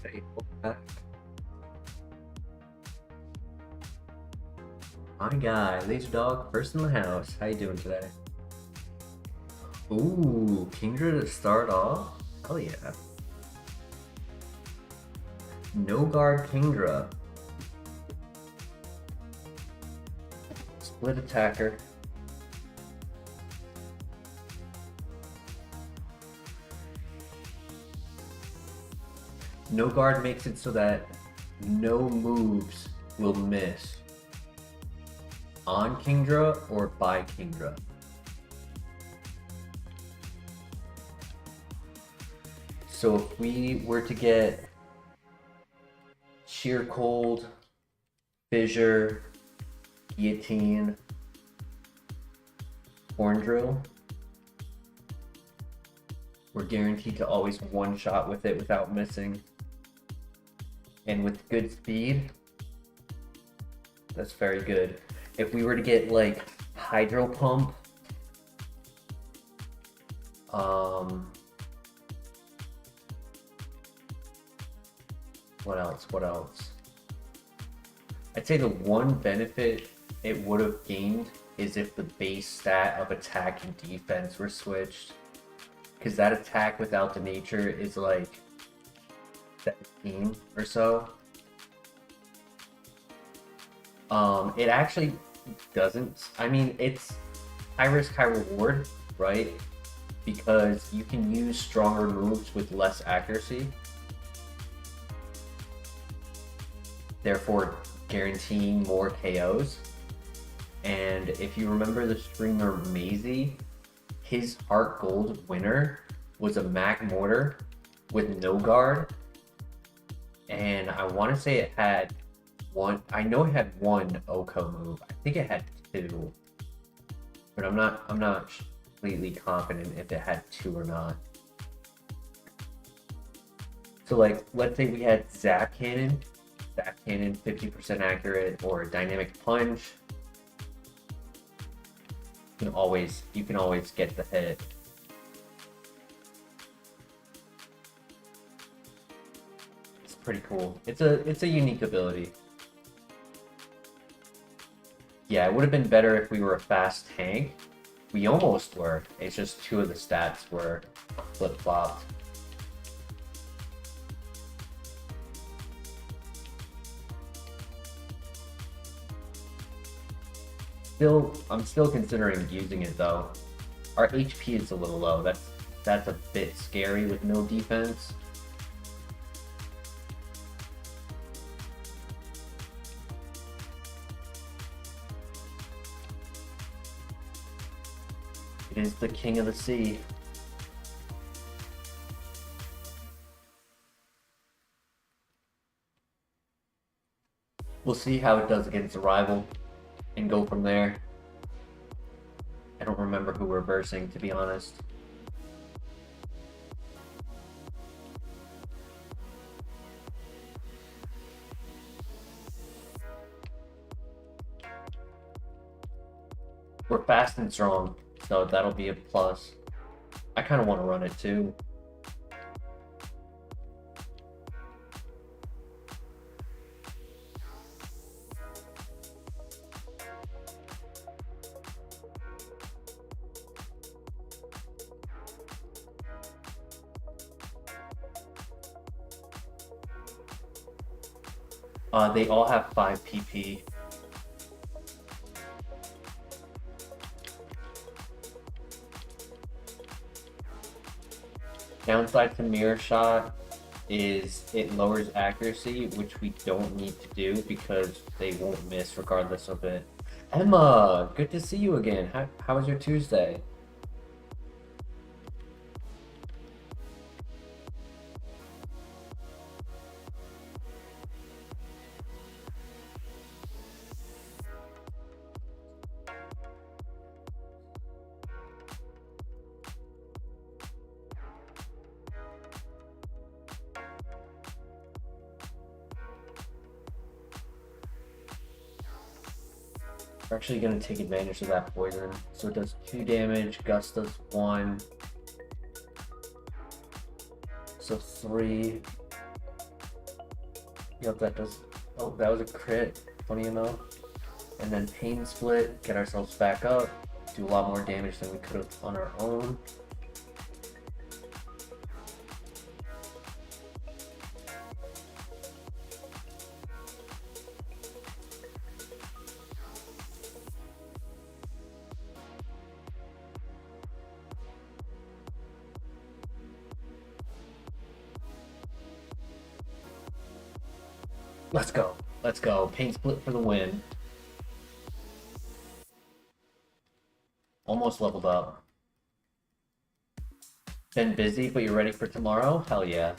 Hey, my guy, Laser Dog, first in the house. How you doing today? Ooh, Kingdra to start off? Hell yeah. No guard Kingdra. Split attacker. No guard makes it so that no moves will miss on Kingdra or by Kingdra. So if we were to get Sheer Cold, Fissure, Guillotine, Horn Drill, we're guaranteed to always one-shot with it without missing. And with good speed, that's very good. If we were to get like Hydro Pump, what else? I'd say the one benefit it would have gained is if the base stat of attack and defense were switched. Because that attack without the nature is like 17 or so. It actually doesn't. I mean, it's high risk, high reward, right? Because you can use stronger moves with less accuracy, therefore guaranteeing more KOs. And if you remember the streamer Maisie, his HeartGold winner was a Mag Mortar with no guard, and I want to say it had one. I know it had one Oko move. I think it had two, but I'm not completely confident if it had two or not. So like, let's say we had Zap Cannon 50% accurate, or Dynamic Punch. You can always get the hit. It's pretty cool. It's a unique ability. Yeah, it would have been better if we were a fast tank. We almost were. It's just two of the stats were flip-flopped. I'm still considering using it though. Our HP is a little low. That's a bit scary with no defense. It is the king of the sea. We'll see how it does against a rival and go from there. I don't remember who we're versing, to be honest. We're fast and strong, so that'll be a plus. I kind of want to run it too. They all have 5 PP. Downside to Mirror Shot is it lowers accuracy, which we don't need to do because they won't miss regardless of it. Emma, good to see you again. How was your Tuesday? We're actually going to take advantage of that poison. So it does 2 damage, Gust does 1. So 3. Yep, that does. Oh, that was a crit. Funny enough. And then Pain Split, get ourselves back up, do a lot more damage than we could have on our own. Let's go. Let's go. Pain Split for the win. Almost leveled up. Been busy, but you're ready for tomorrow? Hell yeah.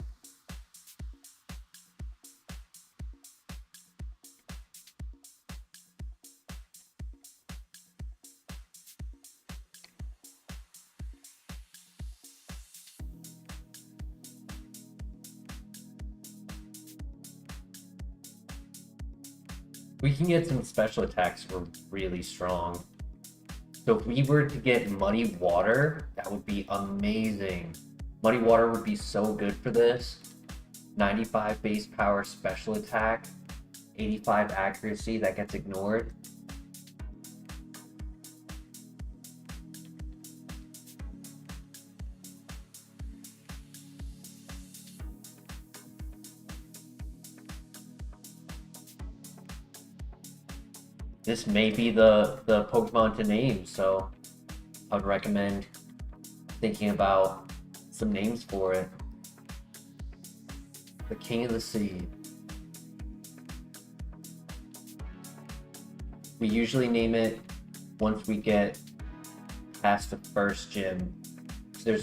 We can get some special attacks for really strong. So if we were to get Muddy Water, that would be amazing. Muddy Water would be so good for this. 95 base power special attack, 85 accuracy, that gets ignored. This may be the Pokemon to name, so I would recommend thinking about some names for it. The King of the Sea. We usually name it once we get past the first gym. So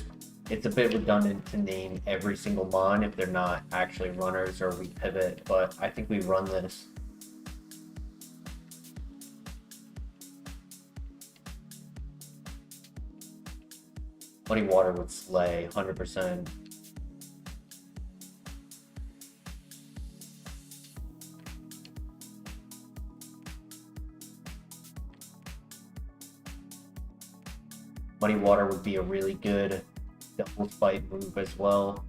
it's a bit redundant to name every single mon if they're not actually runners or we pivot, but I think we run this. Muddy Water would slay, 100%. Muddy Water would be a really good double fight move as well.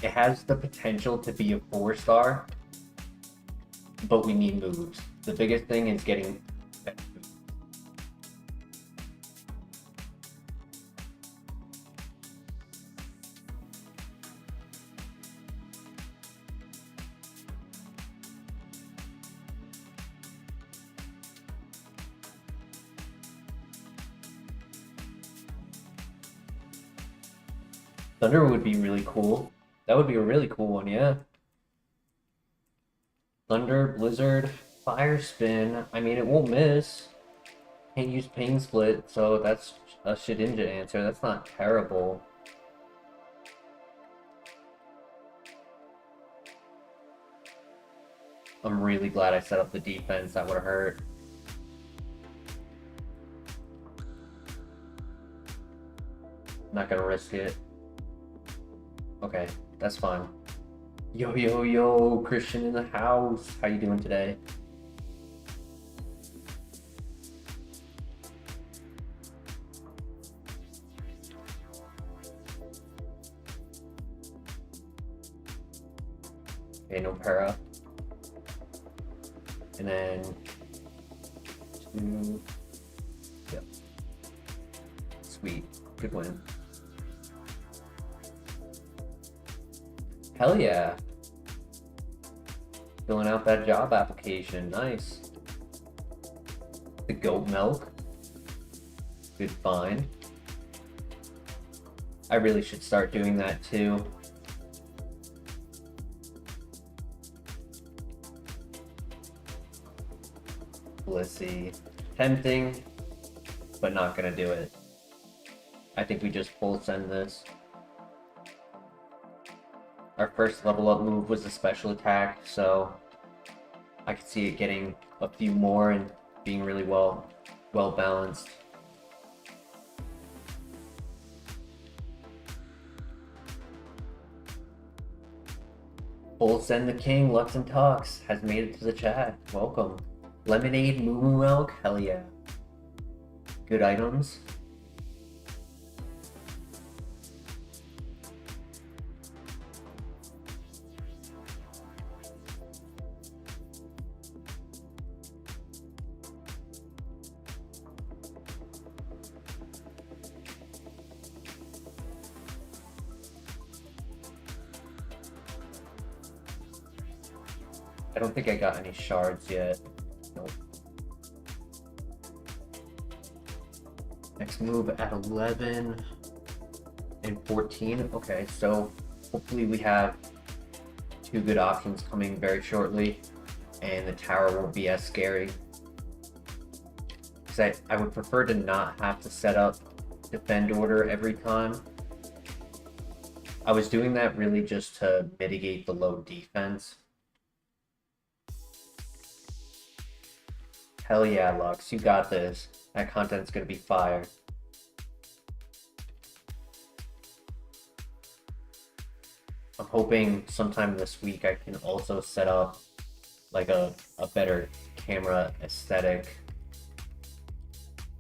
It has the potential to be a 4-star, but we need moves. The biggest thing is getting Thunder would be really cool. That would be a really cool one, yeah. Thunder, Blizzard, Fire Spin. I mean, it won't miss. Can't use Pain Split, so that's a Shedinja answer. That's not terrible. I'm really glad I set up the defense. That would have hurt. Not gonna risk it. Okay, that's fine. Yo, yo, yo, Christian in the house. How you doing today? Okay, no para. And then 2. Yep. Sweet. Good win. Hell yeah. Filling out that job application. Nice. The goat milk. Good find. I really should start doing that too. Blissey. Tempting, but not gonna do it. I think we just full send this. Our first level up move was a special attack, so I could see it getting a few more and being really well balanced. Full Send the King, Lux and Talks, has made it to the chat. Welcome. Lemonade, Moo Moo Milk, hell yeah. Good items. I don't think I got any shards yet. Nope. Next move at 11 and 14. Okay, so hopefully we have two good options coming very shortly, and the tower won't be as scary. Because I would prefer to not have to set up defend order every time. I was doing that really just to mitigate the low defense. Hell yeah, Lux, you got this. That content's gonna be fire. I'm hoping sometime this week I can also set up like a better camera aesthetic.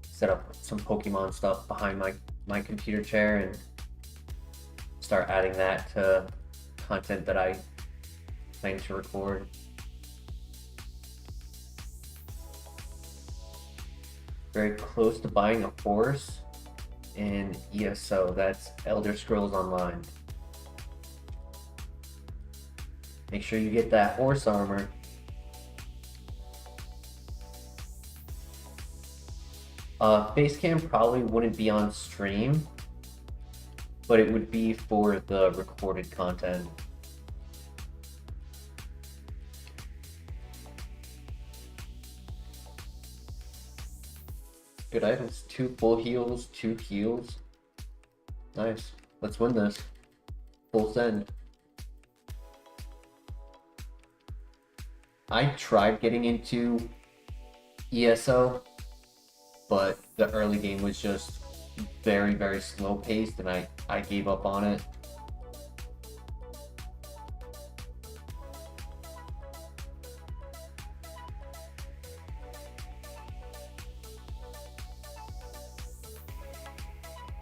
Set up some Pokemon stuff behind my computer chair and start adding that to content that I plan to record. Very close to buying a horse in ESO. That's Elder Scrolls Online. Make sure you get that horse armor. Facecam probably wouldn't be on stream, but it would be for the recorded content. Good items. 2 full heals, 2 heals. Nice. Let's win this. Full send. I tried getting into ESO, but the early game was just very, very slow paced and I gave up on it.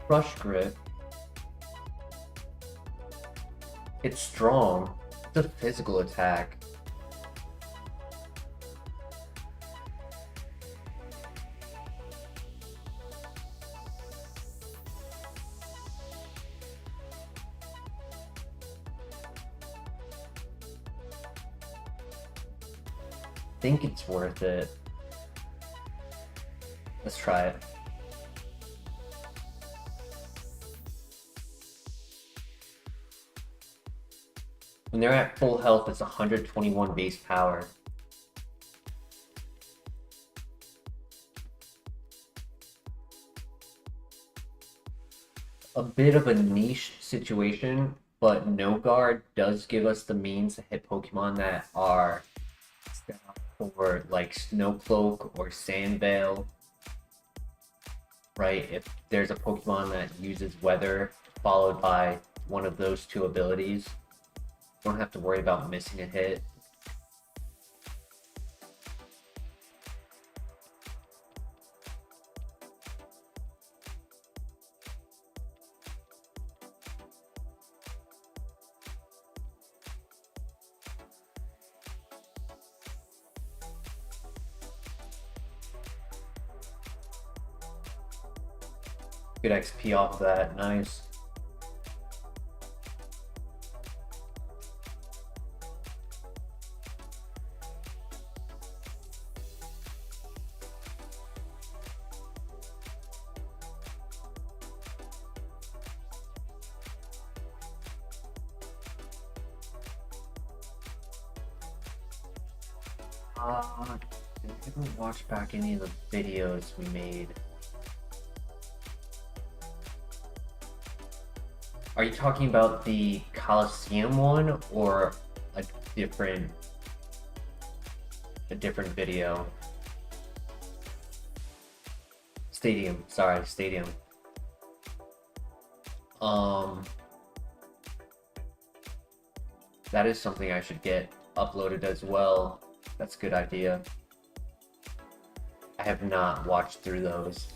Crush Grip. It's strong. It's a physical attack. I think it's worth it. Let's try it. When they're at full health, it's 121 base power. A bit of a niche situation, but No Guard does give us the means to hit Pokemon that are set up for like Snowcloak or Sandveil. Right? If there's a Pokemon that uses Weather followed by one of those two abilities, don't have to worry about missing a hit. Good XP off that, nice. I haven't watched back any of the videos we made. Are you talking about the Coliseum one or a different video? Stadium, sorry, Stadium. That is something I should get uploaded as well. That's a good idea. I have not watched through those.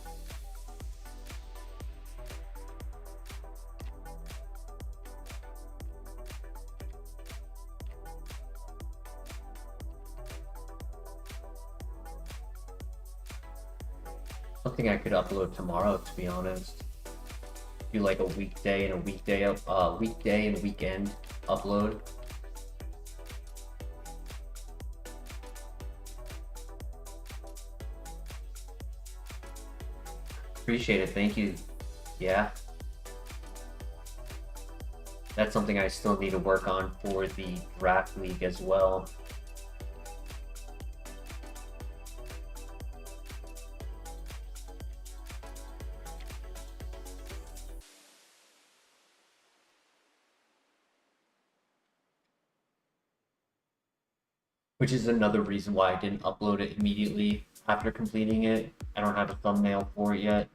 Something I could upload tomorrow, to be honest. Do like a weekday and a weekday and weekend upload. Appreciate it, thank you. Yeah. That's something I still need to work on for the draft league as well. Which is another reason why I didn't upload it immediately after completing it. I don't have a thumbnail for it yet.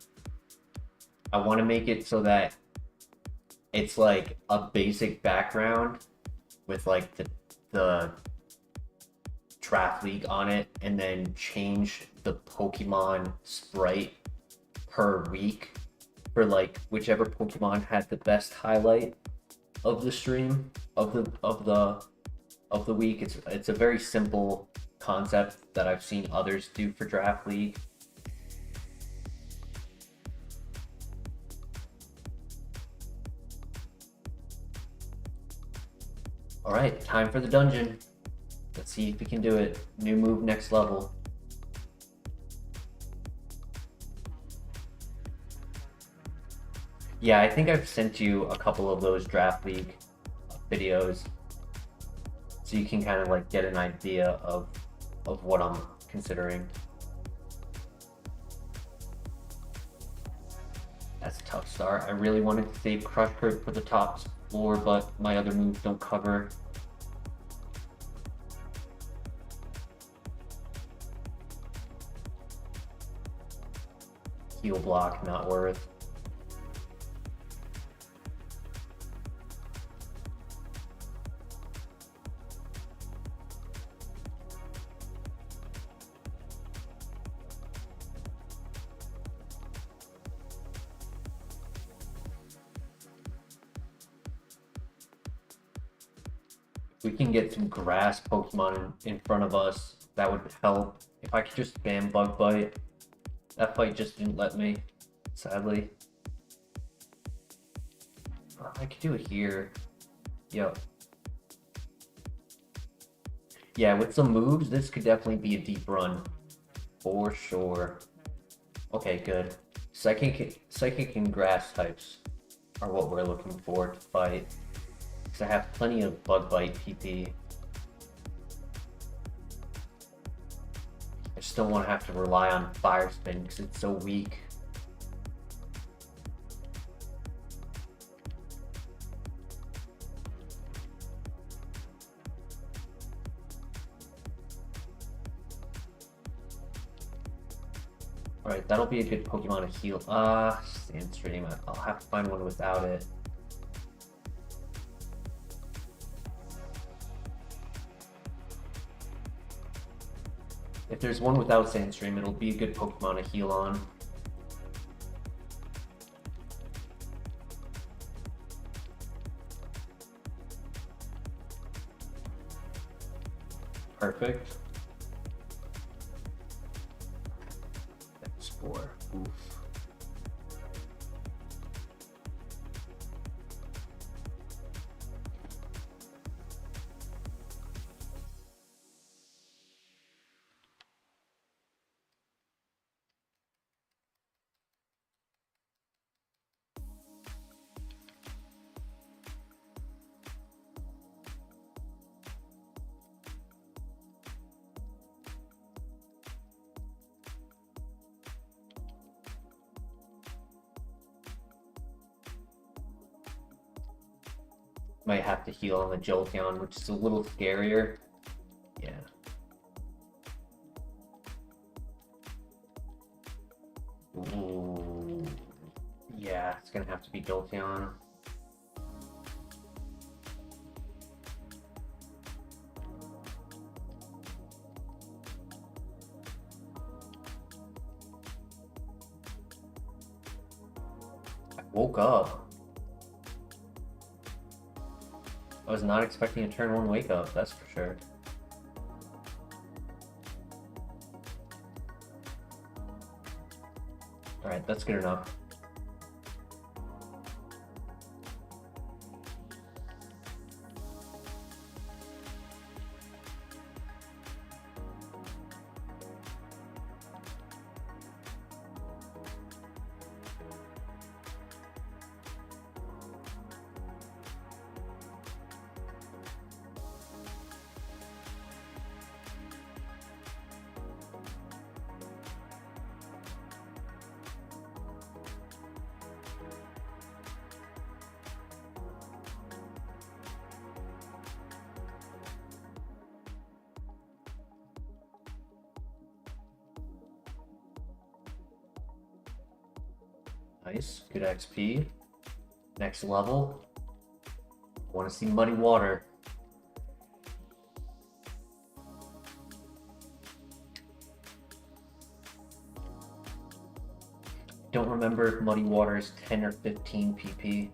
I want to make it so that it's like a basic background with like the draft league on it, and then change the Pokemon sprite per week for like whichever Pokemon had the best highlight of the stream of the week. It's a very simple concept that I've seen others do for draft league. All right, time for the dungeon. Let's see if we can do it. New move, next level. Yeah, I think I've sent you a couple of those draft league videos, so you can kind of like get an idea of what I'm considering. That's a tough start. I really wanted to save Crush Curve for the top floor, but my other moves don't cover. Heal block, not worth. If we can get some grass Pokemon in front of us, that would help. If I could just spam Bug Bite. That fight just didn't let me, sadly. I could do it here. Yep. Yeah, with some moves, this could definitely be a deep run. For sure. Okay, good. Psychic and grass types are what we're looking for to fight. Because I have plenty of Bug Bite PP. I just don't want to have to rely on Fire Spin because it's so weak. Alright, that'll be a good Pokemon to heal. Sandstream. I'll have to find one without it. If there's one without Sandstream, it'll be a good Pokemon to heal on. Perfect. Spore. Oof. Might have to heal on the Jolteon, which is a little scarier. Yeah. Ooh. Yeah, it's gonna have to be Jolteon. woke up. I was not expecting a turn 1 wake up, that's for sure. Alright, that's good enough. Nice, good XP. Next level. I want to see muddy water. Don't remember if muddy water is 10 or 15 PP.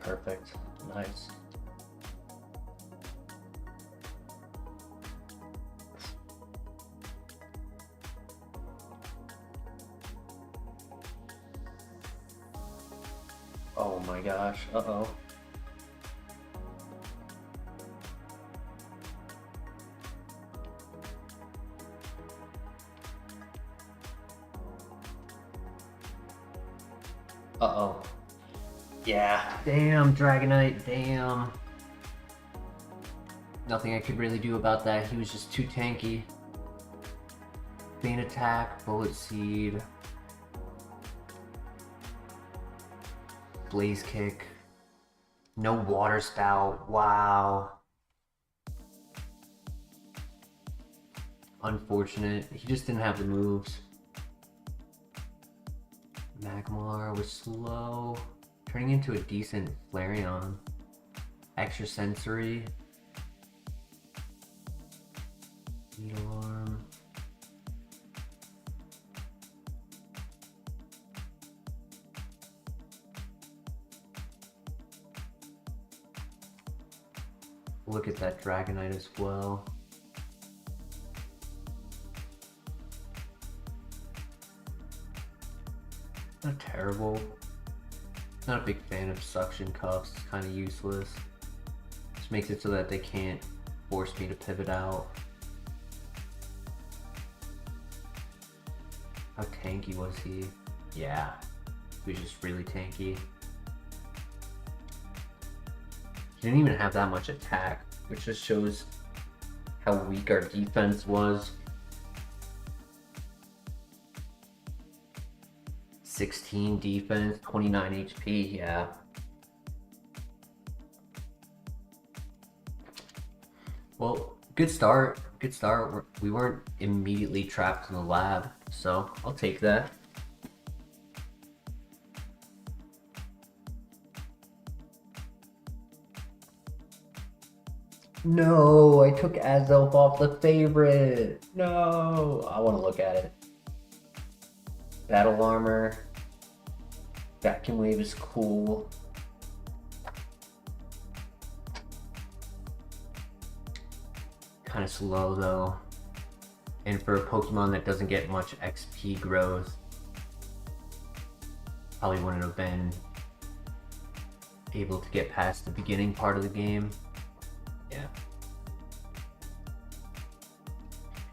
Perfect, nice. Oh my gosh, uh-oh. Uh-oh. Yeah, damn, Dragonite, damn. Nothing I could really do about that, he was just too tanky. Feint attack, bullet seed. Blaze kick. No water spout, wow. Unfortunate, he just didn't have the moves. Magmar was slow. Turning into a decent Flareon. Extra sensory. Needle arm. Look at that Dragonite as well. Not terrible. Not a big fan of suction cuffs, it's kind of useless. Just makes it so that they can't force me to pivot out. How tanky was he? Yeah, he was just really tanky. He didn't even have that much attack, which just shows how weak our defense was. 16 defense, 29 HP, yeah. Well, good start, good start. We weren't immediately trapped in the lab, so I'll take that. No, I took Azelf off the favorite. No, I want to look at it. Battle armor. Vacuum wave is cool. Kind of slow though. And for a Pokemon that doesn't get much XP growth, probably wouldn't have been able to get past the beginning part of the game. Yeah.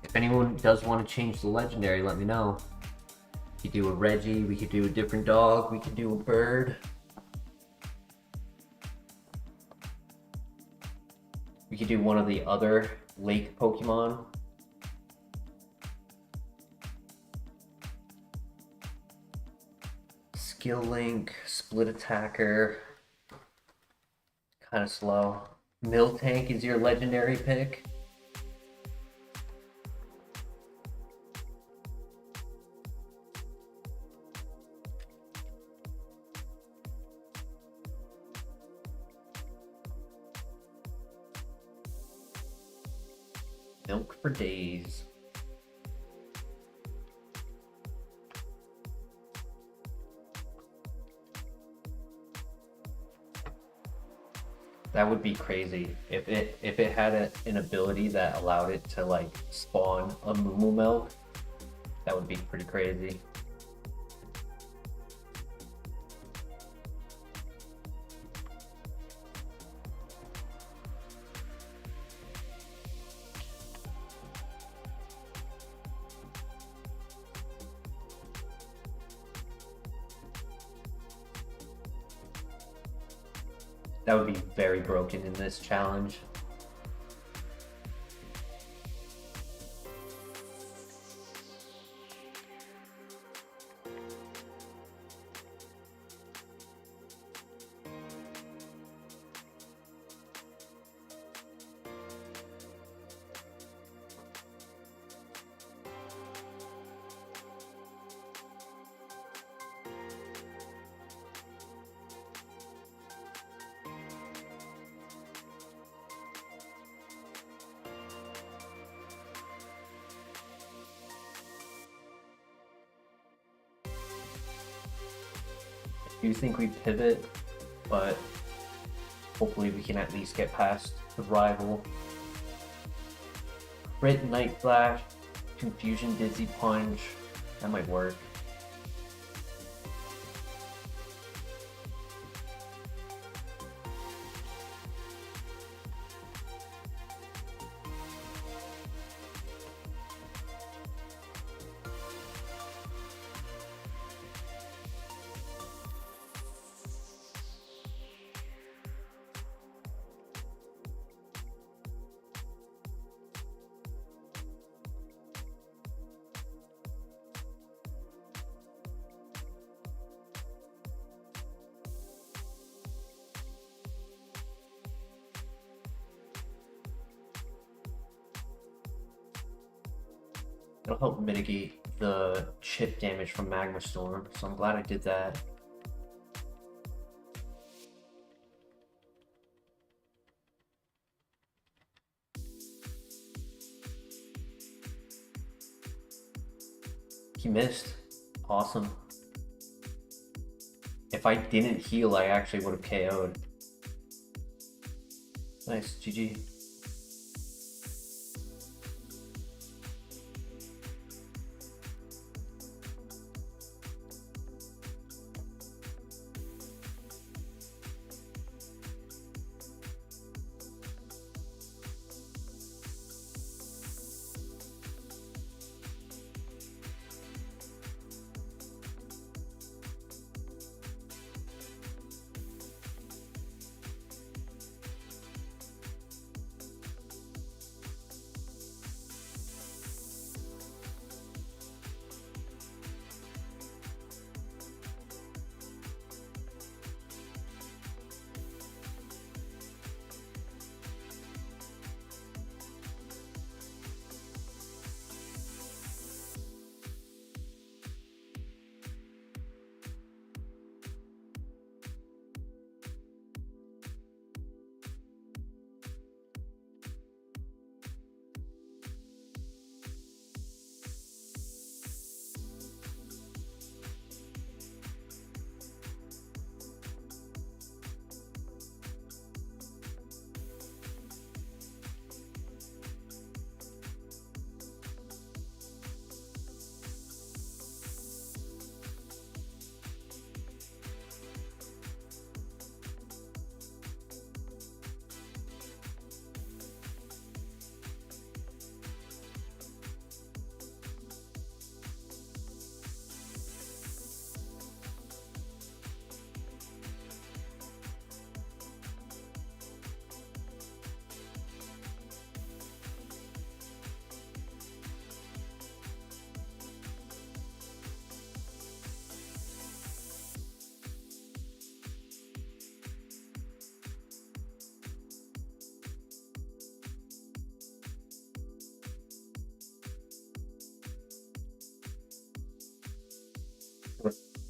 If anyone does want to change the legendary, let me know. We could do a Reggie, we could do a different dog, we could do a bird. We could do one of the other lake Pokemon. Skill Link, Split Attacker. Kind of slow. Miltank is your legendary pick. Milk for days. That would be crazy if it had an ability that allowed it to like spawn a Moo Milk. That would be pretty crazy. That would be very broken in this challenge. I do think we pivot, but hopefully we can at least get past the rival. Crit Night Flash, Confusion Dizzy Punch, that might work. It'll help mitigate the chip damage from Magma Storm, so I'm glad I did that. He missed. Awesome. If I didn't heal, I actually would have KO'd. Nice, GG.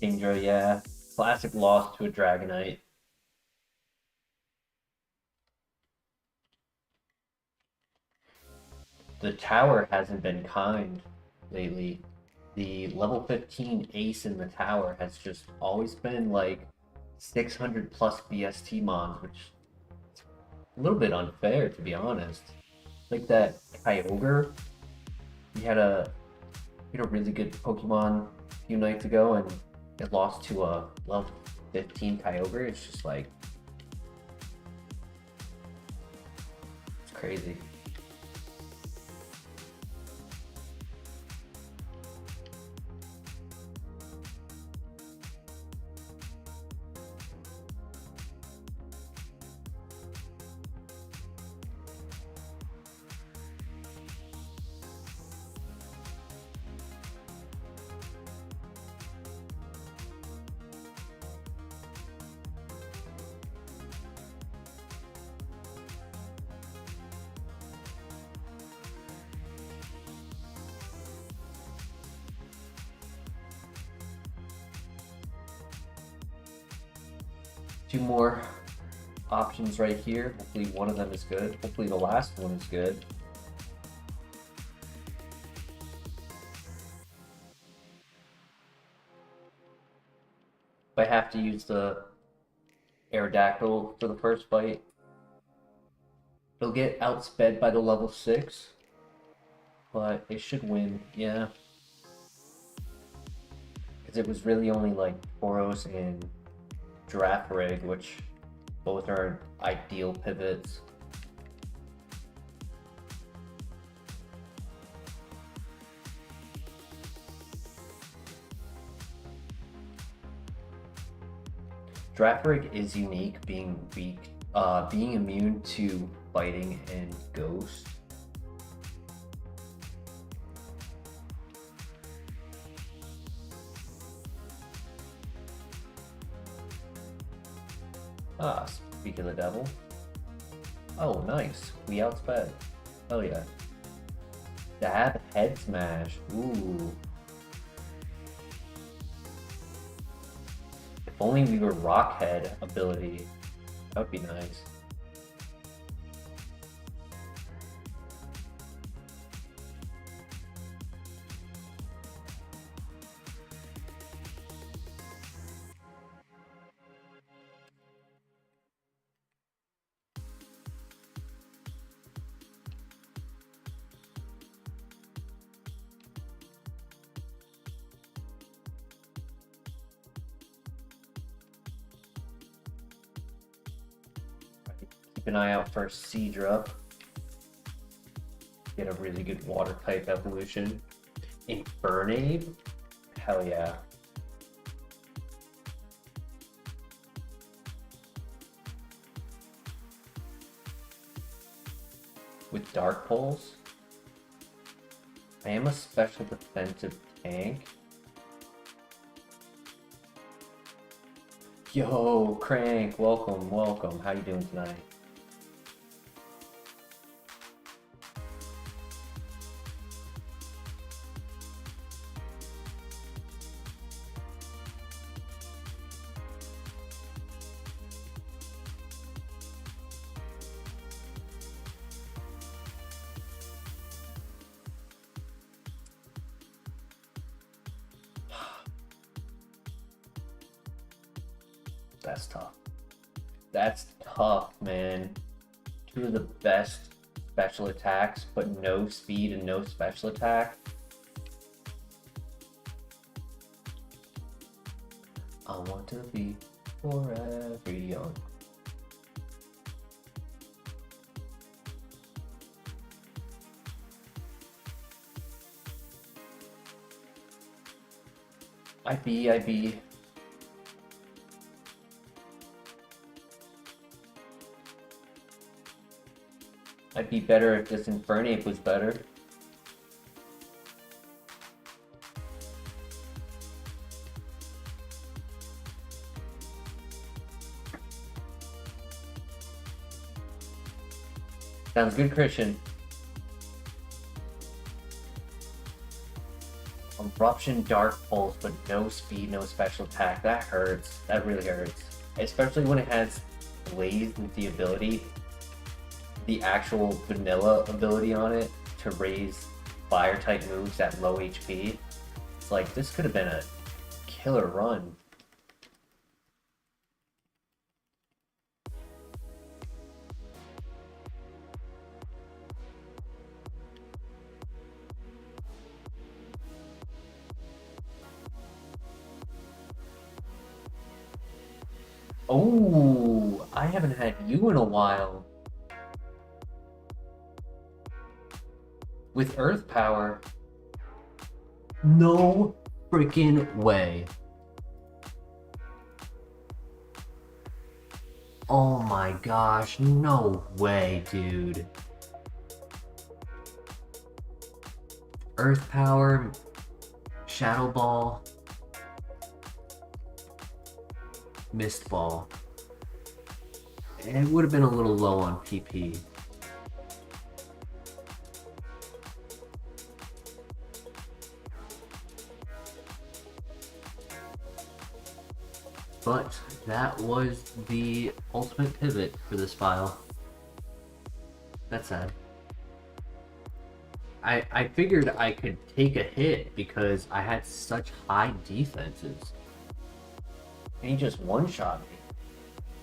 Kingdra, yeah. Classic loss to a Dragonite. the tower hasn't been kind lately. The level 15 ace in the tower has just always been like 600 plus BST mons, which is a little bit unfair to be honest. Like that Kyogre, we had a really good Pokemon a few nights ago, and it lost to a level 15 Kyogre. It's just like, it's crazy. Two more options right here. Hopefully one of them is good. Hopefully the last one is good. If I have to use the Aerodactyl for the first fight, it'll get outsped by the level 6, but it should win, yeah. Because it was really only like Tauros and FireRed, which both are ideal pivots. FireRed is unique, being immune to fighting and ghost. Ah, speak of the devil. Oh, nice. We outsped. Oh yeah. Dab head smash. Ooh. If only we were Rockhead ability. That would be nice. Keep an eye out for Seadra. Get a really good water type evolution. Infernape? Hell yeah. With Dark Pulse, I am a special defensive tank. Yo, Crank, welcome, welcome. How you doing tonight? That's tough. That's tough, man. Two of the best special attacks, but no speed and no special attack. I want to be forever young. IB. I'd be better if this Infernape was better. Sounds good, Christian. Eruption, Dark Pulse, but no speed, no special attack. That hurts. That really hurts. Especially when it has Blaze with the ability, the actual vanilla ability on it to raise fire type moves at low HP. It's like this could have been a killer run. Oh, I haven't had you in a while. With Earth Power. No freaking way. Oh my gosh, no way, dude. Earth Power, Shadow Ball, Mist Ball. It would have been a little low on PP. But that was the ultimate pivot for this file. That's sad. I figured I could take a hit because I had such high defenses. And he just one-shot me.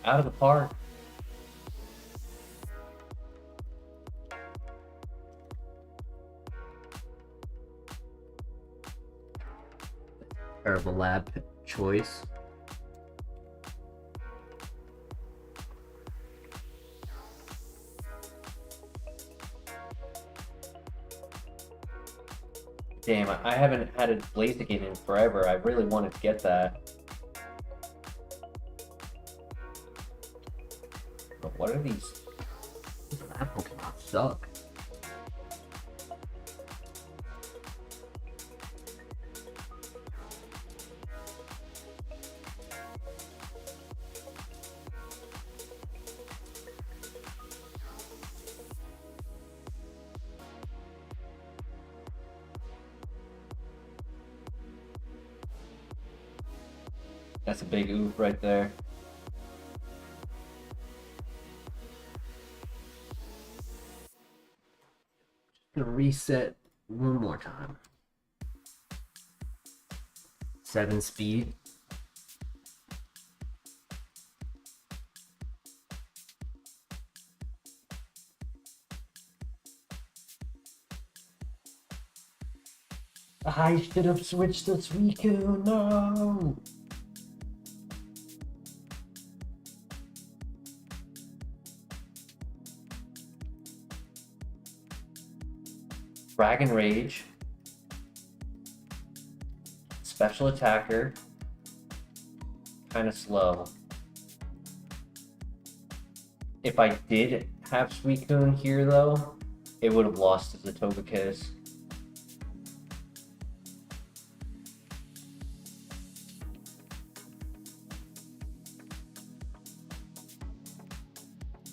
Out of the park. Terrible lab choice. Damn, I haven't had a Blaziken in forever. I really wanted to get that. But what are these? These lab Pokemon suck. That's a big oof right there. Just gonna reset one more time. 7 speed. I should have switched to Suicune, no! Dragon Rage, special attacker, kind of slow. If I did have Suicune here though, it would have lost to the Togekiss.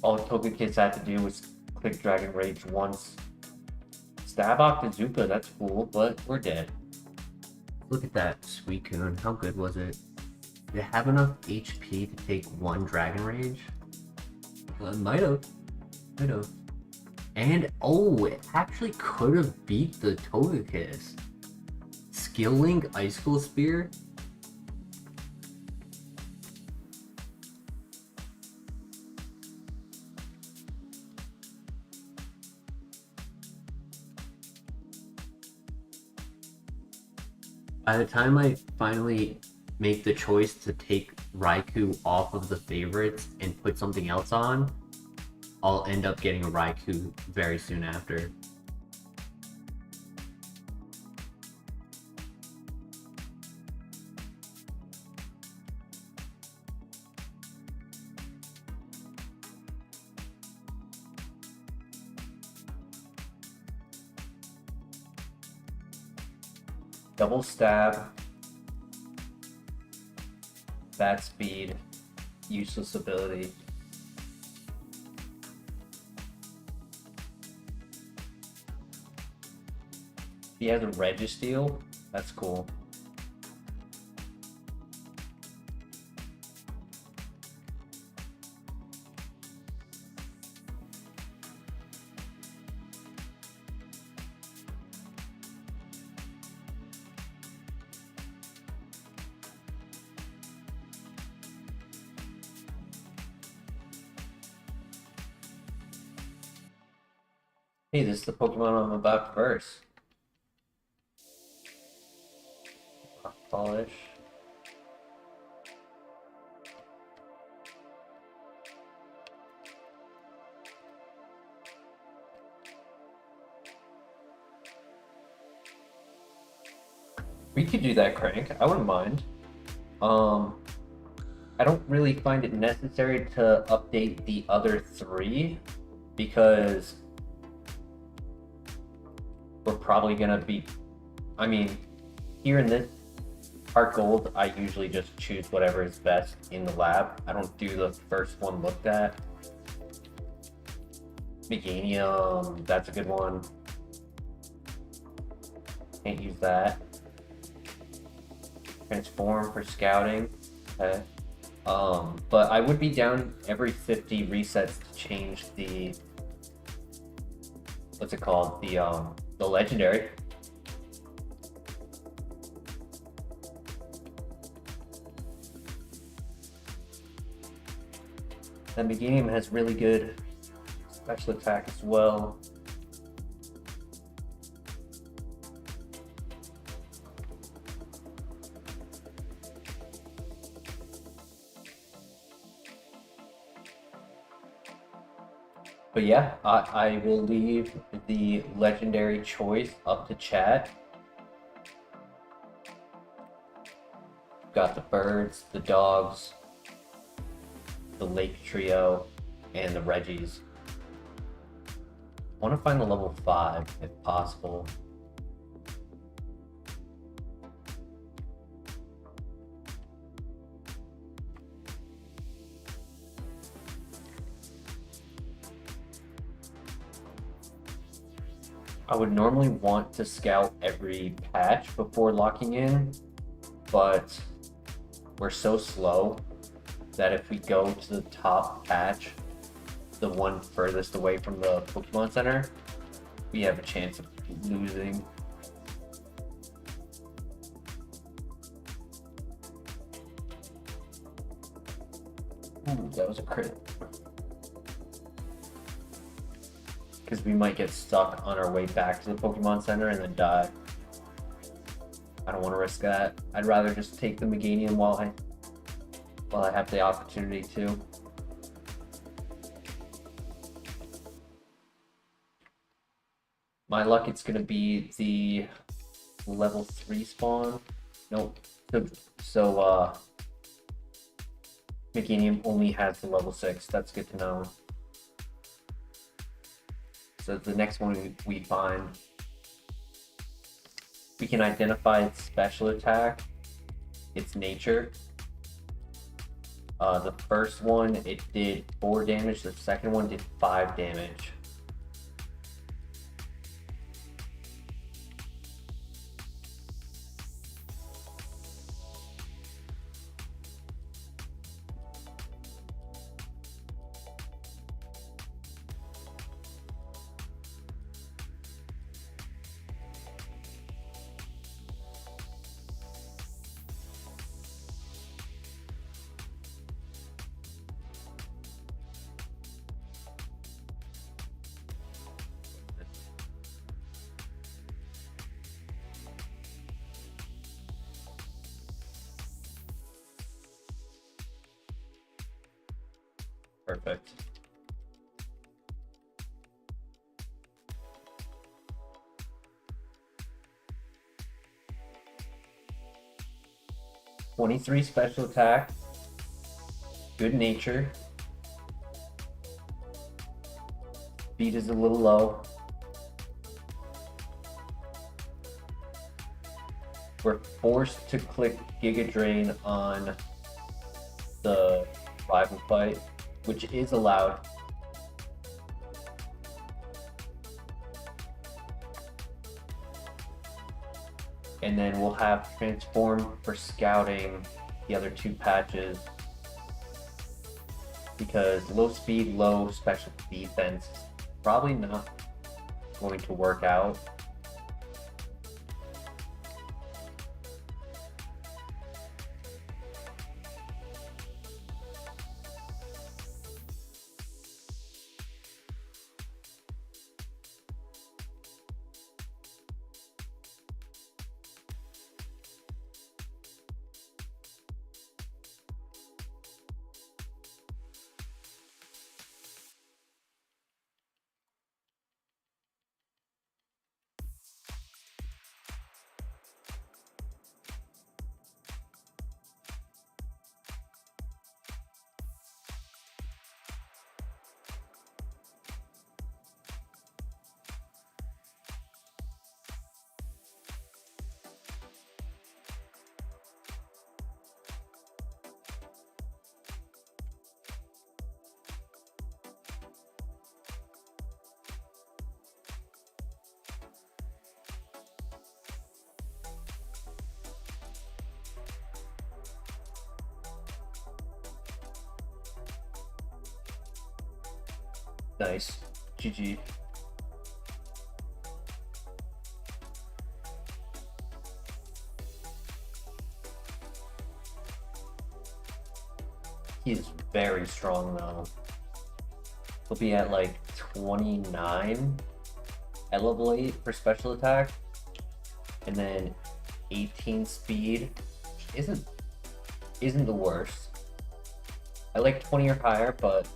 All Togekiss had to do was click Dragon Rage once. Stab Octazooka, that's cool, but we're dead. Look at that Suicune, how good was it? Did it have enough HP to take one Dragon Rage? Might have. And, oh, it actually could have beat the Togekiss. Skill Link Icicle Spear? By the time I finally make the choice to take Raikou off of the favorites and put something else on, I'll end up getting a Raikou very soon after. Double stab, bad speed, useless ability. He has a Registeel, that's cool. Hey, this is the Pokemon I'm about to verse. Rock Polish. We could do that, Crank. I wouldn't mind. I don't really find it necessary to update the other 3 because we're probably gonna be. I mean, here in this HeartGold, I usually just choose whatever is best in the lab. I don't do the first one looked at. Meganium, that's a good one. Can't use that. Transform for scouting. Okay. But I would be down every 50 resets to change the what's it called? The legendary. That Meganium has really good special attack as well. But yeah, I will leave the legendary choice up to chat. Got the birds, the dogs, the lake trio, and the Reggies. I want to find the level 5 if possible. I would normally want to scout every patch before locking in, but we're so slow that if we go to the top patch, the one furthest away from the Pokemon Center, we have a chance of losing. Ooh, that was a crit. Because we might get stuck on our way back to the Pokemon Center and then die. I don't want to risk that. I'd rather just take the Meganium while I have the opportunity to. My luck, it's gonna be the level 3 spawn. Nope. So Meganium only has the level 6. That's good to know. So the next one we find, we can identify its special attack, its nature. The first one, it did 4 damage. The second one did 5 damage. Perfect. '23 special attack, good nature. Speed is a little low. We're forced to click Giga Drain on the rival fight, which is allowed. And then we'll have Transform for scouting the other 2 patches, because low speed, low special defense is probably not going to work out. Nice. GG. He is very strong though. He'll be at like 29 at level 8 for special attack. And then 18 speed isn't the worst. I like 20 or higher, but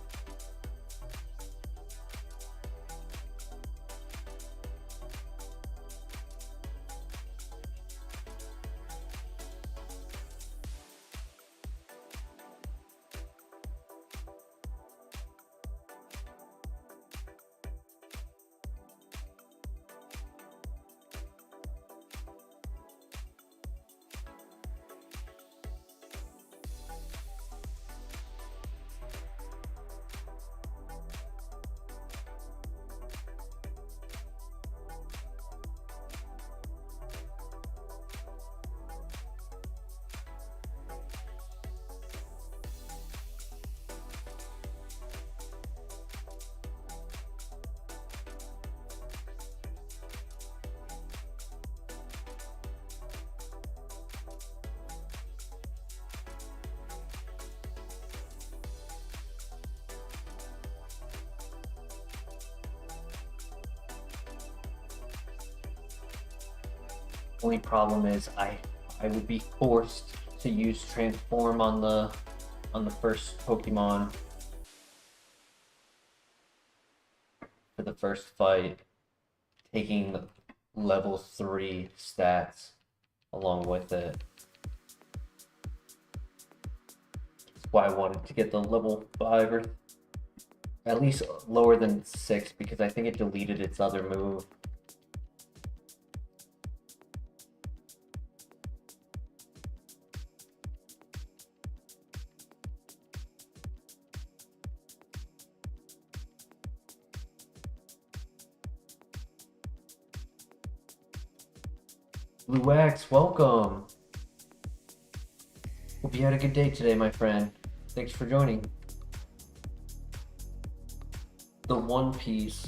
only problem is I would be forced to use transform on the first Pokemon for the first fight, taking level 3 stats along with it. That's why I wanted to get the level 5 or at least lower than 6 because I think it deleted its other move. Blue X, welcome. Hope you had a good day today, my friend. Thanks for joining. The One Piece.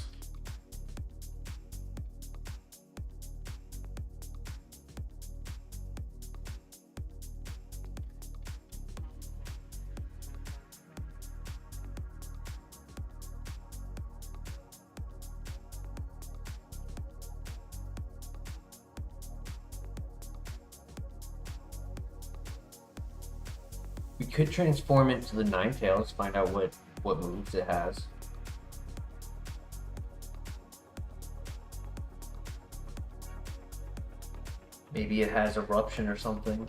We could transform into the Ninetales, find out what moves it has. Maybe it has Eruption or something.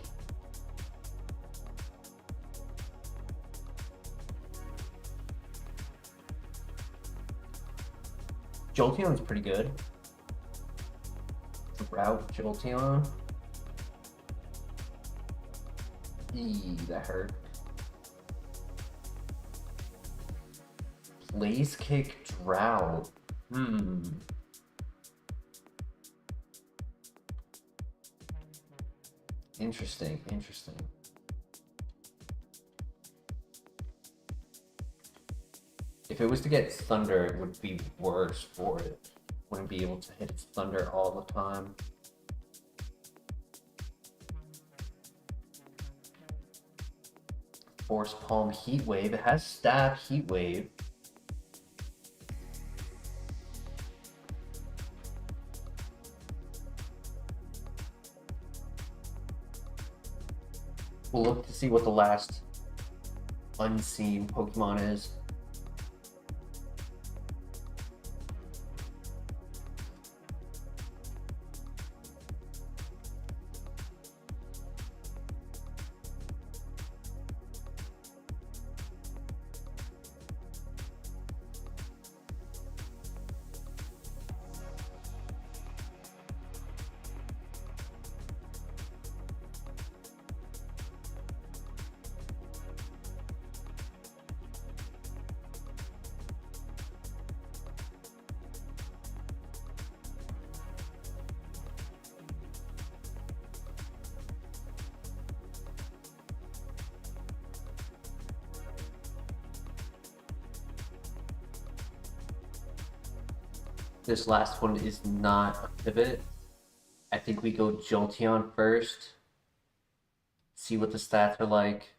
Jolteon's pretty good. Drought Jolteon. Eee, that hurt. Blaze Kick Drought. Interesting, interesting. If it was to get Thunder, it would be worse for it. Wouldn't be able to hit its Thunder all the time. Force Palm Heat Wave. It has Stab Heat Wave. We'll look to see what the last unseen Pokemon is. This last one is not a pivot. I think we go Jolteon first. See what the stats are like.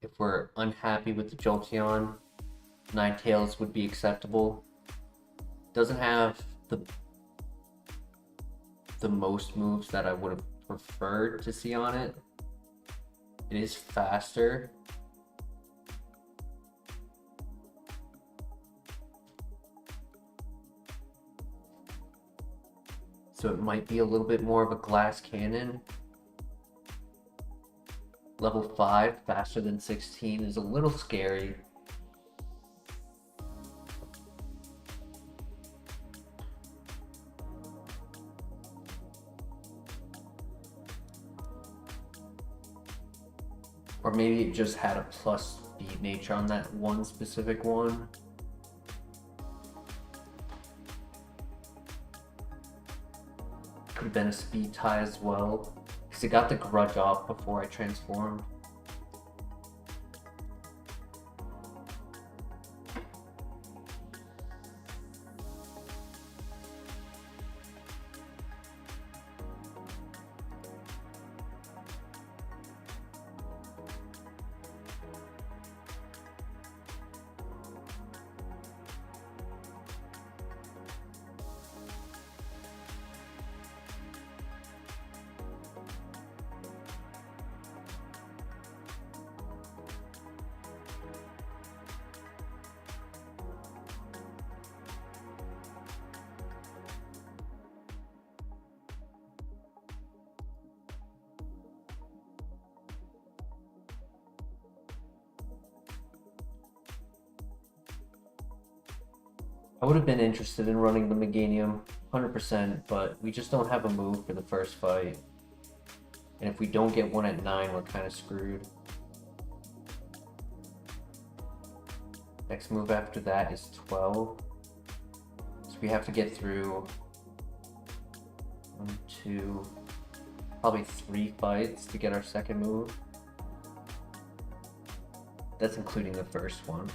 If we're unhappy with the Jolteon, Ninetales would be acceptable. Doesn't have the most moves that I would have preferred to see on it. It is faster. So it might be a little bit more of a glass cannon. Level 5, faster than 16 is a little scary. Or maybe it just had a plus speed nature on that one specific one. Could have been a speed tie as well, because it got the grudge off before I transformed. I would have been interested in running the Meganium 100%, but we just don't have a move for the first fight. And if we don't get one at 9, we're kind of screwed. Next move after that is 12. So we have to get through 1, 2, probably 3 fights to get our second move. That's including the first one.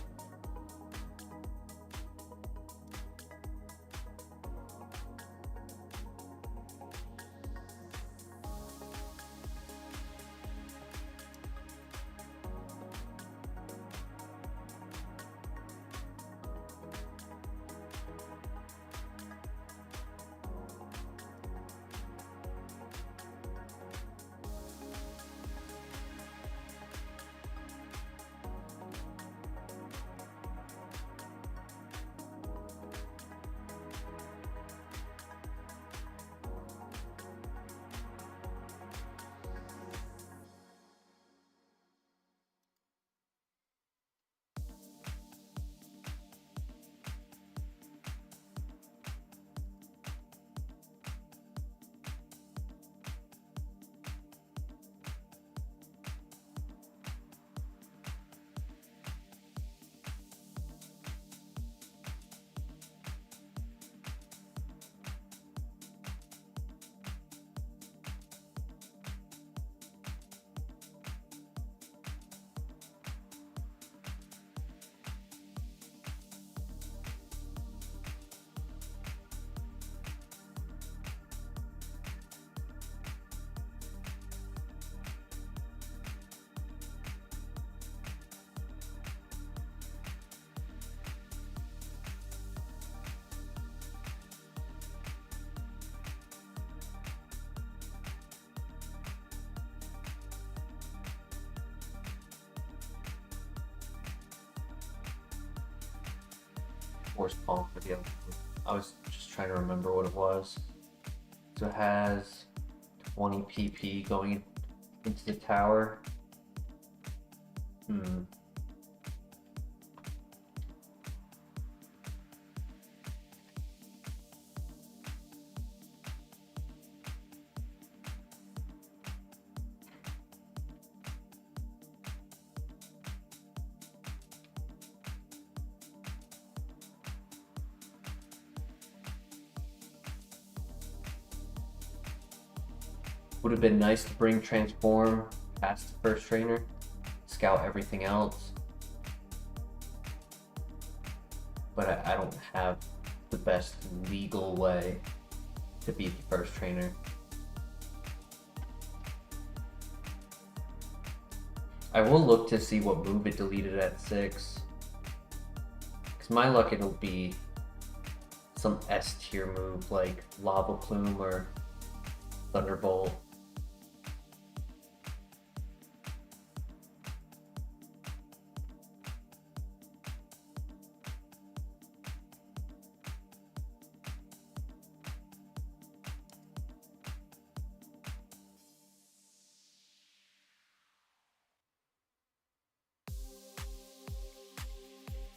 Force palm for the other one. I was just trying to remember what it was. So it has 20 PP going into the tower. Would have been nice to bring Transform past the first trainer, scout everything else. But I don't have the best legal way to beat the first trainer. I will look to see what move it deleted at 6. Because my luck, it'll be some S tier move like Lava Plume or Thunderbolt.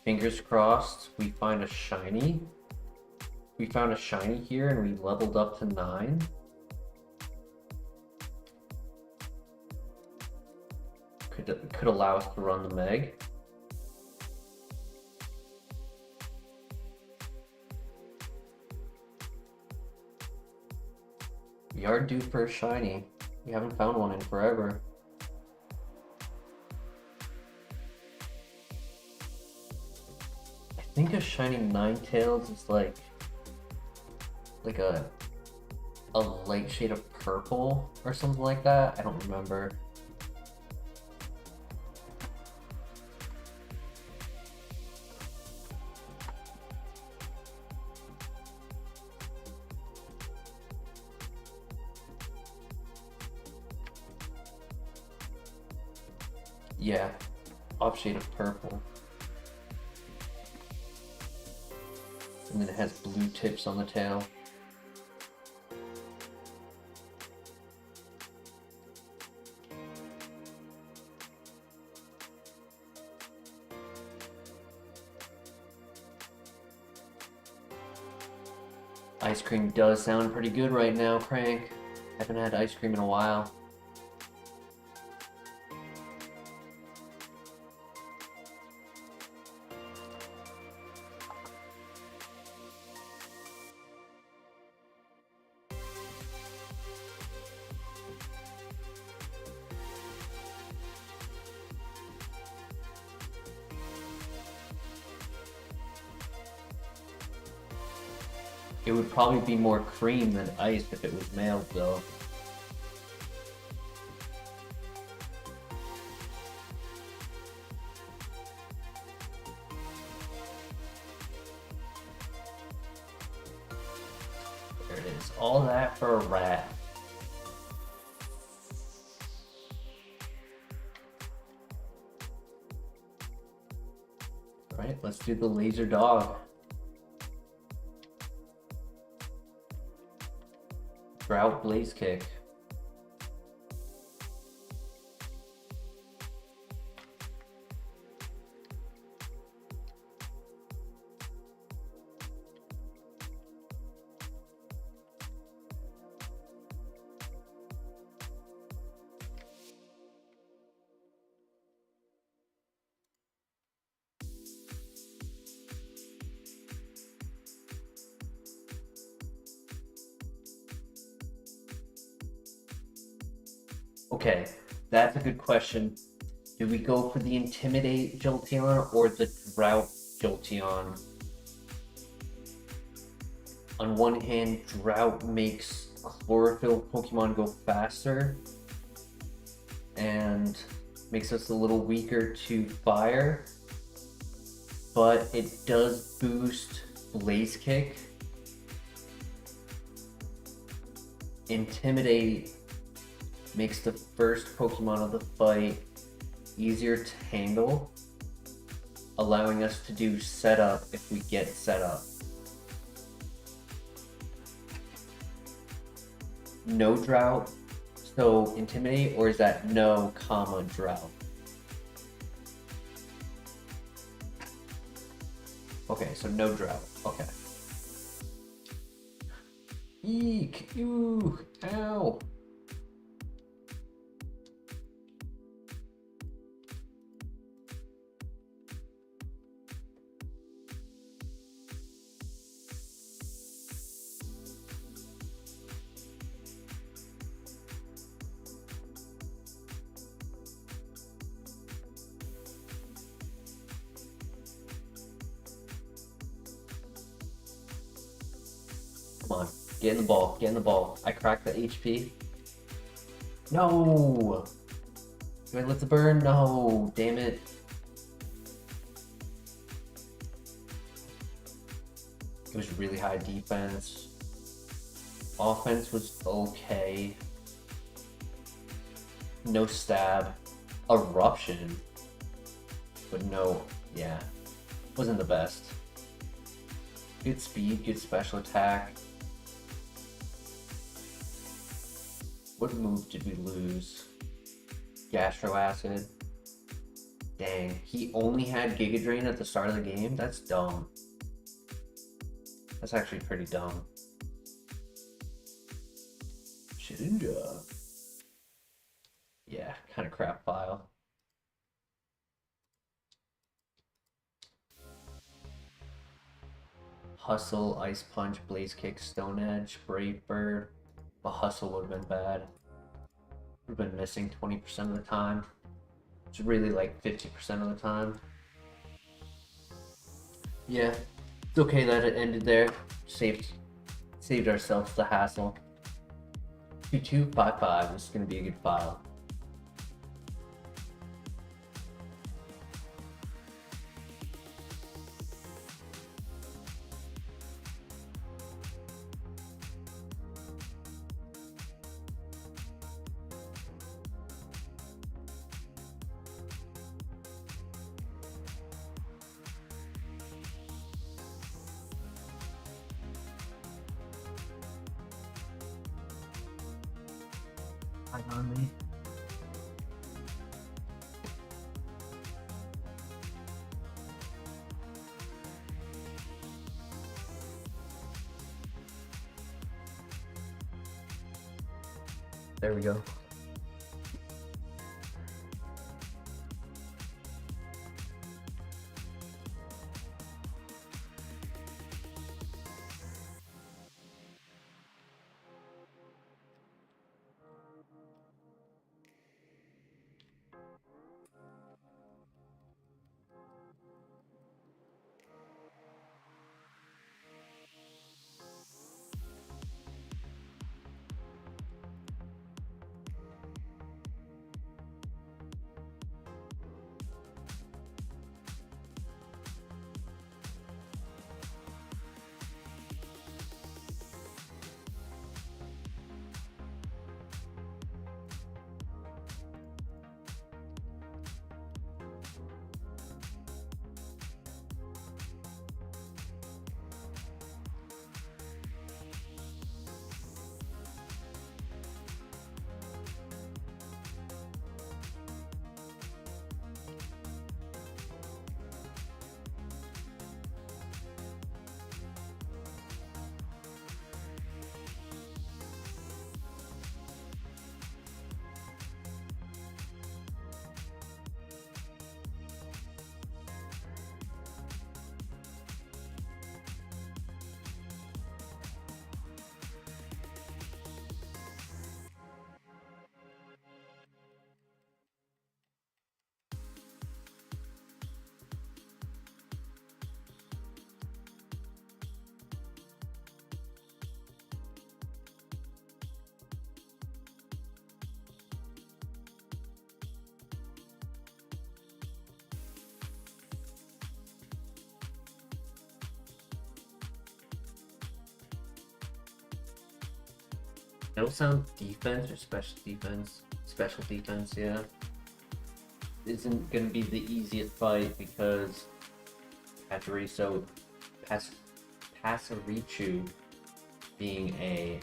Fingers crossed we find a shiny. We found a shiny here and we leveled up to 9. Could allow us to run the Meg. We are due for a shiny. We haven't found one in forever. I think a shiny Ninetales is like a light shade of purple or something like that. I don't remember. Yeah, off shade of purple. And then it has blue tips on the tail. Ice cream does sound pretty good right now, Crank. Haven't had ice cream in a while. It would probably be more cream than ice if it was mailed, though. There it is. All that for a rat. All right, let's do the laser dog. Drought Blaze Kick. Okay, that's a good question. Do we go for the Intimidate Jolteon or the Drought Jolteon? On one hand, Drought makes Chlorophyll Pokemon go faster and makes us a little weaker to Fire, but it does boost Blaze Kick. Intimidate makes the first Pokemon of the fight easier to handle, allowing us to do setup if we get set up. No Drought, so Intimidate, or is that no, comma, Drought? Okay, so no Drought, okay. Eek, ew, ow. Come on, get in the ball, get in the ball. I cracked the HP. No! Do I lift the burn? No, damn it. It was really high defense. Offense was okay. No stab. Eruption. But no, yeah. Wasn't the best. Good speed, good special attack. What move did we lose? Gastro Acid. Dang, he only had Giga Drain at the start of the game? That's dumb. That's actually pretty dumb. Shedinja. Yeah, kind of crap file. Hustle, Ice Punch, Blaze Kick, Stone Edge, Brave Bird. But Hustle would have been bad. Would have been missing 20% of the time. It's really like 50% of the time. Yeah, it's okay that it ended there. Saved ourselves the hassle. 2255. This is gonna be a good file. On me. There we go. It'll sound defense or special defense. Special defense, yeah. Isn't gonna be the easiest fight because Pasarichu being a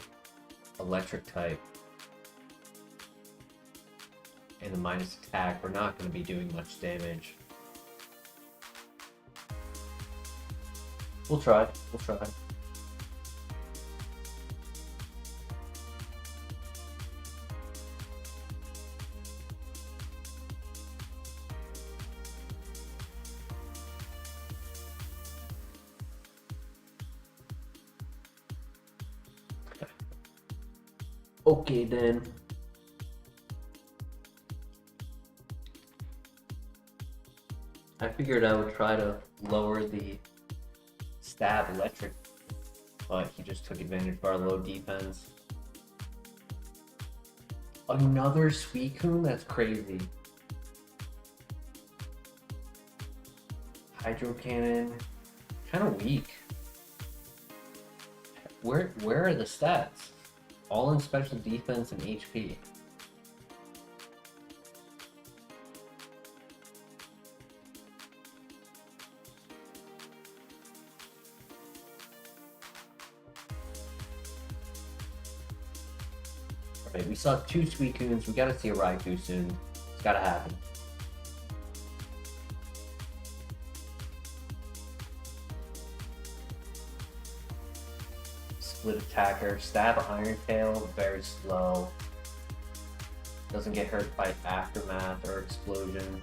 electric type and the minus attack, we're not gonna be doing much damage. We'll try. Okay then. I figured I would try to lower the stab electric but he just took advantage of our low defense. Another Suicune? That's crazy. Hydro Cannon, kind of weak. Where are the stats? All in special defense and HP. Alright, we saw 2 Suicunes. We gotta see a Raikou soon. It's gotta happen. Split attacker, stab Iron Tail, very slow. Doesn't get hurt by aftermath or explosion.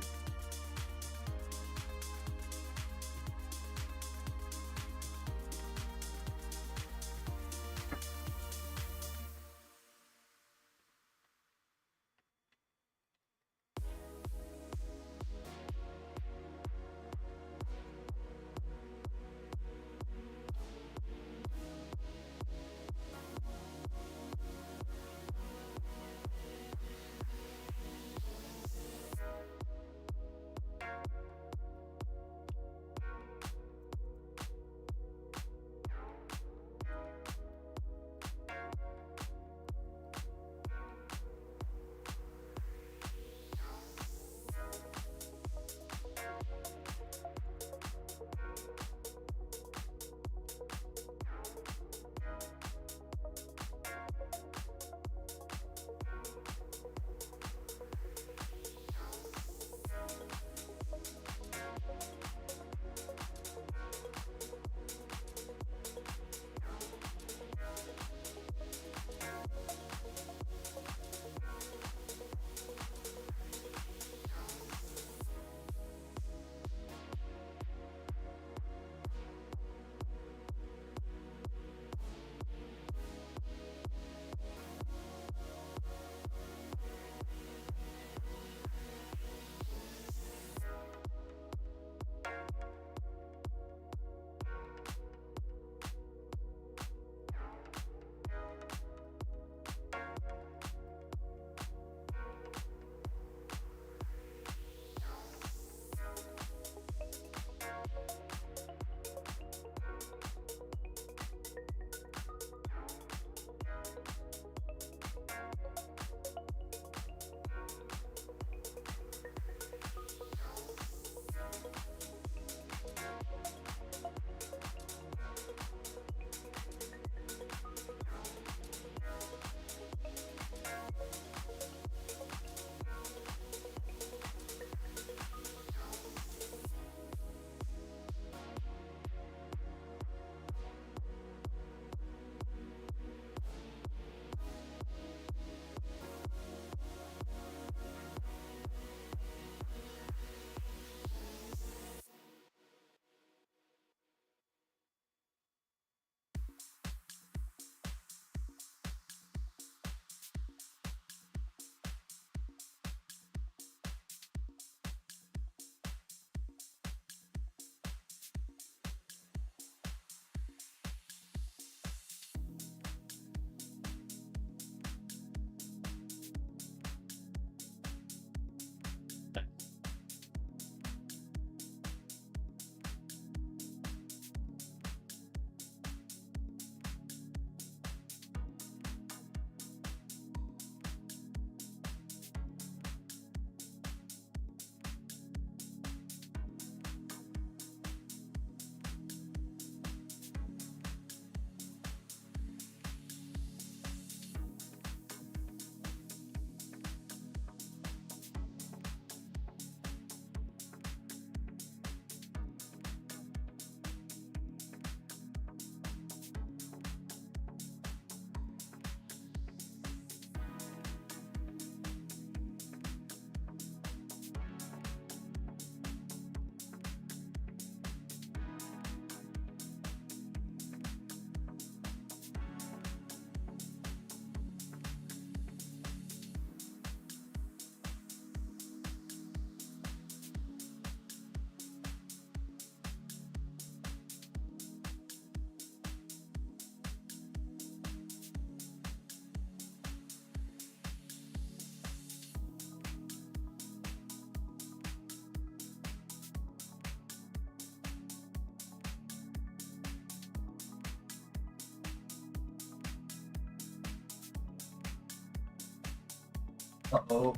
Uh-oh.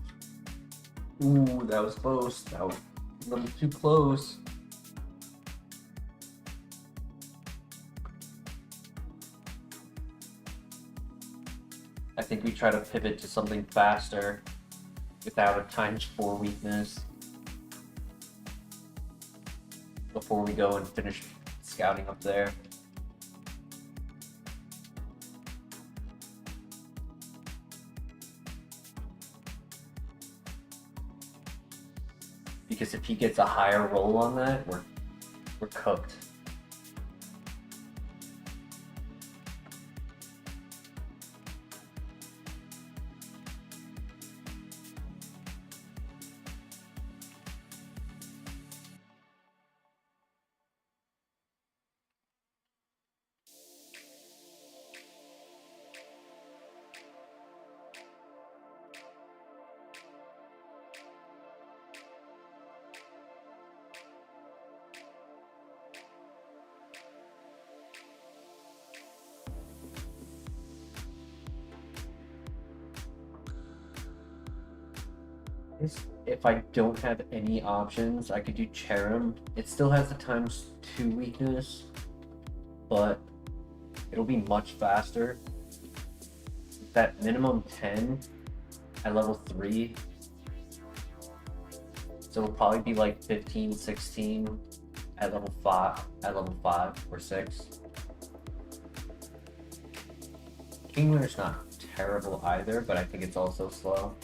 Ooh, that was close. That was a little too close. I think we try to pivot to something faster without a ×4 weakness before we go and finish scouting up there. Because if he gets a higher roll on that, we're cooked. If I don't have any options, I could do Cherim. It still has the ×2 weakness, but it'll be much faster. That minimum 10 at level 3. So it'll probably be like 15, 16 at level 5 or 6. Kingwinner's not terrible either, but I think it's also slow.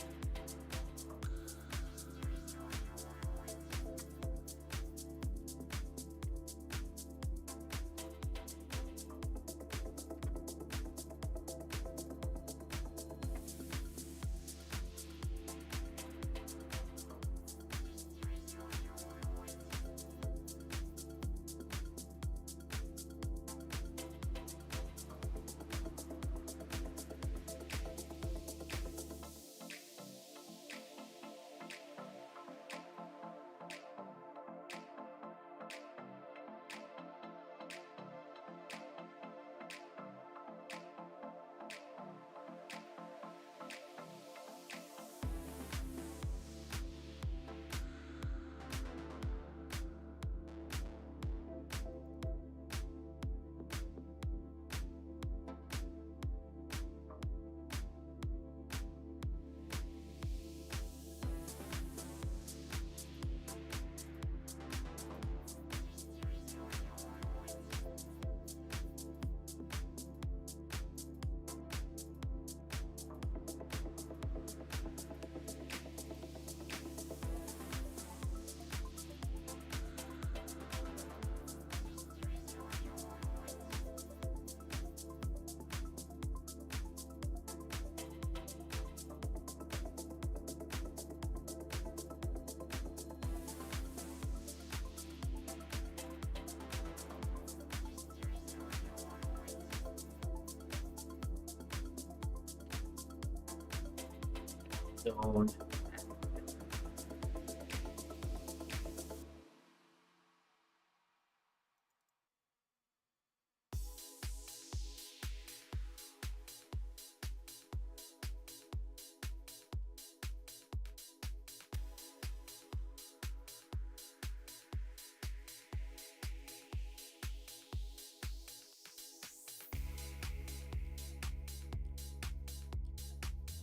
Zone.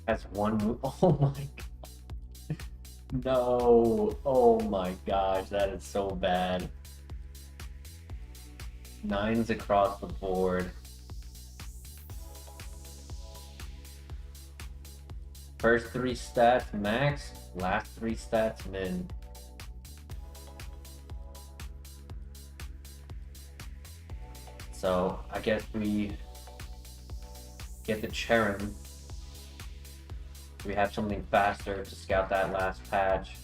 That's one move. Oh my god. No. Oh my gosh, that is so bad. 9s across the board. First 3 stats max, last 3 stats min. So I guess we get the Cherim. We have something faster to scout that last patch.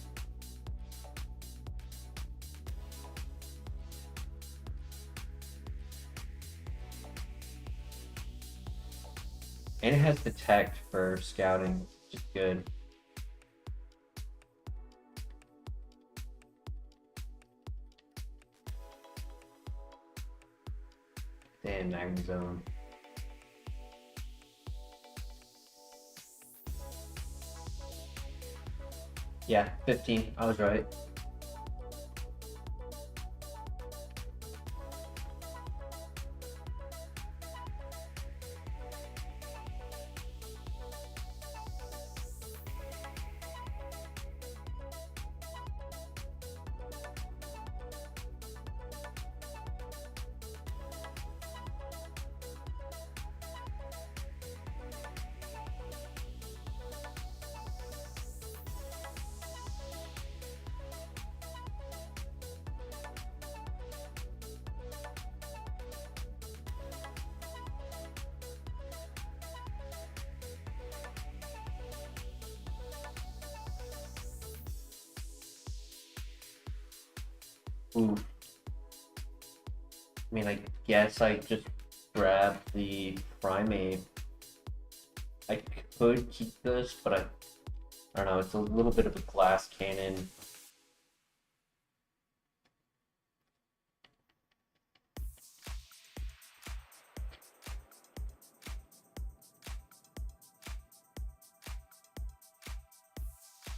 And it has detect for scouting, which is good. Damn, Magma Zone. Yeah, 15. I was right. Ooh. I mean, I guess I just grab the primate. I could keep this, but I don't know, it's a little bit of a glass cannon.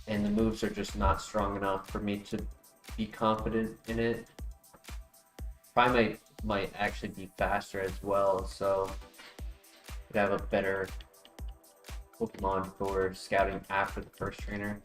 And the moves are just not strong enough for me to be confident in it. Primate might actually be faster as well, so could have a better Pokemon for scouting after the first trainer.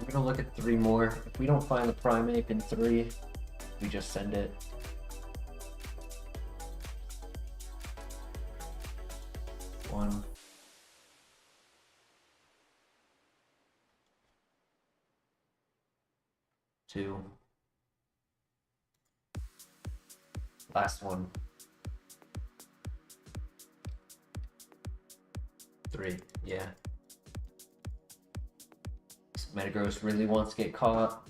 We're gonna look at 3 more. If we don't find the primate in 3, we just send it. One. Two. Last one. 3. Yeah. Metagross really wants to get caught.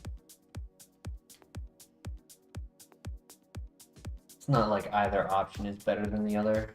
It's not like either option is better than the other.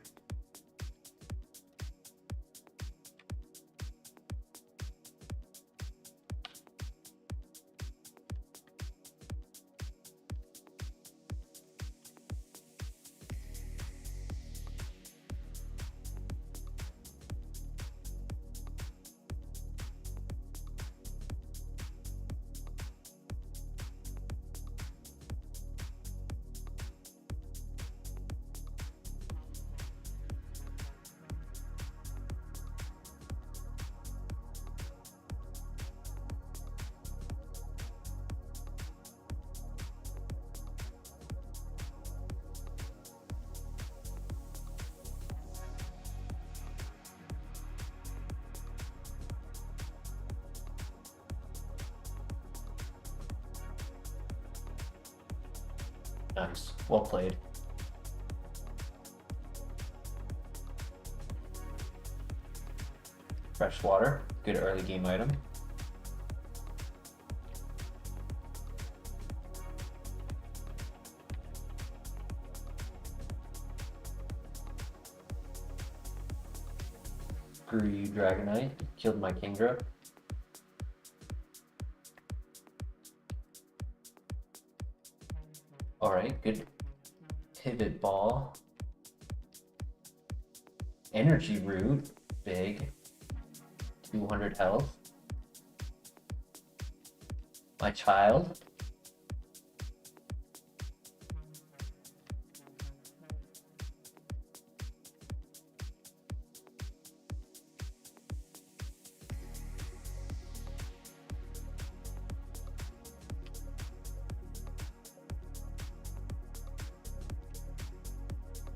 Nice. Well played. Fresh water, good early game item. Screw you, Dragonite. Killed my Kingdra. Alright, good pivot ball. Energy root, big. 200 health. My child.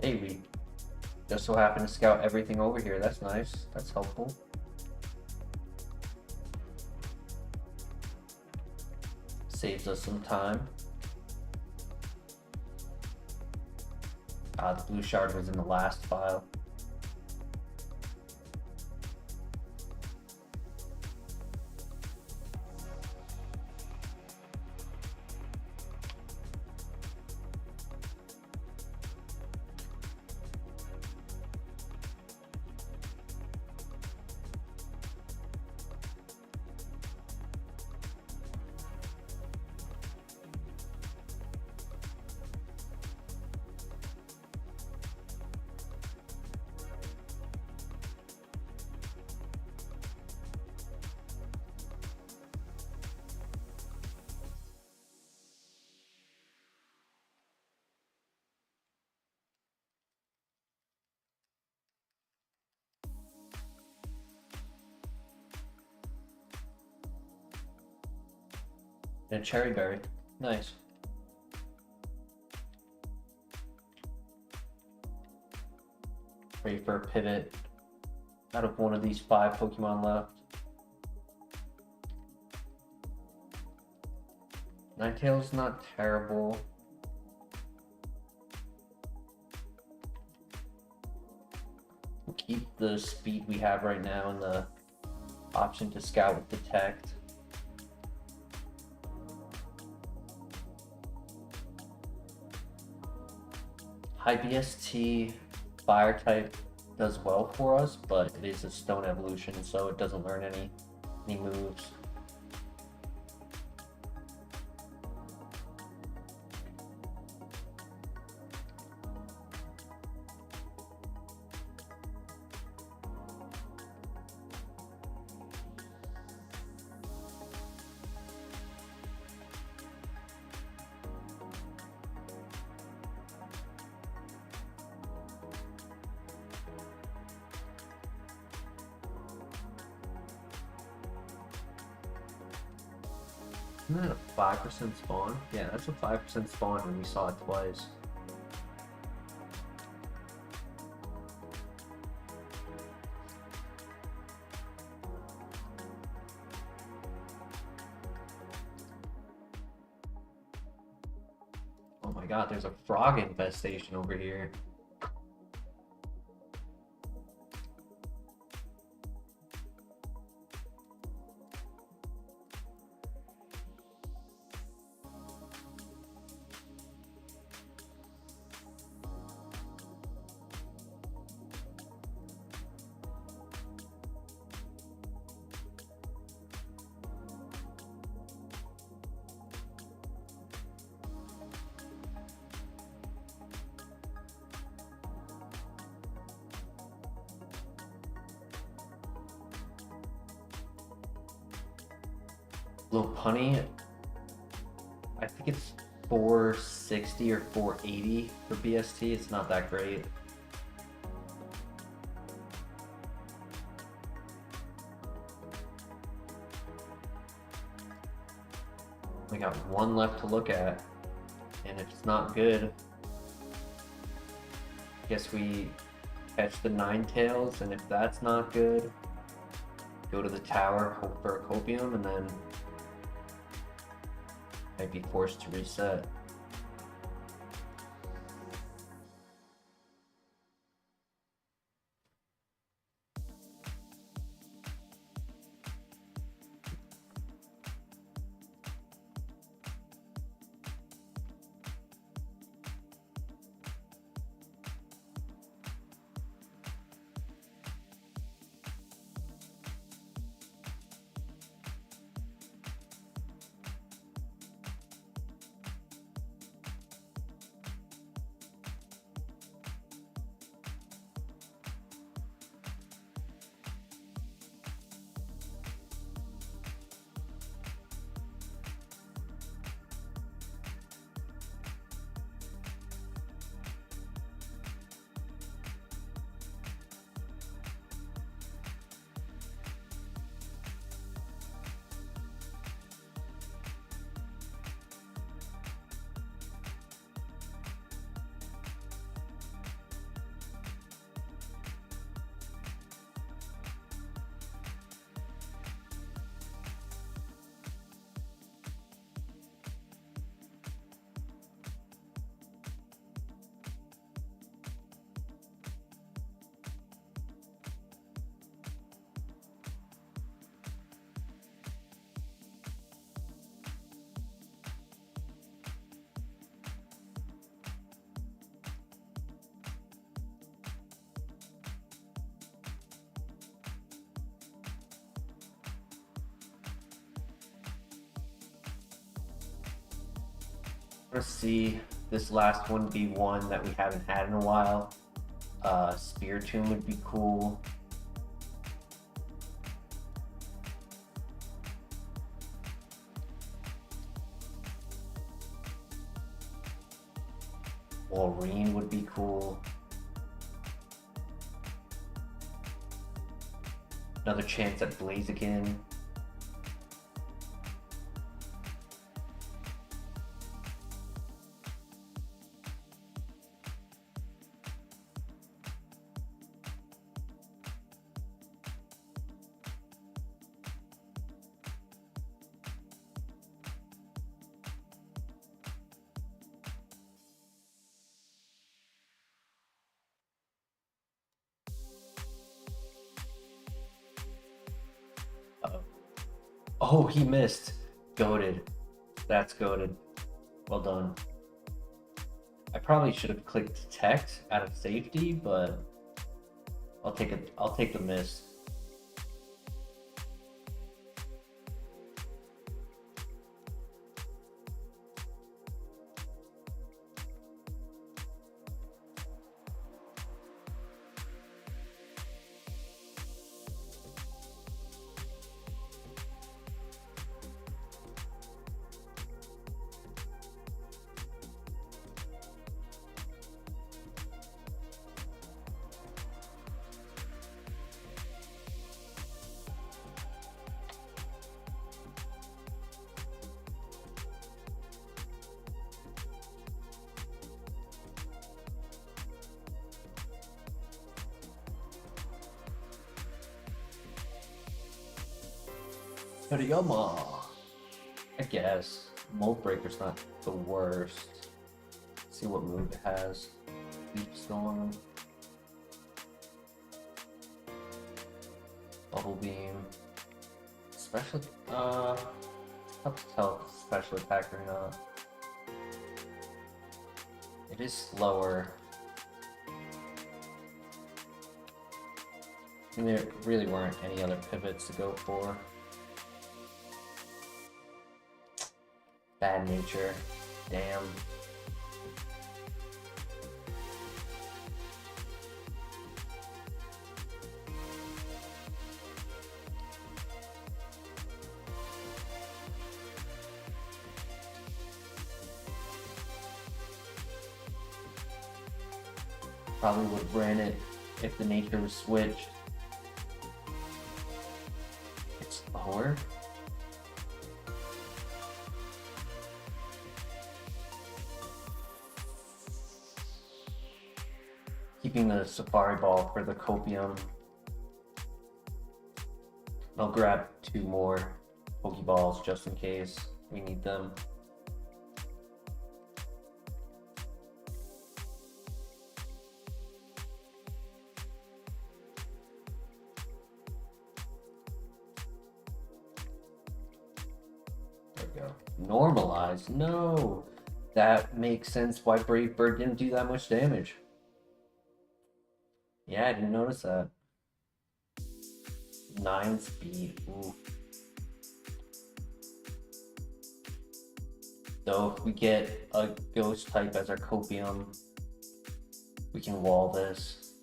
Hey, we just so happen to scout everything over here. That's nice. That's helpful. Saves us some time. The blue shard was in the last file. And a cherry berry. Nice. Ready for a pivot out of one of these 5 Pokemon left. Ninetale's not terrible. We'll keep the speed we have right now and the option to scout with detect. High BST fire type does well for us, but it is a stone evolution, so it doesn't learn any moves. Isn't that a 5% spawn? Yeah, that's a 5% spawn when we saw it twice. Oh my god, there's a frog infestation over here. Little punny, I think it's 460 or 480 for BST. It's not that great. We got one left to look at, and if it's not good, I guess we catch the Ninetales, and if that's not good, go to the tower, hope for a Copium, and then might be forced to reset. Let's see. This last one be one that we haven't had in a while. Spear Tomb would be cool. Walrein would be cool. Another chance at Blaziken. Uh-oh. Oh, he missed. Goated. That's goated. Well done. I probably should have clicked detect out of safety, but I'll take it. I'll take the miss. Toriyama. I guess. Mold Breaker's not the worst. Let's see what move it has. Deep Storm. Bubble Beam. Special tough to tell if it's special attack or not. It is slower. And there really weren't any other pivots to go for. Bad nature. Damn. Probably would have ran it if the nature was switched. It's lower. Keeping the Safari Ball for the Copium. I'll grab 2 more Pokeballs just in case we need them. There we go. Normalize? No! That makes sense why Brave Bird didn't do that much damage. Yeah, I didn't notice that. 9 speed. Ooh. So if we get a ghost type as our Copium, we can wall this.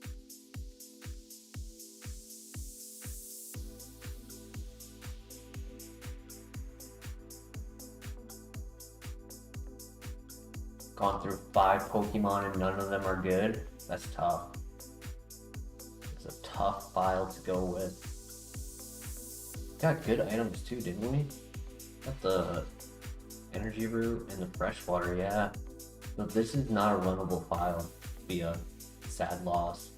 Gone through 5 Pokemon and none of them are good. That's tough. It's a tough file to go with. Got good items too, didn't we? Got the energy root and the freshwater, yeah. But this is not a runnable file. Be a sad loss.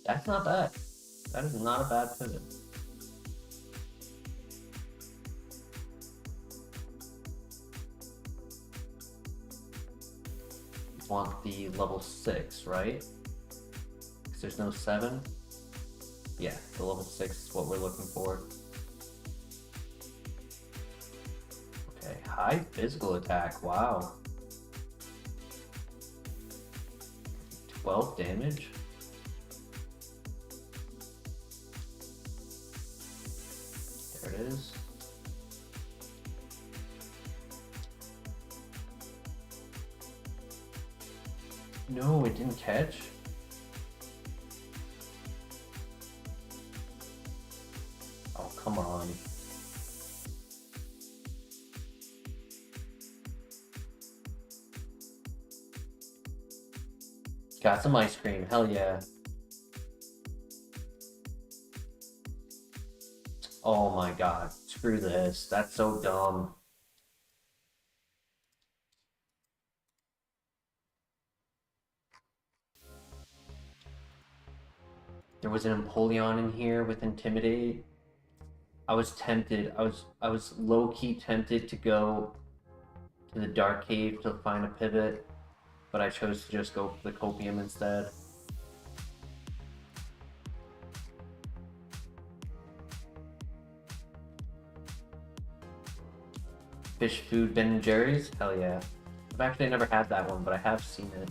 That's not bad. That is not a bad pivot. want the level 6, right? Because there's no 7. Yeah, the level 6 is what we're looking for. Okay, high physical attack, wow. 12 damage? There it is. No, it didn't catch. Oh, come on. Got some ice cream, hell yeah. Oh my god, screw this. That's so dumb. There was an Empoleon in here with Intimidate. I was tempted. I was low-key tempted to go to the Dark Cave to find a pivot, but I chose to just go for the Copium instead. Fish Food Ben & Jerry's? Hell yeah. I've actually never had that one, but I have seen it.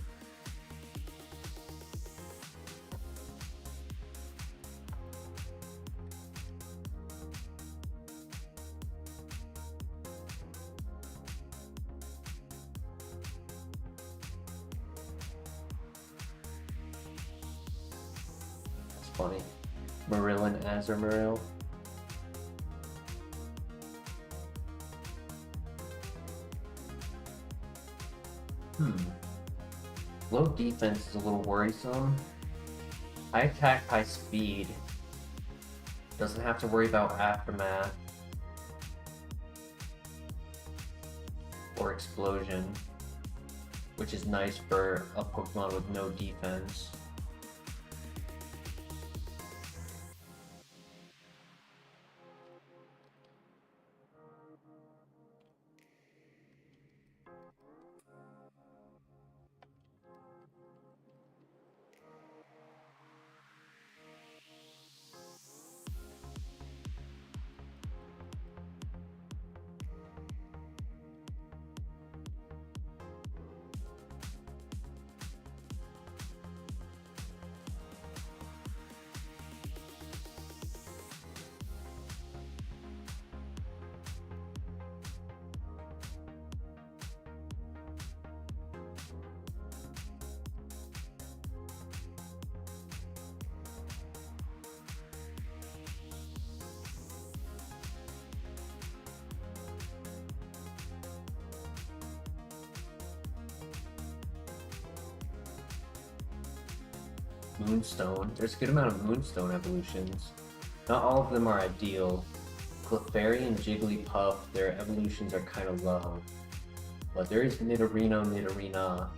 That's funny. Marilyn Azumarill. Low defense is a little worrisome. High attack, high speed. Doesn't have to worry about aftermath or explosion, which is nice for a Pokemon with no defense. Moonstone. There's a good amount of Moonstone evolutions. Not all of them are ideal. Clefairy and Jigglypuff, their evolutions are kind of low. But there is Nidorino.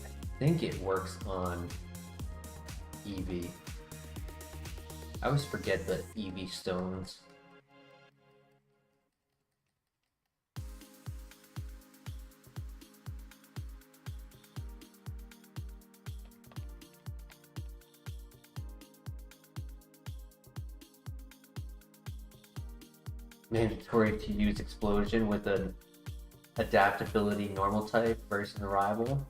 I think it works on Eevee. I always forget the Eevee stones. Mandatory to use Explosion with an adaptability normal type versus a rival.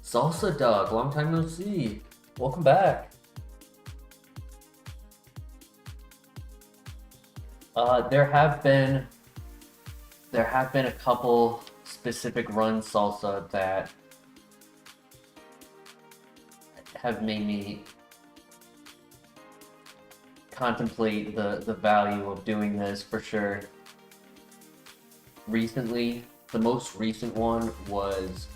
Salsa Dog, long time no see. Welcome back. There have been a couple specific runs Salsa that have made me contemplate the value of doing this for sure. Recently, the most recent one was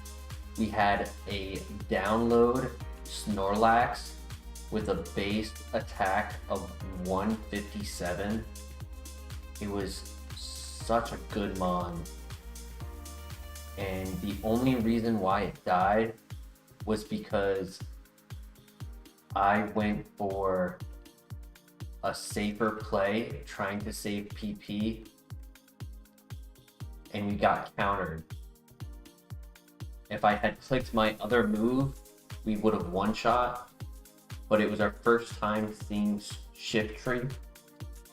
we had a download Snorlax with a base attack of 157. It was such a good mon. And the only reason why it died was because I went for a safer play trying to save PP and we got countered. If I had clicked my other move, we would have one-shot, but it was our first time seeing shift tree.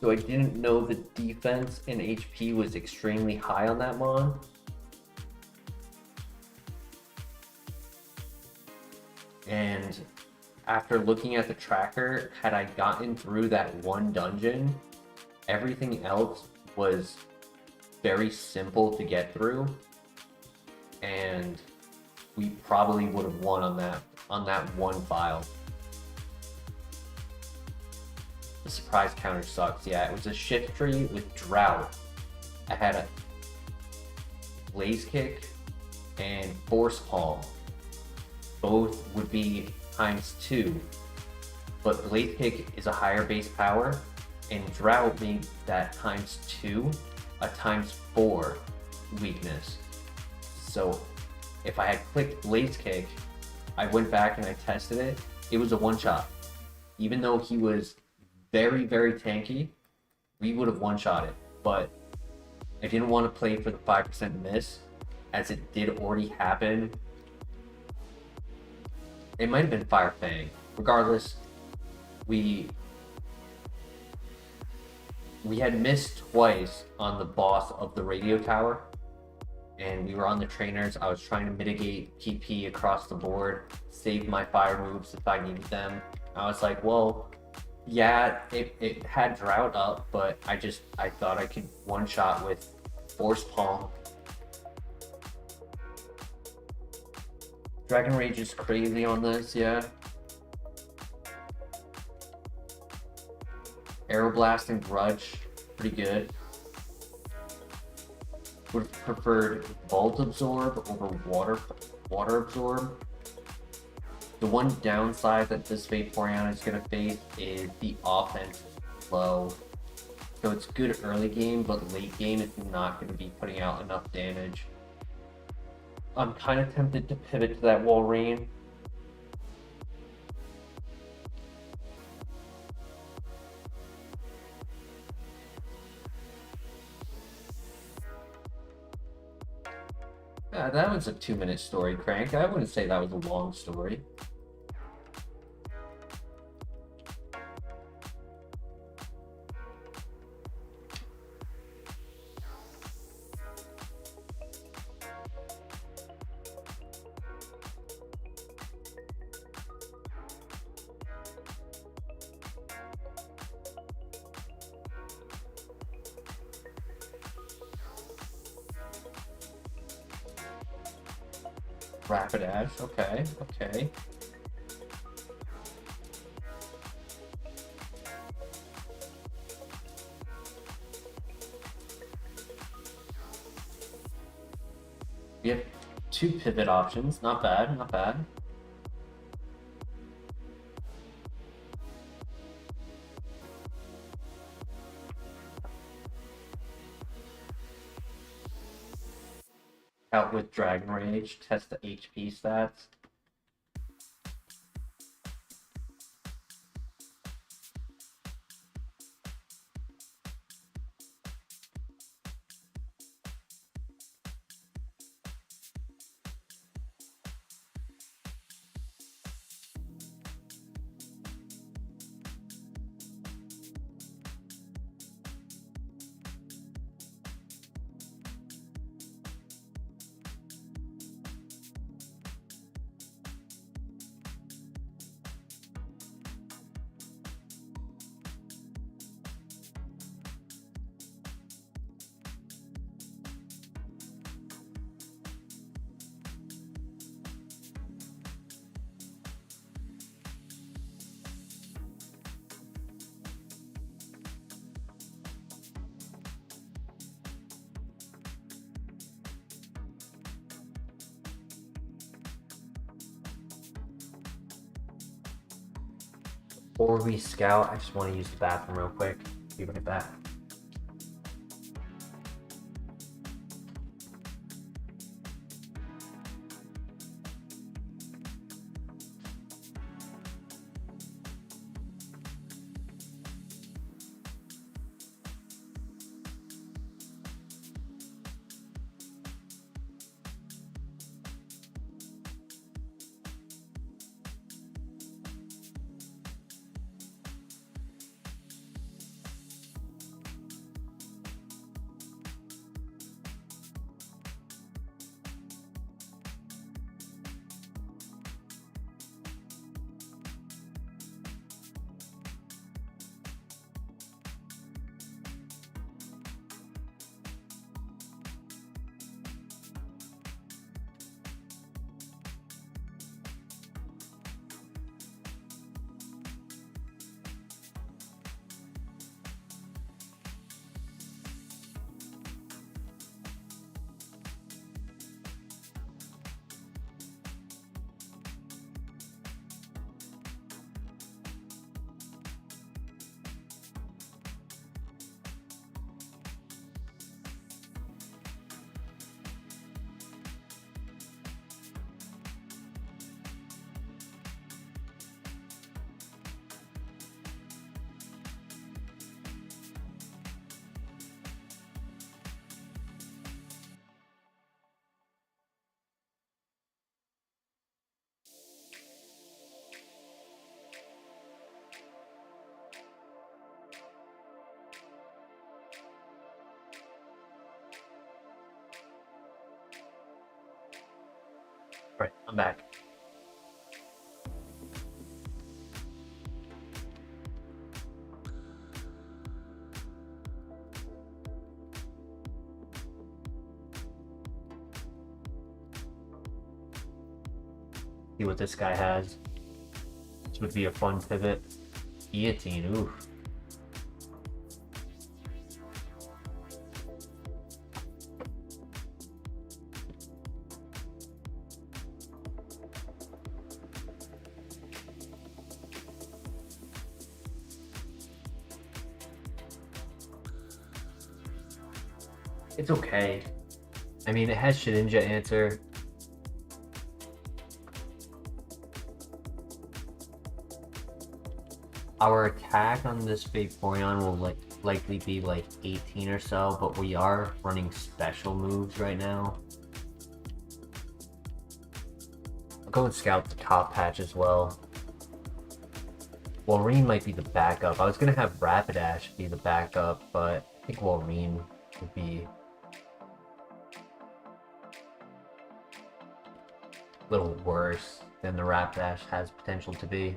So I didn't know the defense and HP was extremely high on that mon. And after looking at the tracker, had I gotten through that one dungeon, everything else was very simple to get through, and we probably would have won on that one file. The surprise counter sucks. Yeah, it was a shift tree with drought. I had a blaze kick and force palm. Both would be ×2, but blaze kick is a higher base power, and drought made that ×2 a ×4 weakness. So if I had clicked blaze kick, I went back and I tested it. It was a one-shot. Even though he was very, very tanky, we would have one-shot it. But I didn't want to play for the 5% miss, as it did already happen. It might have been Fire Fang. Regardless, we had missed twice on the boss of the radio tower, and we were on the trainers. I was trying to mitigate TP across the board, save my fire moves if I needed them. I was like, well, yeah, it had drought up, but I thought I could one-shot with Force Palm. Dragon Rage is crazy on this, yeah. Aeroblast and Grudge, pretty good. Would have preferred Vault Absorb over Water Absorb. The one downside that this Vaporeon is going to face is the offense is low. So it's good early game, but late game it's not going to be putting out enough damage. I'm kind of tempted to pivot to that Walrein. That was a 2-minute story, Crank. I wouldn't say that was a long story. Rapidash, okay, okay. We have 2 pivot options, not bad, not bad. Out with Dragon Rage, test the HP stats. Before we scout, I just want to use the bathroom real quick. Be right back. Alright, I'm back. See what this guy has. This would be a fun pivot. Guillotine, oof. It's okay. I mean, it has Shedinja answer. Our attack on this Vaporeon will likely be like 18 or so, but we are running special moves right now. I'll go and scout the top patch as well. Walrein might be the backup. I was gonna have Rapidash be the backup, but I think Walrein would be a little worse than the Rapidash has potential to be.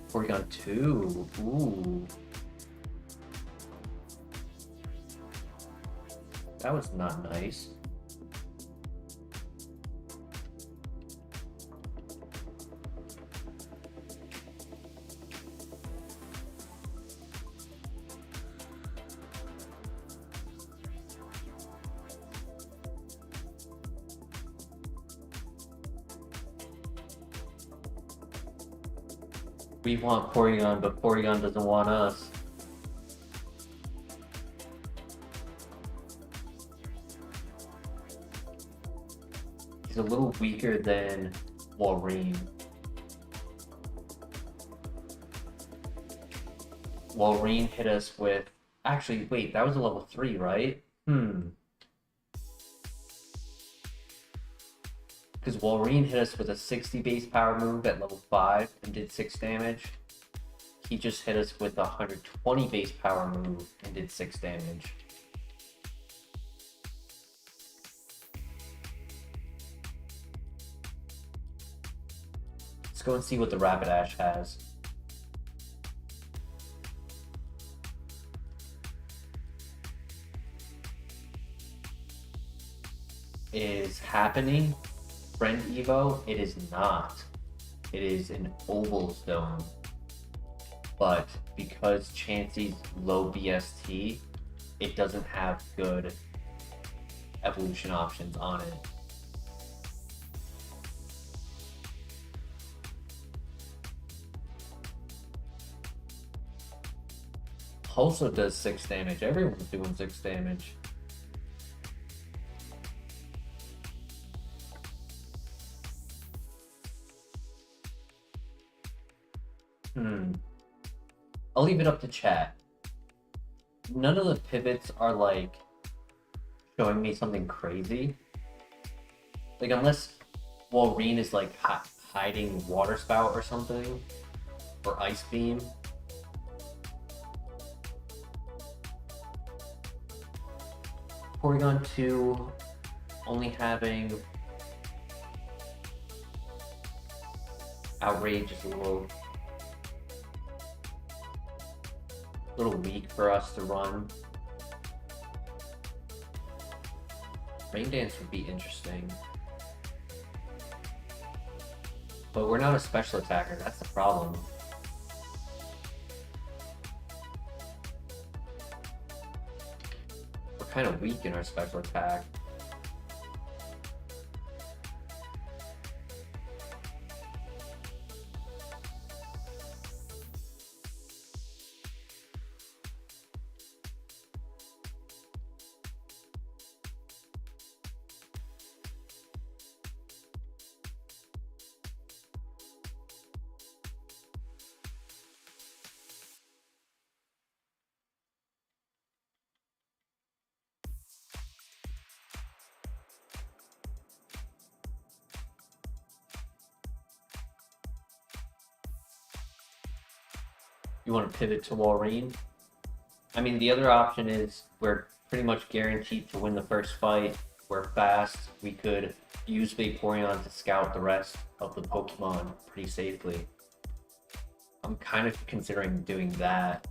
Porygon 2. Ooh. That was not nice. We want Porygon, but Porygon doesn't want us. He's a little weaker than Walrein. Walrein hit us with... Actually, wait, that was a level 3, right? Because Walrein hit us with a 60 base power move at level 5 and did 6 damage. He just hit us with a 120 base power move and did 6 damage. Let's go and see what the Rapidash has. Is happening. Friend Evo, it is not. It is an oval stone. But because Chansey's low BST, it doesn't have good evolution options on it. Also does 6 damage. Everyone's doing 6 damage. I'll leave it up to chat. None of the pivots are like showing me something crazy. Like unless Walrein is like hiding Water Spout or something, or Ice Beam. Porygon 2 only having Outrage is a little weak for us to run. Rain Dance would be interesting. But we're not a special attacker, that's the problem. We're kind of weak in our special attack. You want to pivot to Walrein? I mean, the other option is we're pretty much guaranteed to win the first fight. We're fast. We could use Vaporeon to scout the rest of the Pokemon pretty safely. I'm kind of considering doing that.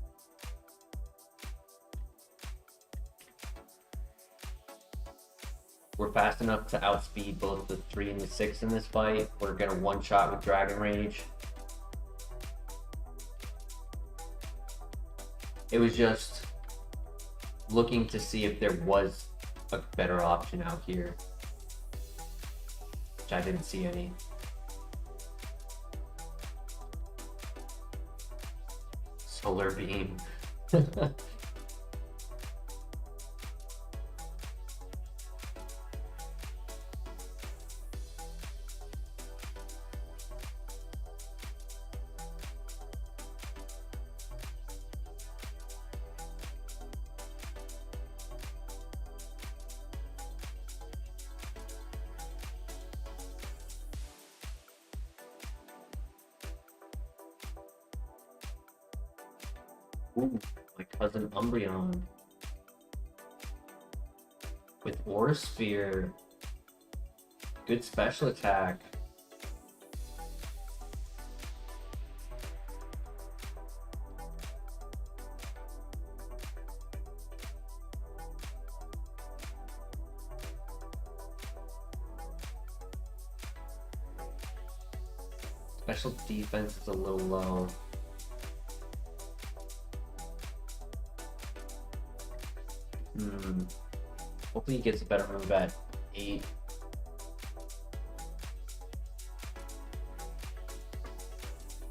We're fast enough to outspeed both the 3 and the 6 in this fight. We're gonna one-shot with Dragon Rage. It was just looking to see if there was a better option out here, which I didn't see any. Solar Beam. Ooh, my cousin Umbreon. With Aura Sphere. Good special attack. Special defense is a little low. Hopefully he gets a better move at 8.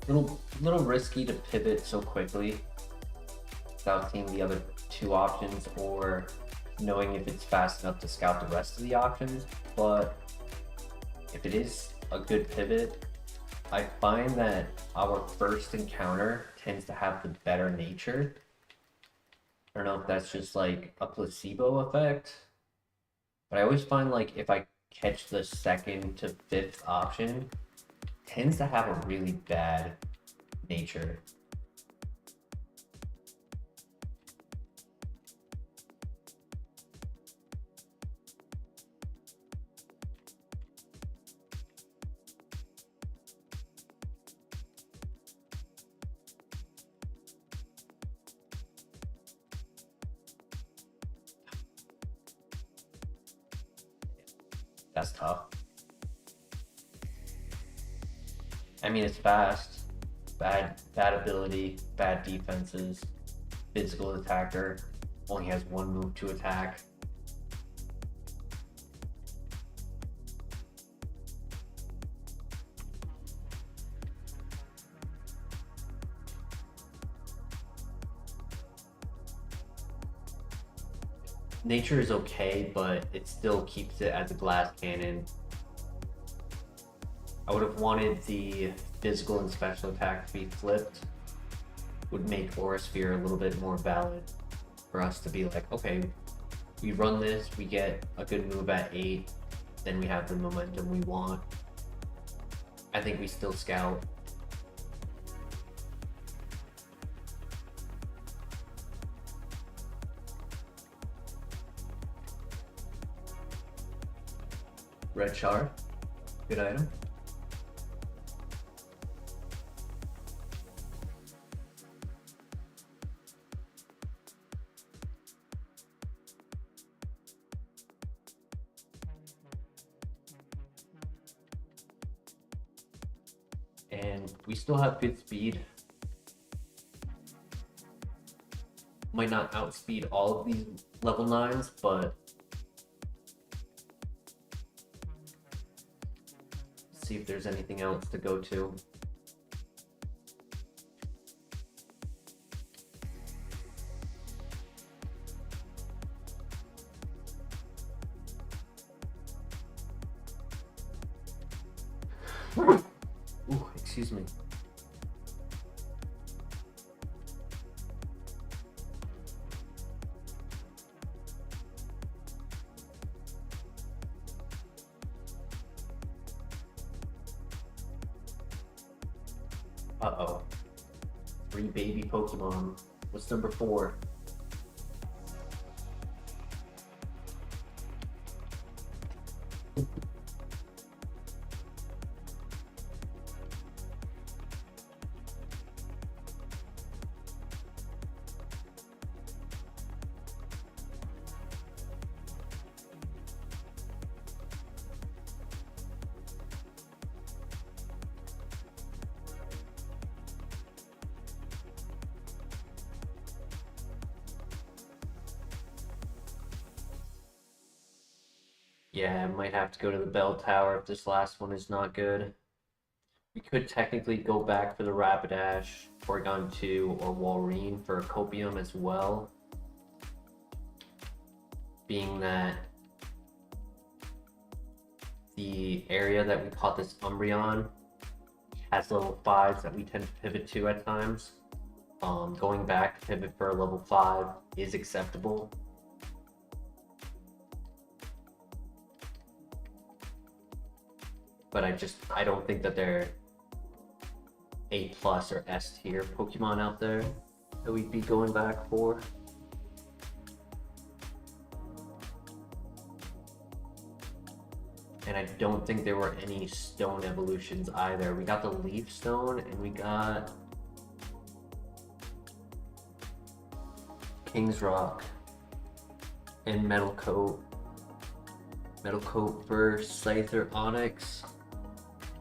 Little risky to pivot so quickly without seeing the other 2 options or knowing if it's fast enough to scout the rest of the options. But if it is a good pivot, I find that our first encounter tends to have the better nature. I don't know if that's just like a placebo effect, but I always find like if I catch the 2nd to 5th option, it tends to have a really bad nature. That's tough. I mean, it's fast, bad ability, bad defenses, physical attacker, only has 1 move to attack. Nature is okay, but it still keeps it as a glass cannon. I would have wanted the physical and special attack to be flipped. Would make Aura Sphere a little bit more valid for us to be like, okay, we run this, we get a good move at 8, then we have the momentum we want. I think we still scout. Red Shard, good item. And we still have good speed. Might not outspeed all of these level 9s, but see if there's anything else to go to. Ooh, excuse me. Uh-oh. 3 baby Pokemon. What's number 4? Yeah, I might have to go to the bell tower if this last one is not good. We could technically go back for the Rapidash, Porygon 2, or Walrein for a Copium as well. Being that the area that we caught this Umbreon has level 5s that we tend to pivot to at times. Going back to pivot for a level 5 is acceptable. But I don't think that they're A+ or S tier Pokemon out there that we'd be going back for. And I don't think there were any stone evolutions either. We got the Leaf Stone and we got King's Rock and Metal Coat. Metal Coat for Scyther Onyx.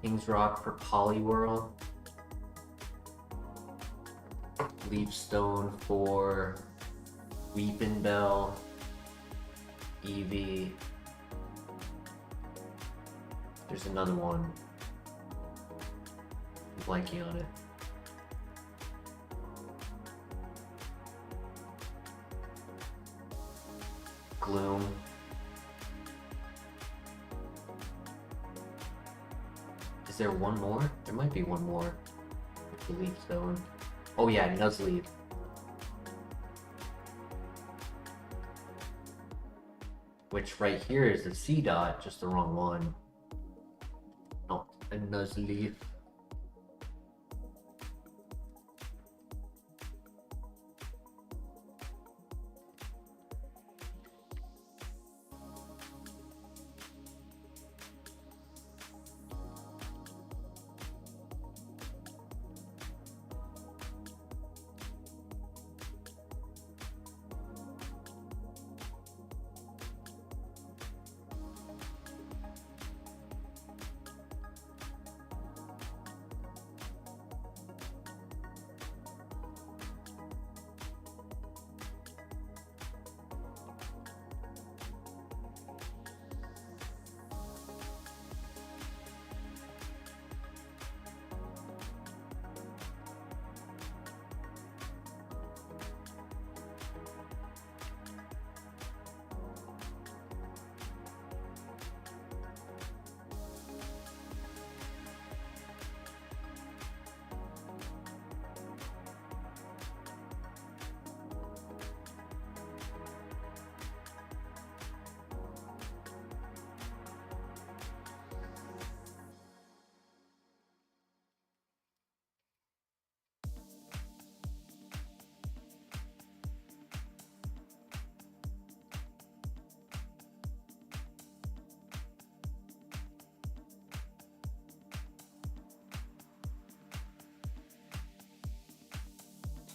King's Rock for Poliwhirl. Leaf Stone for Weepinbell, Eevee. There's another one. I'm blanking on it. Gloom. Is there one more? There might be one more. With the Leaf Stone. Oh yeah, Nuzleaf. Which right here is a C dot, just the wrong one. Not a Nuzleaf.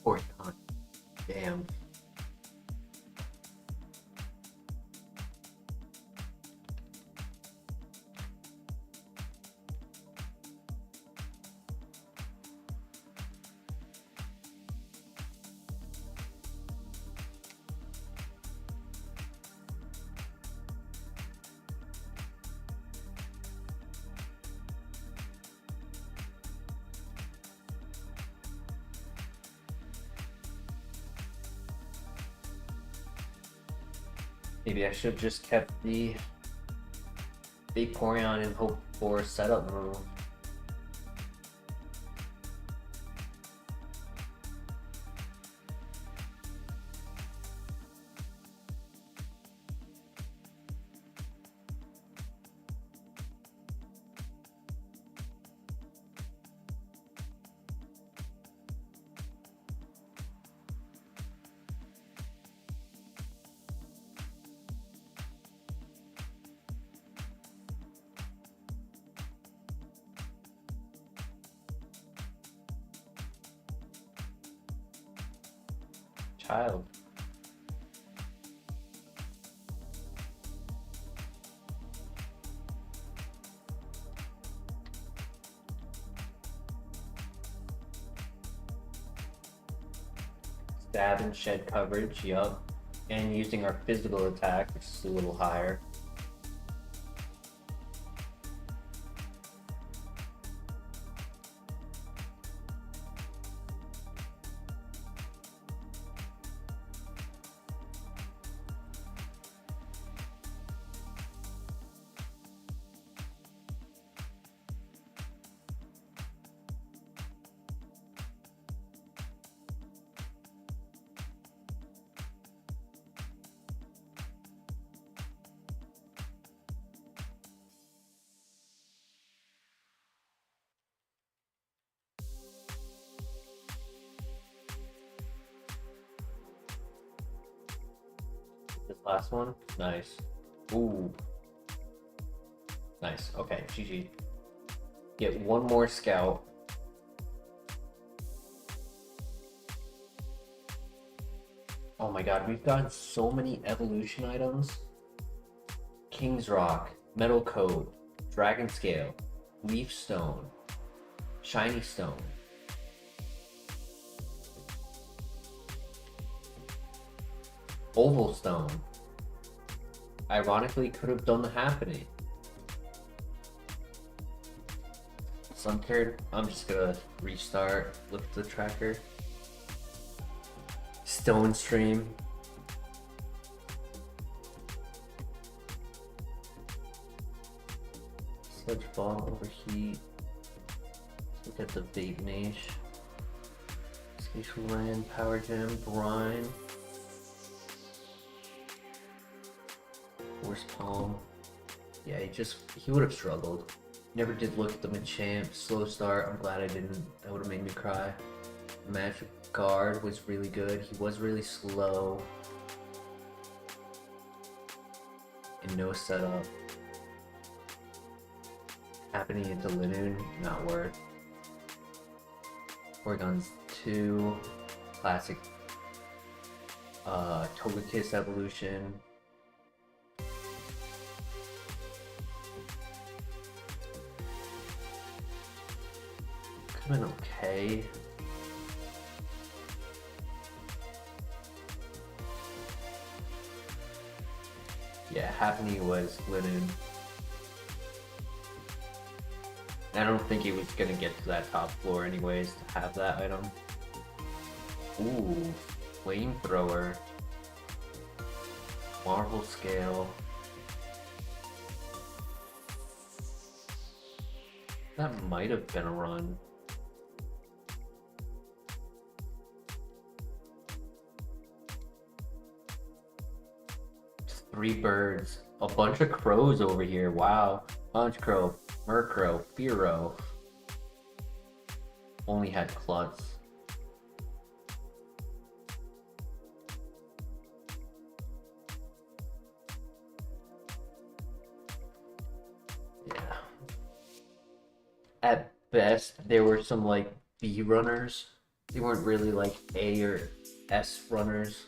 Porygon. Damn. Maybe I should have just kept the Vaporeon and hope for a setup move. child. Stab and shed coverage, yup. And using our physical attack, which is a little higher. This last one, nice. Ooh. Nice, okay, GG. Get one more scout. Oh my god, we've gotten so many evolution items. King's Rock, Metal Coat, Dragon Scale, Leaf Stone, Shiny Stone. Oval Stone. Ironically, could have done the happening. Suncard, I'm just gonna restart, look at the tracker. Stone Stream. Sludge Bomb, Overheat. Let's look at the Vape Niche. Spatial Land, Power Gem, Brine. Force Palm. Yeah, he would have struggled. Never did look at the Machamp. Slow start. I'm glad I didn't. That would have made me cry. Magic Guard was really good. He was really slow. And no setup. Happening into Linoon, not worth. Oregon's 2. Classic. Togekiss Evolution. Been okay. Yeah, happening was Linen. I don't think he was gonna get to that top floor anyways to have that item. Ooh, Flamethrower. Marvel Scale. That might have been a run. Three birds. A bunch of crows over here. Wow. Punch Crow, Murkrow, Fearow. Only had Klutz. Yeah. At best, there were some like B runners. They weren't really like A or S runners.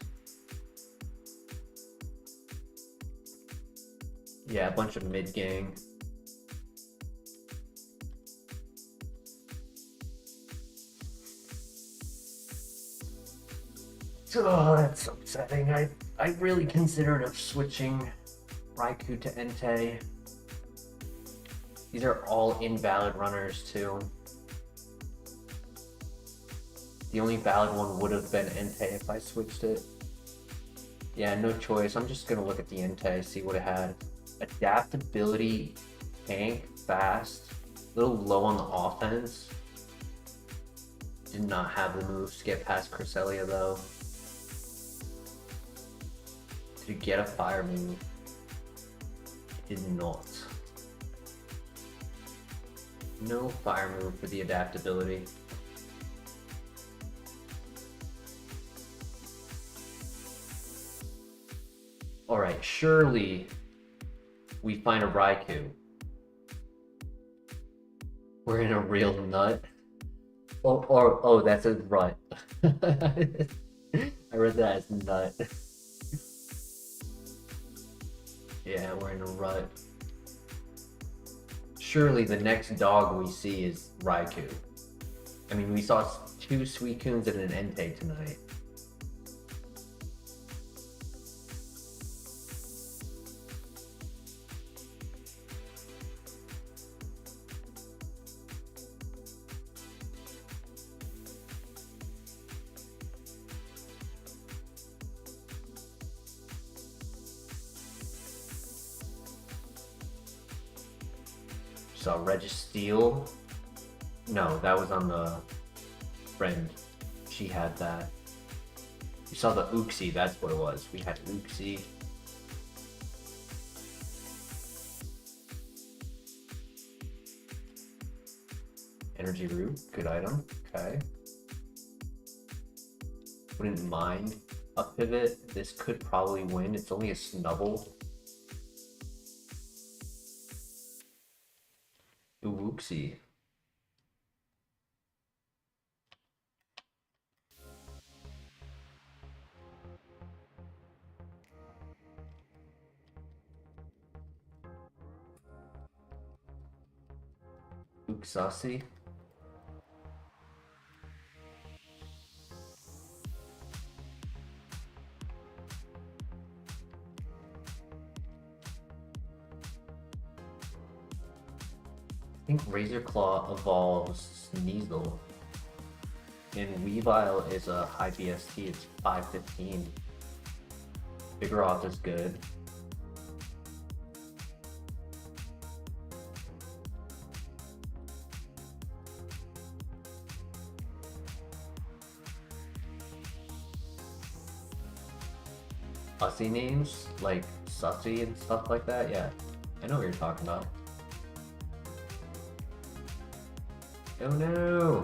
Yeah, a bunch of mid gang. Oh, that's upsetting. I really considered of switching Raikou to Entei. These are all invalid runners too. The only valid one would have been Entei if I switched it. Yeah, no choice. I'm just gonna look at the Entei, see what it had. Adaptability, tank, fast, a little low on the offense. Did not have the moves to get past Cresselia though. To get a fire move, it did not. No fire move for the adaptability. Alright, surely we find a Raikou. We're in a real nut. Oh, that's a rut. I read that as nut. Yeah, we're in a rut. Surely the next dog we see is Raikou. I mean, we saw 2 Suicunes and an Entei tonight. Saw Registeel. No, that was on the friend. She had that. You saw the Uxie, that's what it was. We had Uxie. Energy Root, good item. Okay. Wouldn't mind a pivot. This could probably win. It's only a Snubble. Uxie. Uxasi. I think Razor Claw evolves Sneasel. And Weavile is a high BST, it's 515. Vigoroth is good. Fussy names, like Sussy and stuff like that, yeah. I know what you're talking about. Oh no!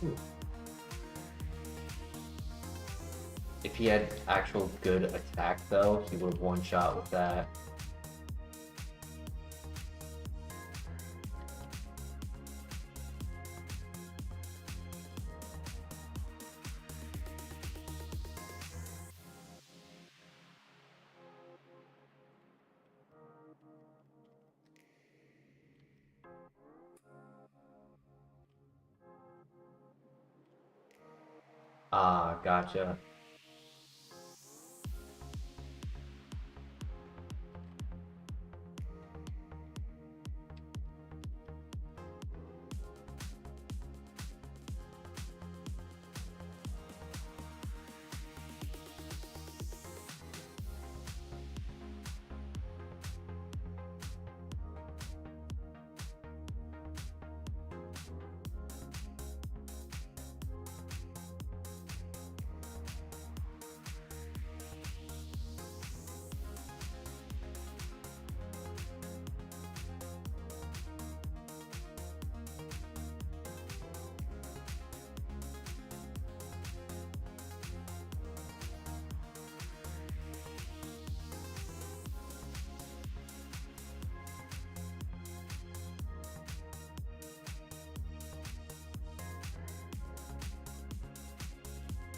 Ooh. If he had actual good attack though, he would have one-shot with that. Ah, gotcha.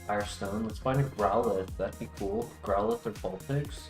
Firestone, let's find a Growlithe, that'd be cool. Growlithe or Vulpix?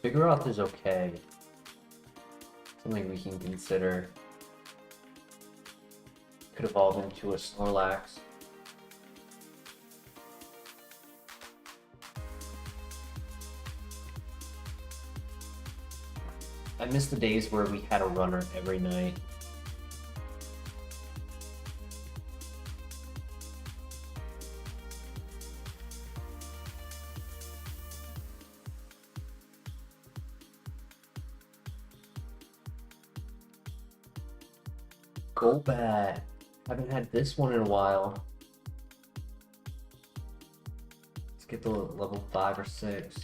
Vigoroth is okay. Something we can consider. Could evolve into a Snorlax. I miss the days where we had a runner every night. Golbat. Haven't had this one in a while. Let's get to level 5 or 6.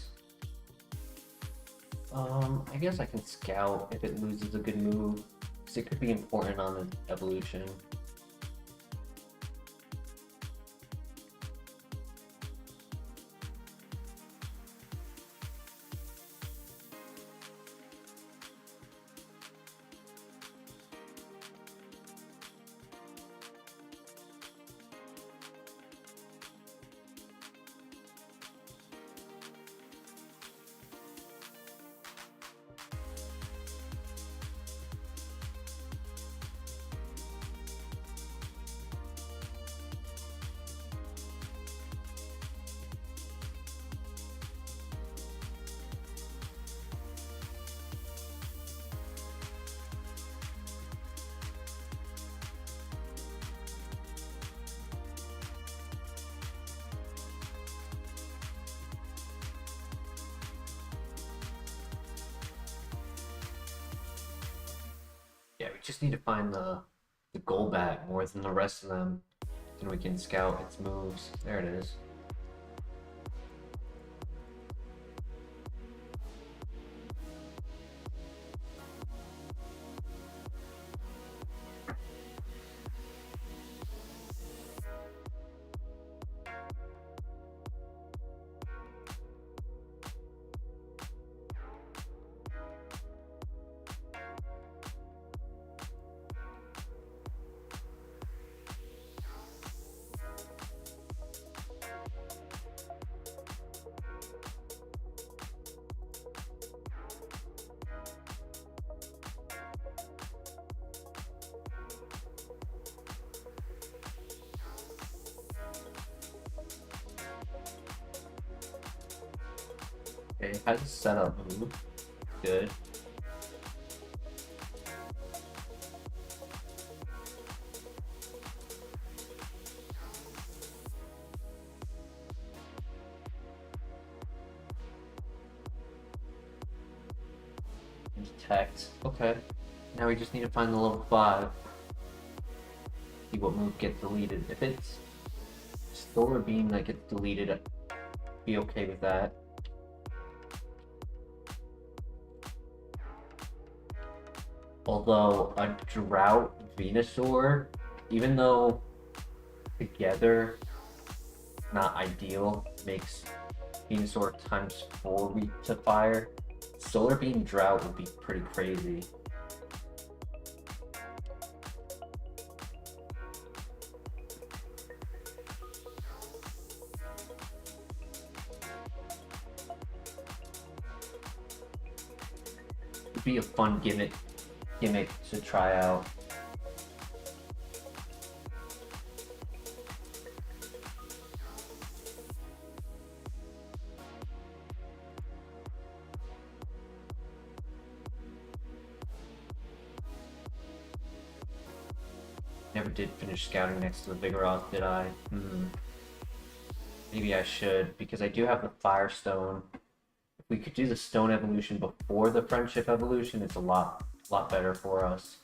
I guess I can scout if it loses a good move, because it could be important on the evolution. Yeah, we just need to find the Golbat more than the rest of them, and we can scout its moves. There it is. Okay, has a setup move. Good. Detect. Okay. Now we just need to find the level 5. See what move gets deleted. If it's Solar Beam that gets deleted, I'd be okay with that. Although a Drought Venusaur, even though together not ideal, makes Venusaur times 4 weak to fire, Solar Beam Drought would be pretty crazy. It'd be a fun gimmick to try out. Never did finish scouting next to the Vigoroth, did I? Maybe I should, because I do have the Firestone. If we could do the Stone evolution before the Friendship evolution, it's a lot better for us.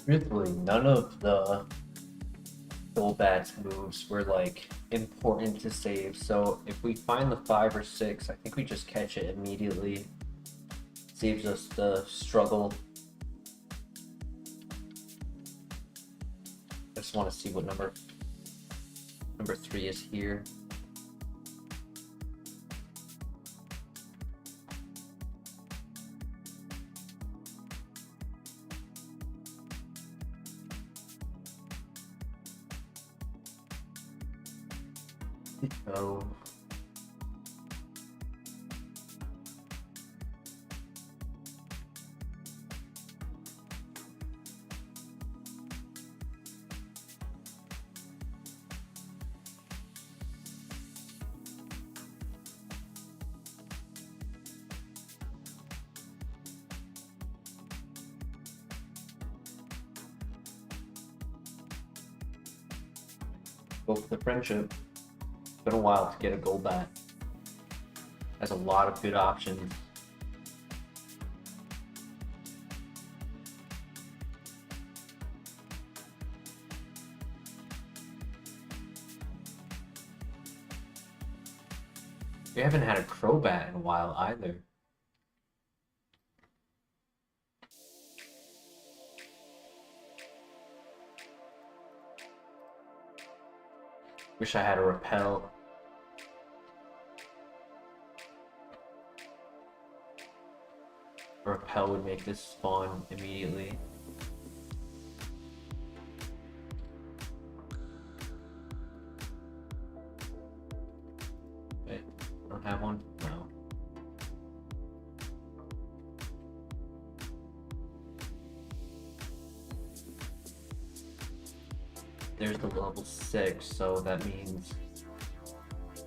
Truthfully, none of the Golbat's moves were like important to save. So if we find the 5 or 6, I think we just catch it immediately. Saves us the struggle. I just want to see what number 3 is here. Oh. Go for the friendship. It's been a while to get a Golbat. Has a lot of good options. We haven't had a Crobat in a while either. Wish I had a Repel. A Repel would make this spawn immediately. Wait, I don't have one? No. There's the level 6, so that means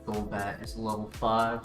Golbat is level 5.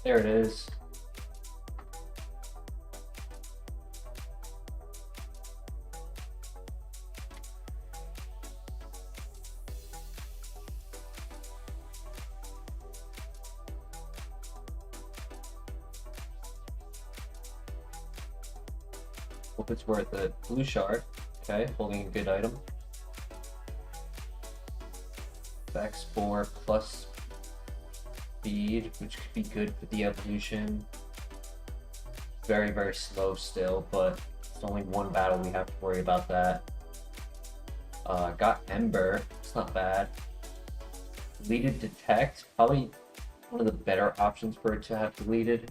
There it is. Hope it's worth it. Blue shard. Okay, holding a good item. X4 plus speed, which could be good for the evolution. Very, very slow still, but it's only one battle, we have to worry about that. Got Ember, it's not bad. Deleted Detect, probably one of the better options for it to have deleted.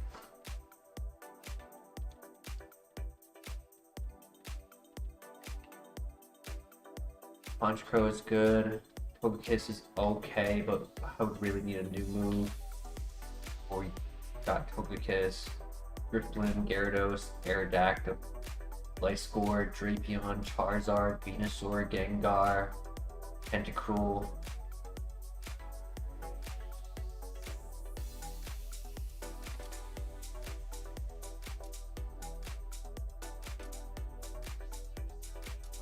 Punch Crow is good. Togekiss is okay, but I would really need a new move. Or we got Togekiss, Drifloon, Gyarados, Aerodactyl, Gliscor, Drapion, Charizard, Venusaur, Gengar, Tentacruel.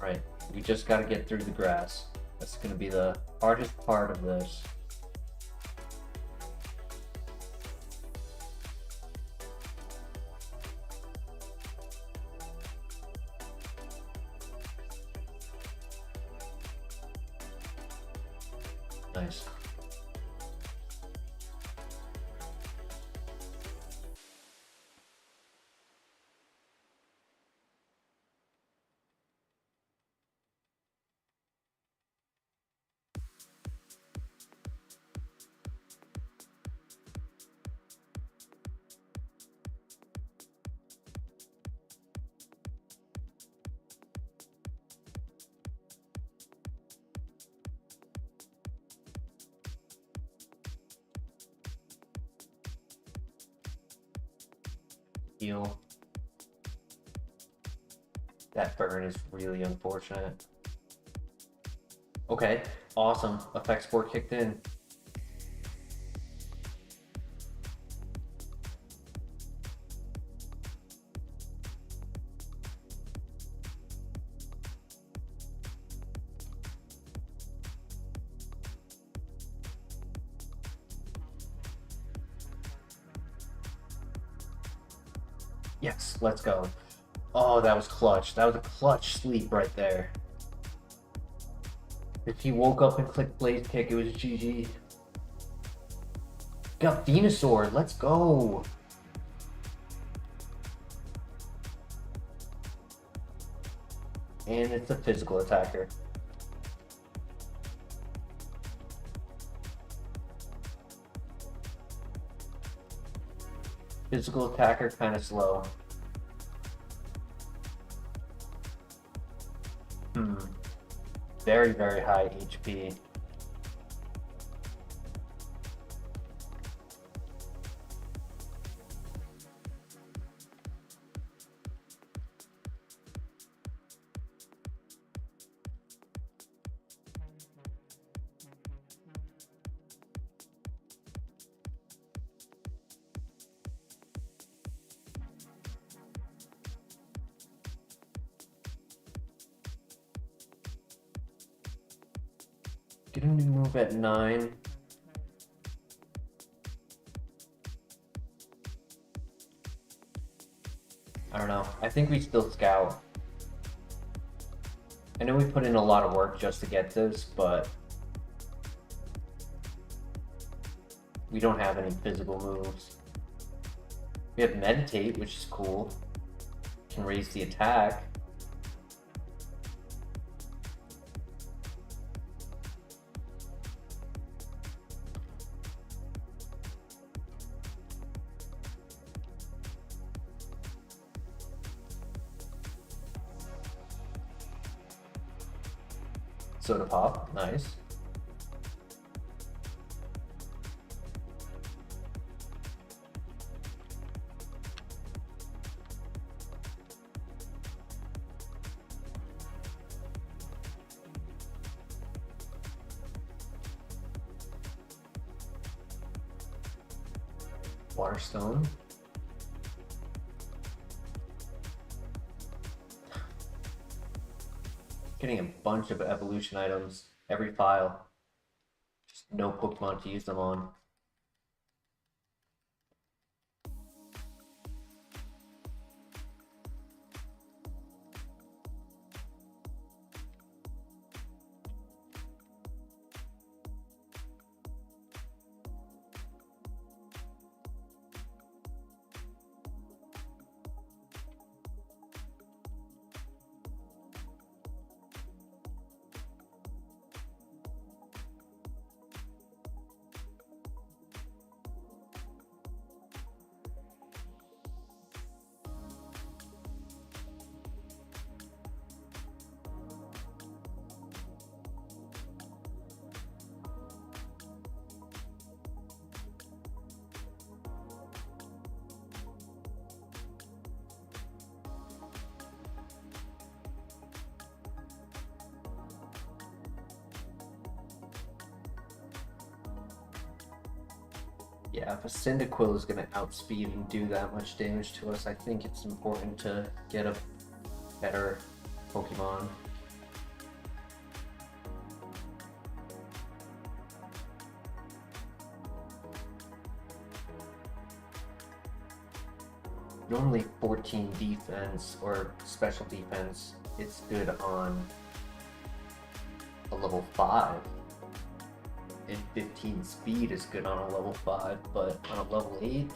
Right, we just gotta get through the grass. That's gonna be the hardest part of this. Nice. Heal. That burn is really unfortunate. Okay, awesome. Effect Spore kicked in. Yes, let's go. Oh, that was clutch. That was a clutch sleep right there. If he woke up and clicked Blaze Kick, it was GG. Got Venusaur, let's go! And it's a physical attacker. Physical attacker, kind of slow. Very, very high HP. Get a new move at 9. I don't know. I think we still scout. I know we put in a lot of work just to get this, but we don't have any physical moves. We have Meditate, which is cool. Can raise the attack. Soda Pop, nice. Waterstone. Getting a bunch of evolution items every file. Just no Pokemon to use them on. Yeah, if a Cyndaquil is going to outspeed and do that much damage to us, I think it's important to get a better Pokemon. Normally 14 defense or special defense, it's good on a level 5. And 15 speed is good on a level 5, but on a level 8,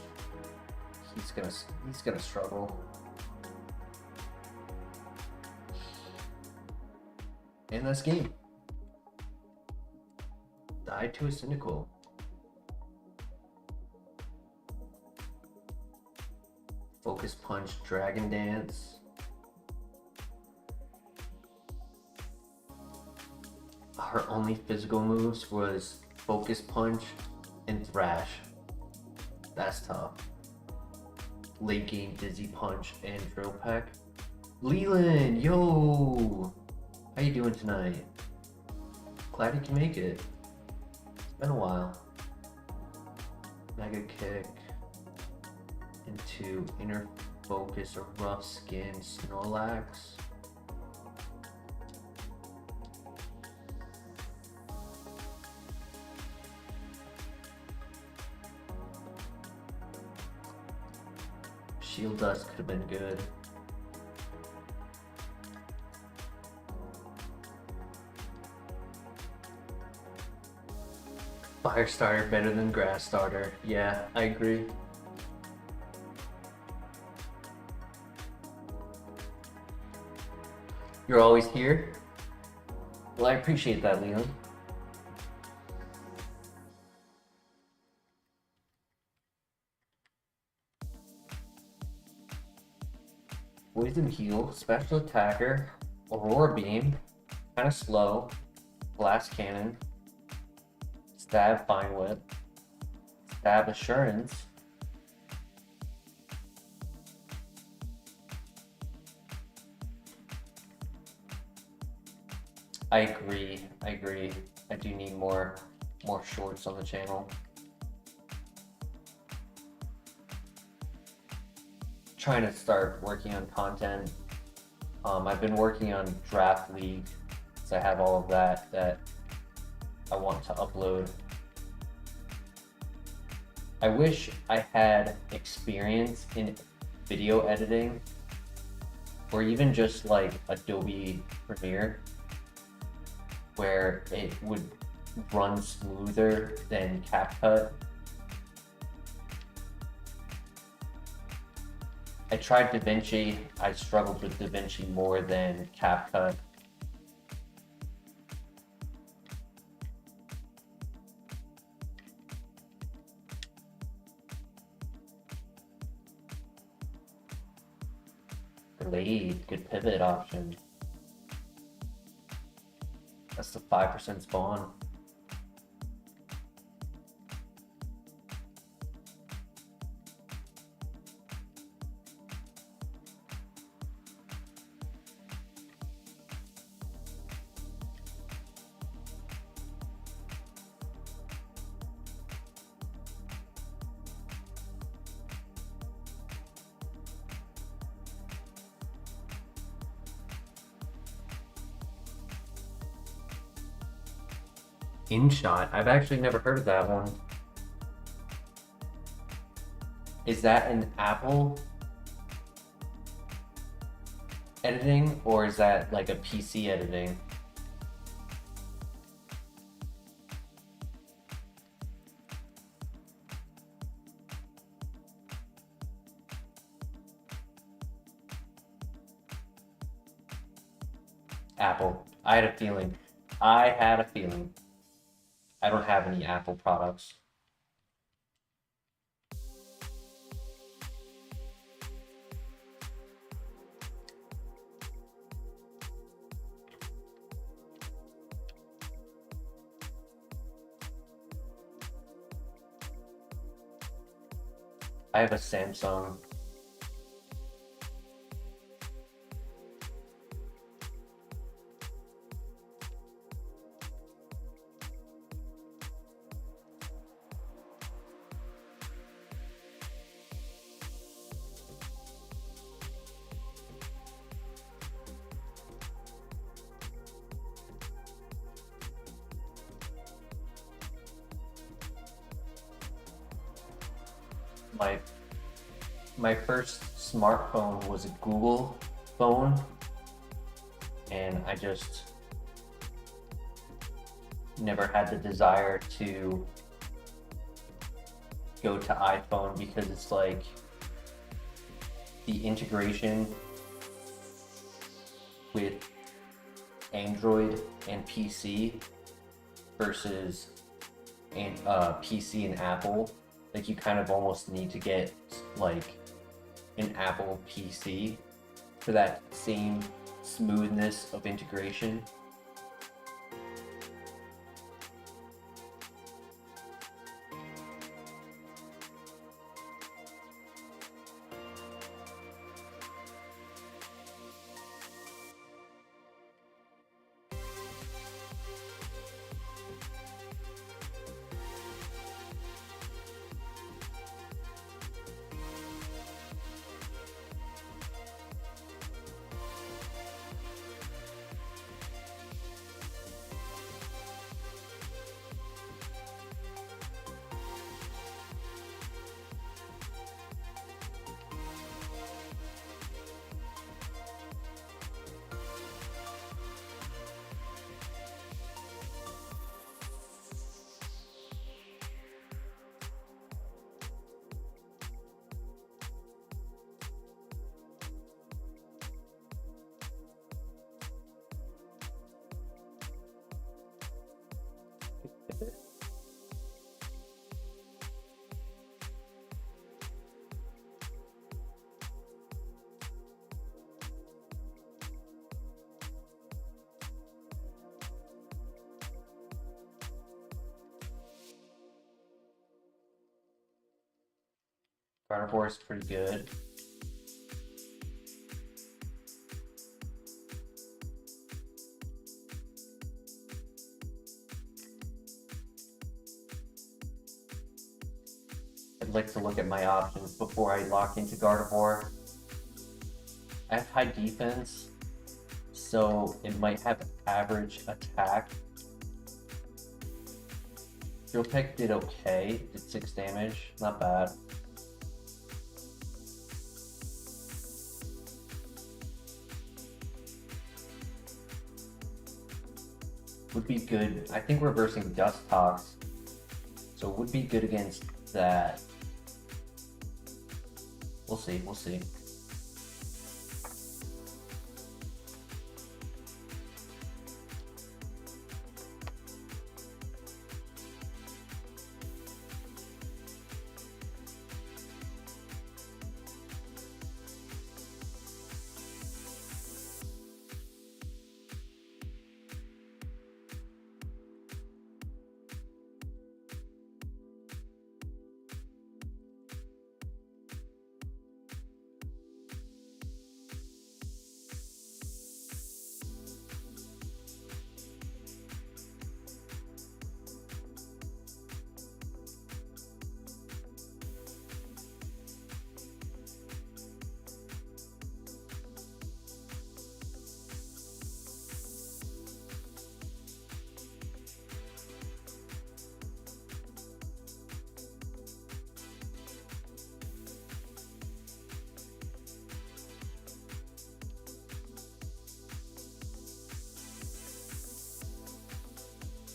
he's gonna struggle. And that's game. Died to a Cyndaquil. Focus Punch, Dragon Dance. Her only physical moves was Focus Punch and Thrash. That's tough. Late game Dizzy Punch and Drill Peck. Leland, yo! How you doing tonight? Glad you can make it. It's been a while. Mega Kick into Inner Focus or Rough Skin Snorlax. Shield Dust could have been good. Fire starter better than grass starter. Yeah, I agree. You're always here? Well, I appreciate that, Leon. Poison heal, special attacker, aurora beam, kind of slow, blast cannon, stab fine whip, stab assurance. I agree. I do need more shorts on the channel. Trying to start working on content. I've been working on Draft League, so I have all of that I want to upload. I wish I had experience in video editing, or even just like Adobe Premiere, where it would run smoother than CapCut. I tried DaVinci. I struggled with DaVinci more than CapCut. Delayed, good pivot option. That's the 5% spawn. InShot. I've actually never heard of that one. Is that an Apple editing, or is that like a PC editing? Apple. I had a feeling. I don't have any Apple products. I have a Samsung. My first smartphone was a Google phone, and I just never had the desire to go to iPhone, because it's like the integration with Android and PC versus PC and Apple. Like, you kind of almost need to get like an Apple PC for that same smoothness of integration. Gardevoir is pretty good. I'd like to look at my options before I lock into Gardevoir. I have high defense, so it might have average attack. Drill Peck did okay, did 6 damage, not bad. Would be good. I think reversing Dust Tox, so it would be good against that. We'll see, we'll see.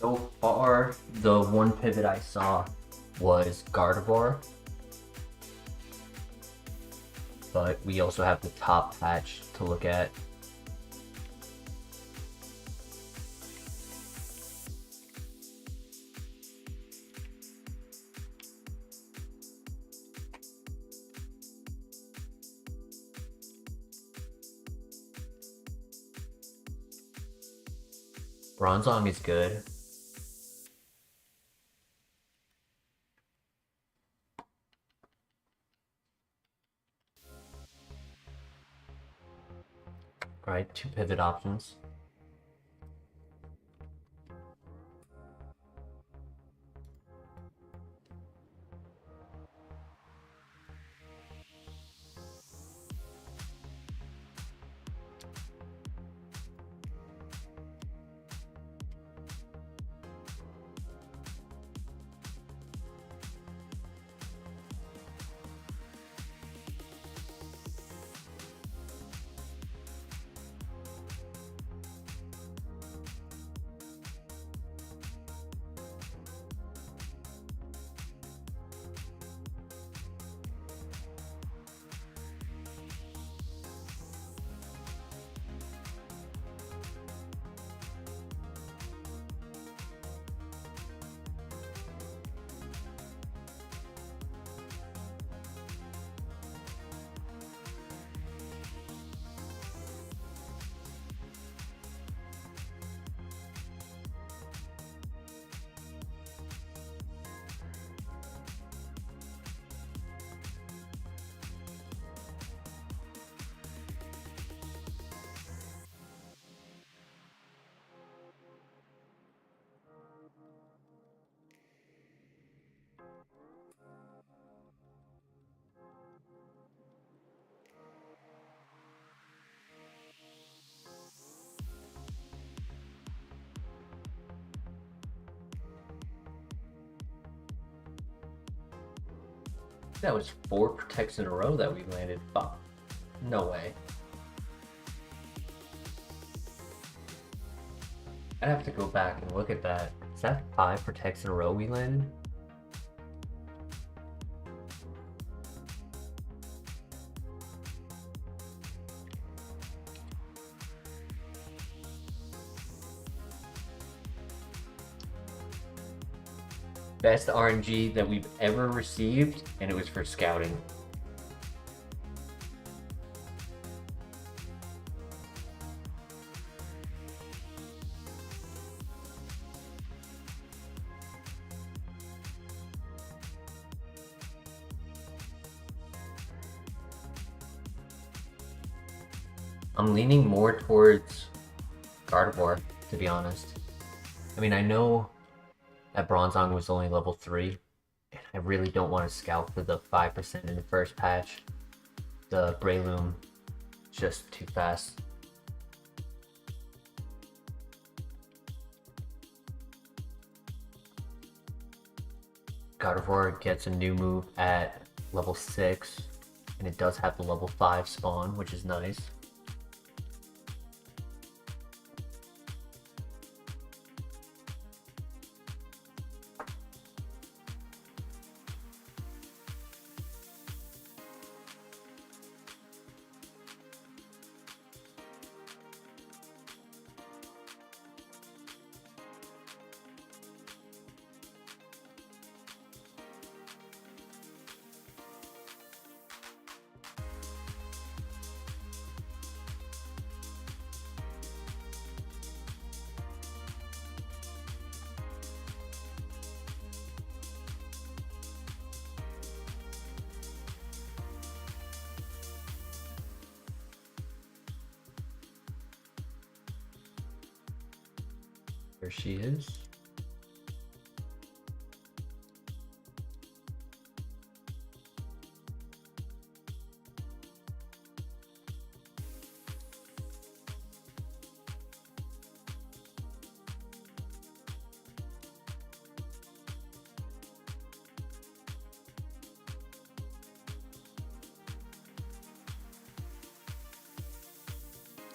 So far, the one pivot I saw was Gardevoir, but we also have the top patch to look at. Bronzong is good. Alright, 2 pivot options. That was 4 protects in a row that we landed. Fuck. No way. I'd have to go back and look at that. Is that 5 protects in a row we landed? Best RNG that we've ever received, and it was for scouting. I'm leaning more towards Gardevoir, to be honest. I mean, I know that Bronzong was only level 3, and I really don't want to scout for the 5% in the first patch. The Breloom is just too fast. Gardevoir gets a new move at level 6, and it does have the level 5 spawn, which is nice. There she is.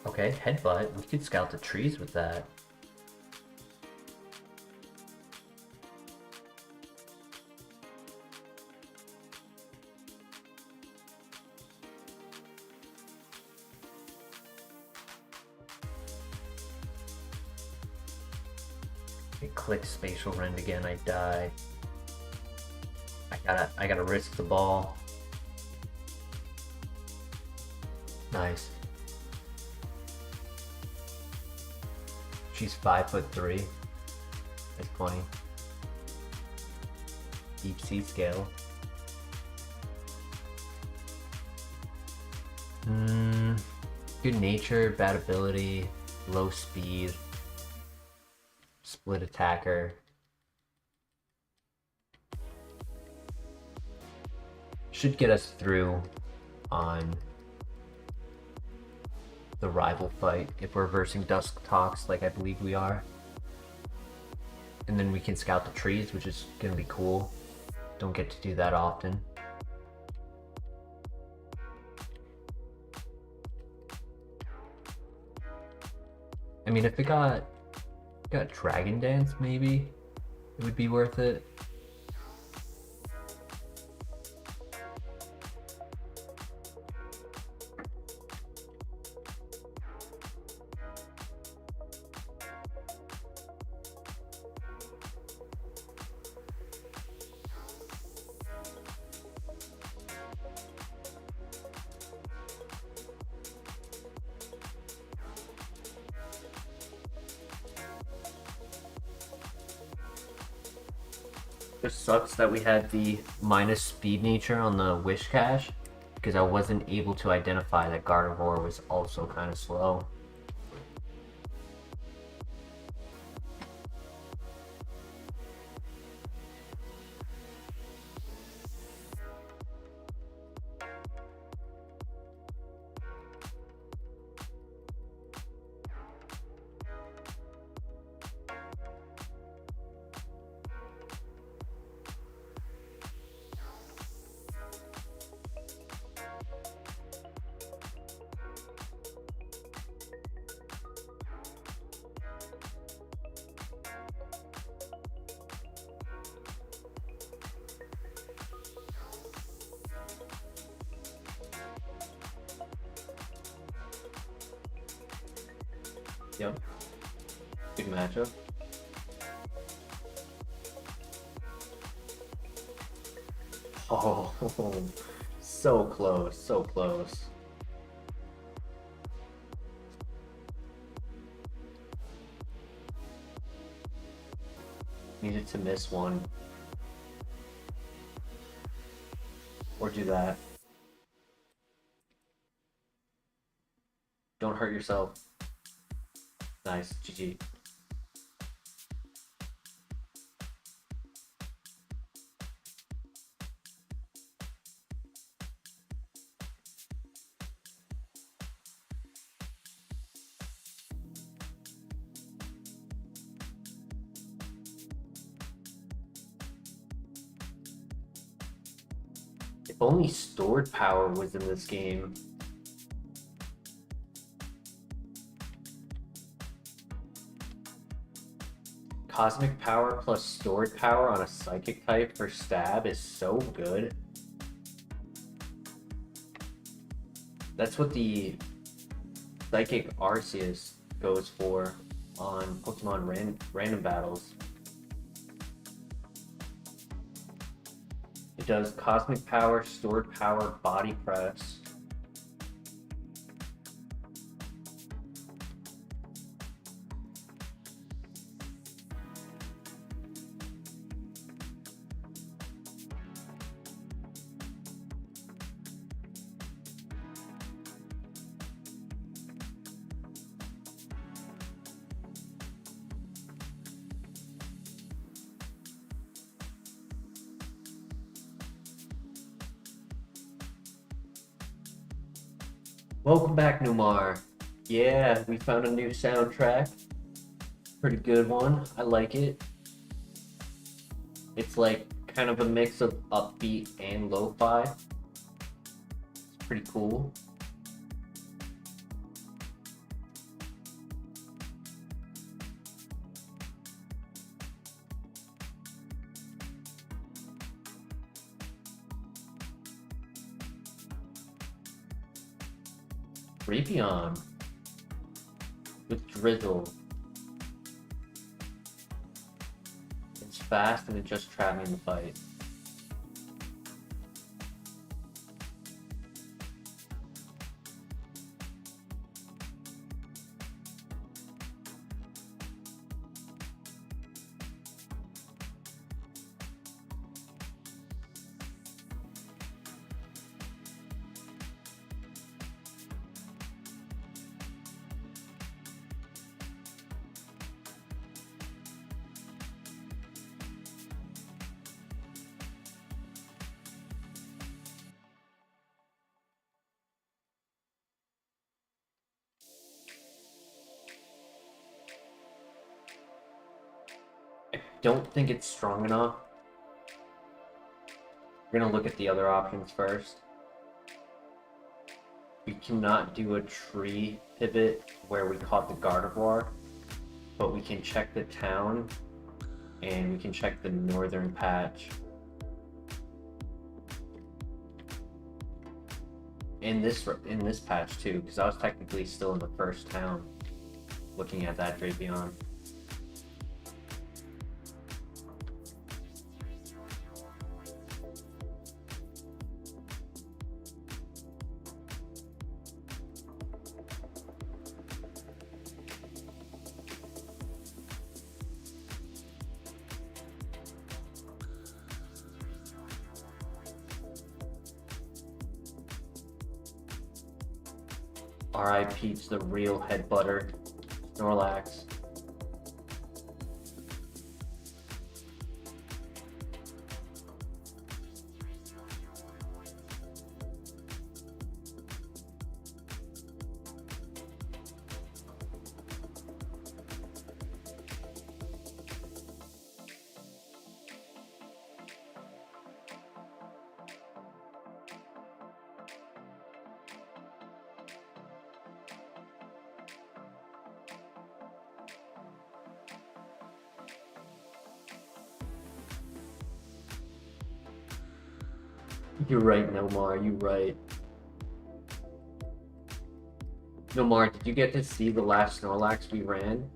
Okay, headbutt. We could scout the trees with that. It clicks Spatial Rend again, I die. I gotta risk the ball. Nice. She's 5'3". That's funny. Deep Sea Scale. Good nature, bad ability, low speed, split attacker. Should get us through on the rival fight if we're versing Dusk Talks like I believe we are. And then we can scout the trees, which is gonna be cool. Don't get to do that often. I mean, if it got Dragon Dance, maybe it would be worth it. It sucks that we had the minus speed nature on the Wish Cache, because I wasn't able to identify that Gardevoir was also kind of slow. Yep. Big matchup. Oh, so close, so close. Needed to miss one. Or do that. Don't hurt yourself. Nice. GG. If only stored power was in this game. Cosmic power plus stored power on a psychic type for stab is so good. That's what the psychic Arceus goes for on Pokemon random battles. It does cosmic power, stored power, body press. Welcome back, Numar. Yeah, we found a new soundtrack. Pretty good one. I like it. It's like kind of a mix of upbeat and lo-fi. It's pretty cool. Drapion with Drizzle. It's fast and it just trapped me in the fight. Don't think it's strong enough. We're gonna look at the other options first. We cannot do a tree pivot where we caught the Gardevoir, but we can check the town and we can check the northern patch. In this patch too, because I was technically still in the first town looking at that Drapion. R.I.P. to the real head butter, Snorlax. You're right, Nomar, you're right. Nomar, did you get to see the last Snorlax we ran?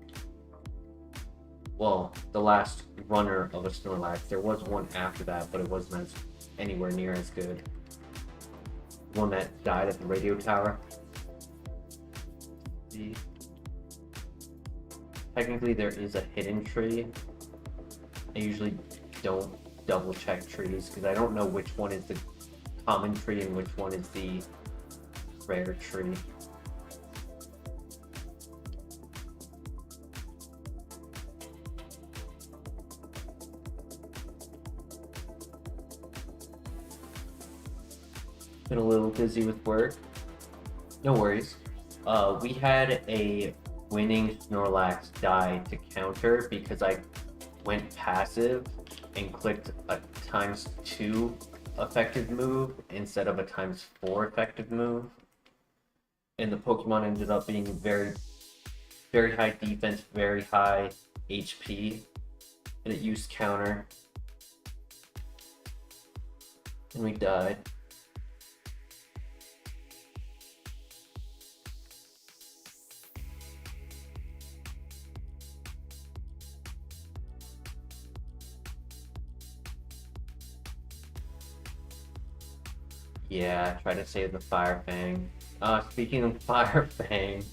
Well, the last runner of a Snorlax. There was one after that, but it wasn't anywhere near as good. One that died at the radio tower. See? Technically, there is a hidden tree. I usually don't double check trees because I don't know which one is the common tree and which one is the rare tree. Been a little busy with work. No worries. We had a winning Snorlax die to counter because I went passive and clicked a ×2 effective move instead of a ×4 effective move. And the Pokemon ended up being very, very high defense, very high HP, and it used counter. And we died. Yeah, try to save the Fire Fang. Speaking of Fire Fang,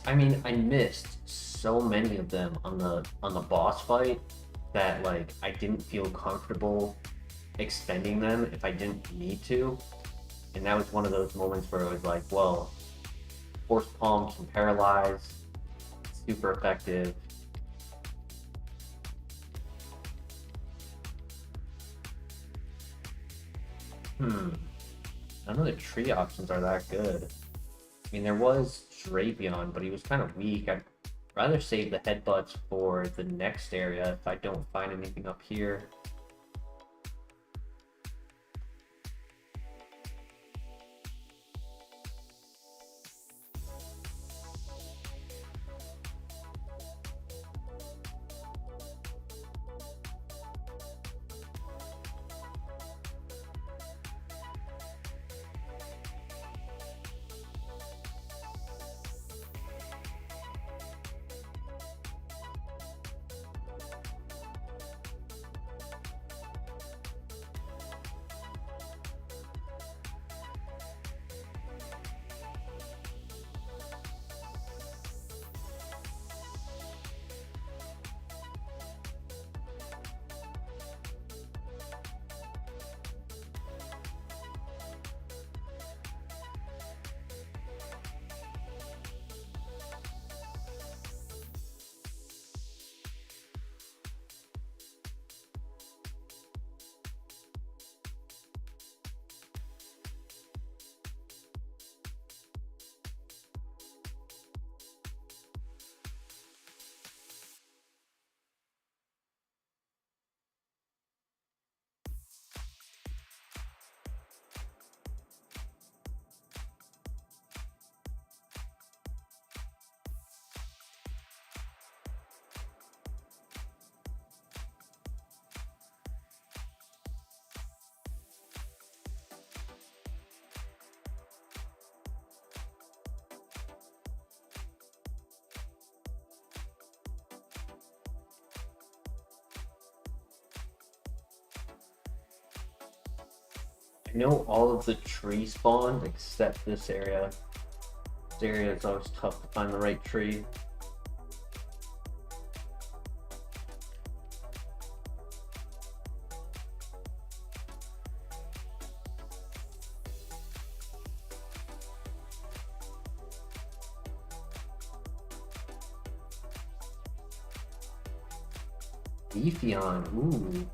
I mean, I missed so many of them on the boss fight that like I didn't feel comfortable expending them if I didn't need to. And that was one of those moments where it was like, well, Force Palm can paralyze, super effective. None of the tree options are that good. I mean, there was Drapion, but he was kind of weak. I'd rather save the headbutts for the next area if I don't find anything up here. I know all of the tree spawns except this area. This area is always tough to find the right tree. Leafeon, ooh.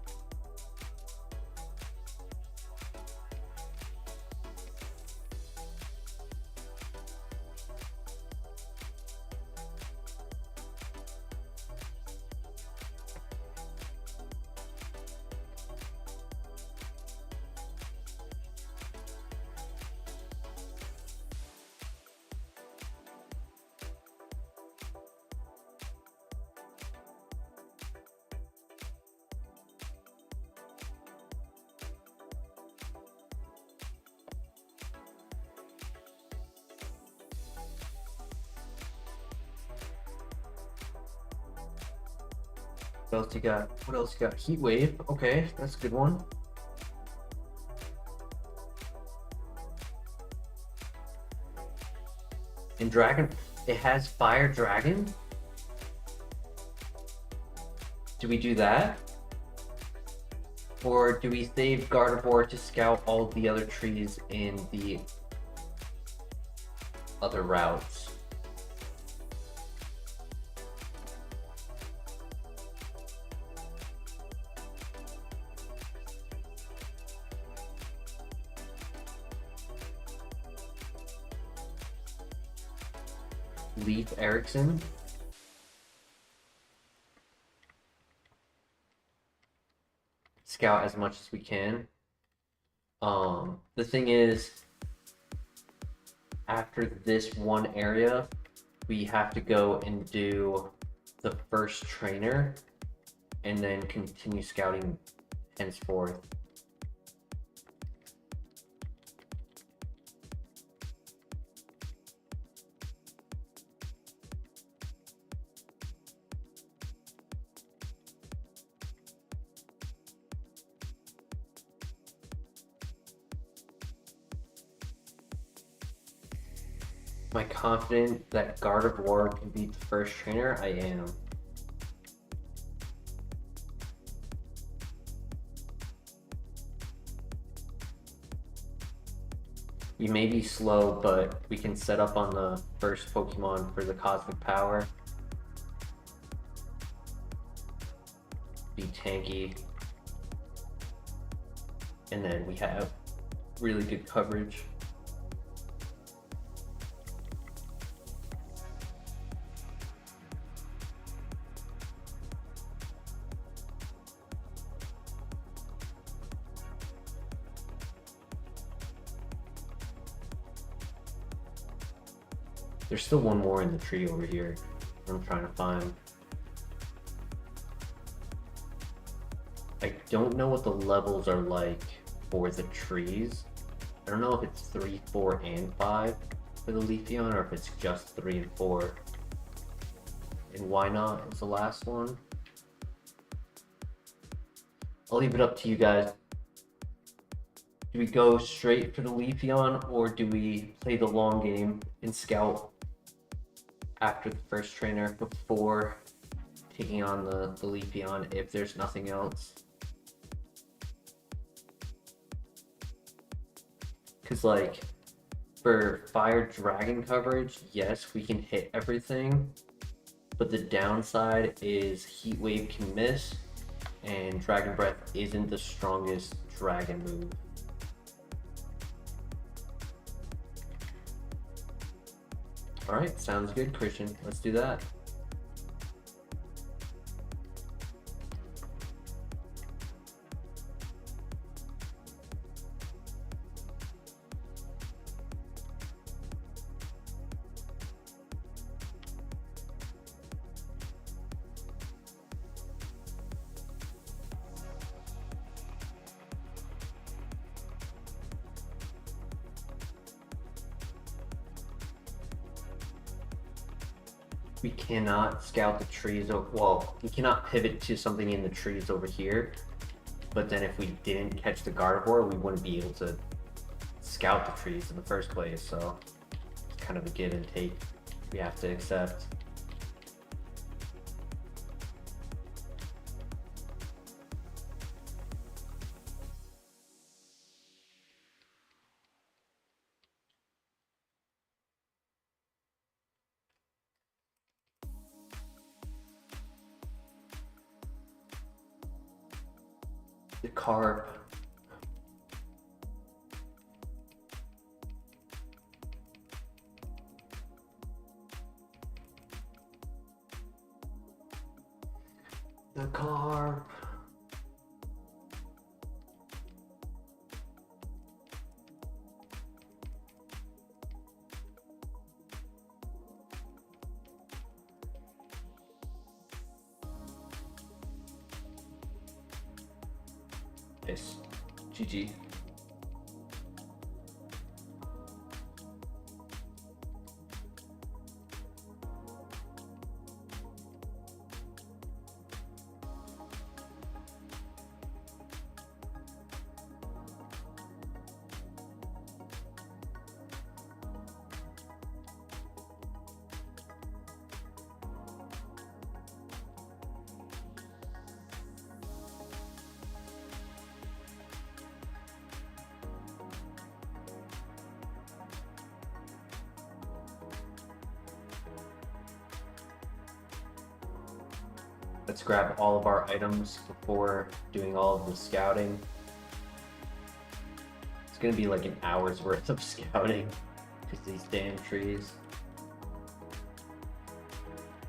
What else you got? What else you got? Heat Wave. Okay, that's a good one. And Dragon, it has Fire Dragon? Do we do that? Or do we save Gardevoir to scout all the other trees in the other routes? Leaf Erickson. Scout as much as we can. The thing is, after this one area, we have to go and do the first trainer and then continue scouting henceforth. Am I confident that Guard of War can beat the first trainer? I am. We may be slow, but we can set up on the first Pokemon for the Cosmic Power. Be tanky. And then we have really good coverage. There's still one more in the tree over here I'm trying to find. I don't know what the levels are like for the trees. I don't know if it's 3, 4, and 5 for the Leafeon, or if it's just 3 and 4. And why not is the last one. I'll leave it up to you guys. Do we go straight for the Leafeon, or do we play the long game and scout after the first trainer before taking on the Leafeon if there's nothing else? Because like for Fire Dragon coverage, yes, we can hit everything, but the downside is Heat Wave can miss, and Dragon Breath isn't the strongest dragon move. Alright, sounds good, Christian. Let's do that. We cannot scout the trees. Well, we cannot pivot to something in the trees over here. But then if we didn't catch the Gardevoir, we wouldn't be able to scout the trees in the first place. So it's kind of a give and take we have to accept. The carp. The carp. Nice. GG. Let's grab all of our items before doing all of the scouting. It's gonna be like an hour's worth of scouting because these damn trees.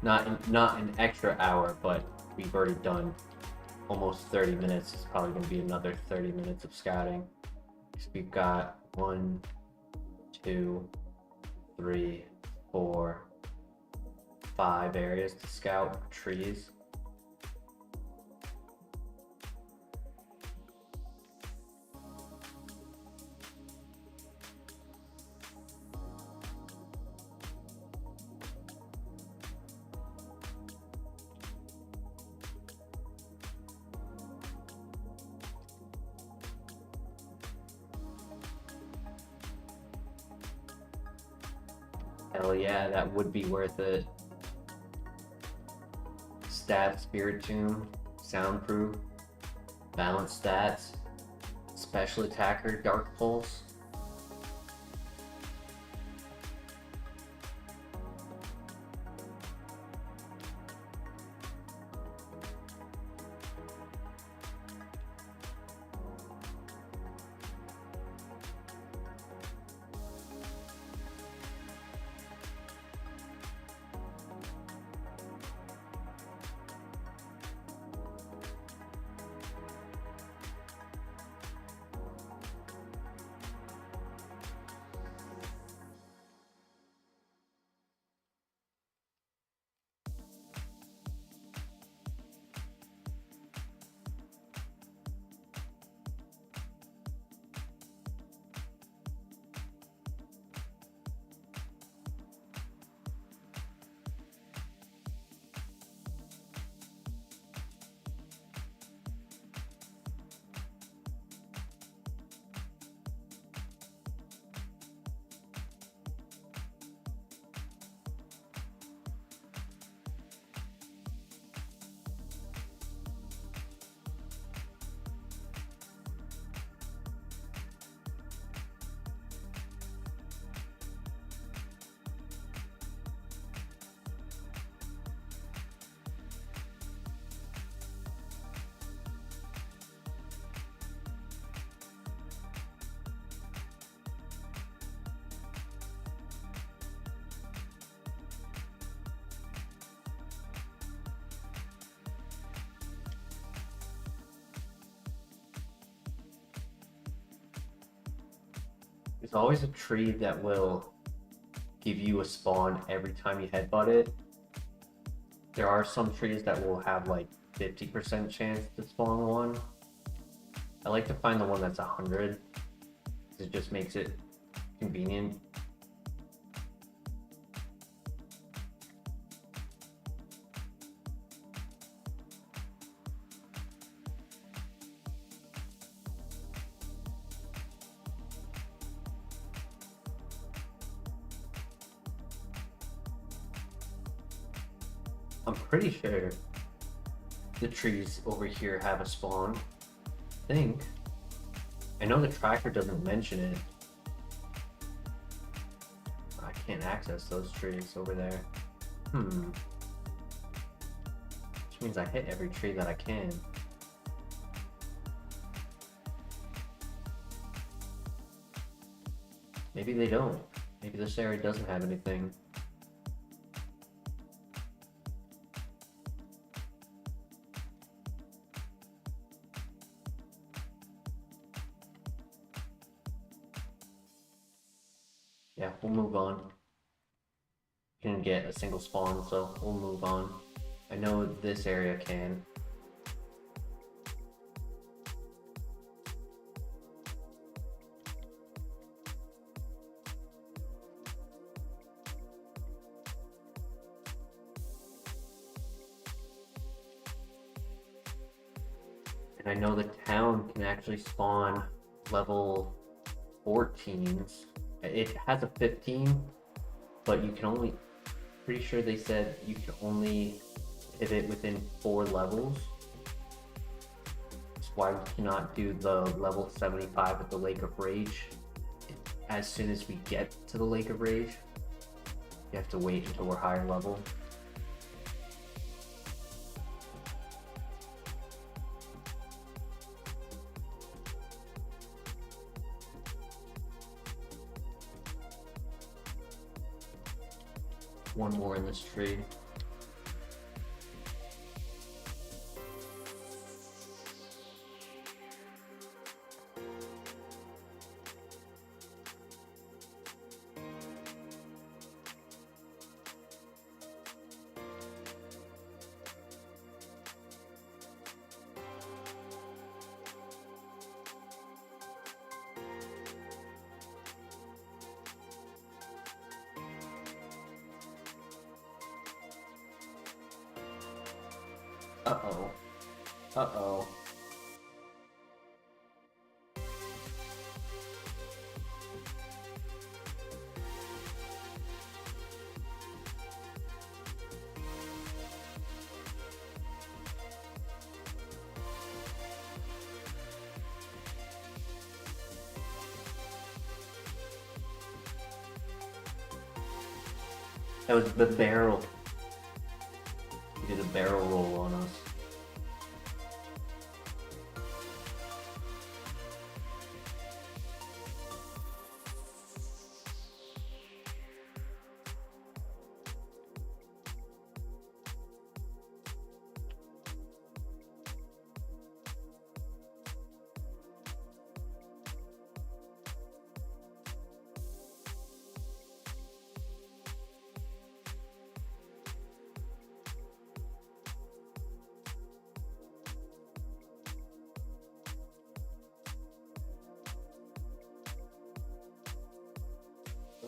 Not an extra hour, but we've already done almost 30 minutes. It's probably going to be another 30 minutes of scouting. So we've got 1, 2, 3, 4, 5 areas to scout trees. Hell yeah, that would be worth it. Stab, Spirit Tomb, Soundproof, Balanced Stats, Special Attacker, Dark Pulse. There's always a tree that will give you a spawn every time you headbutt it. There are some trees that will have like 50% chance to spawn one. I like to find the one that's 100. It just makes it convenient. I'm pretty sure the trees over here have a spawn. I think. I know the tracker doesn't mention it. I can't access those trees over there. Which means I hit every tree that I can. Maybe they don't. Maybe this area doesn't have anything. Yeah, we'll move on. Can get a single spawn, so we'll move on. I know this area can. And I know the town can actually spawn level 14s. It has a 15, but you can only, pretty sure they said you can only hit it within 4 levels. That's why we cannot do the level 75 at the Lake of Rage. As soon as we get to the Lake of Rage, you have to wait until we're higher level. One more in this tree. Uh-oh. Uh-oh. That was the barrel. He did a barrel roll on us.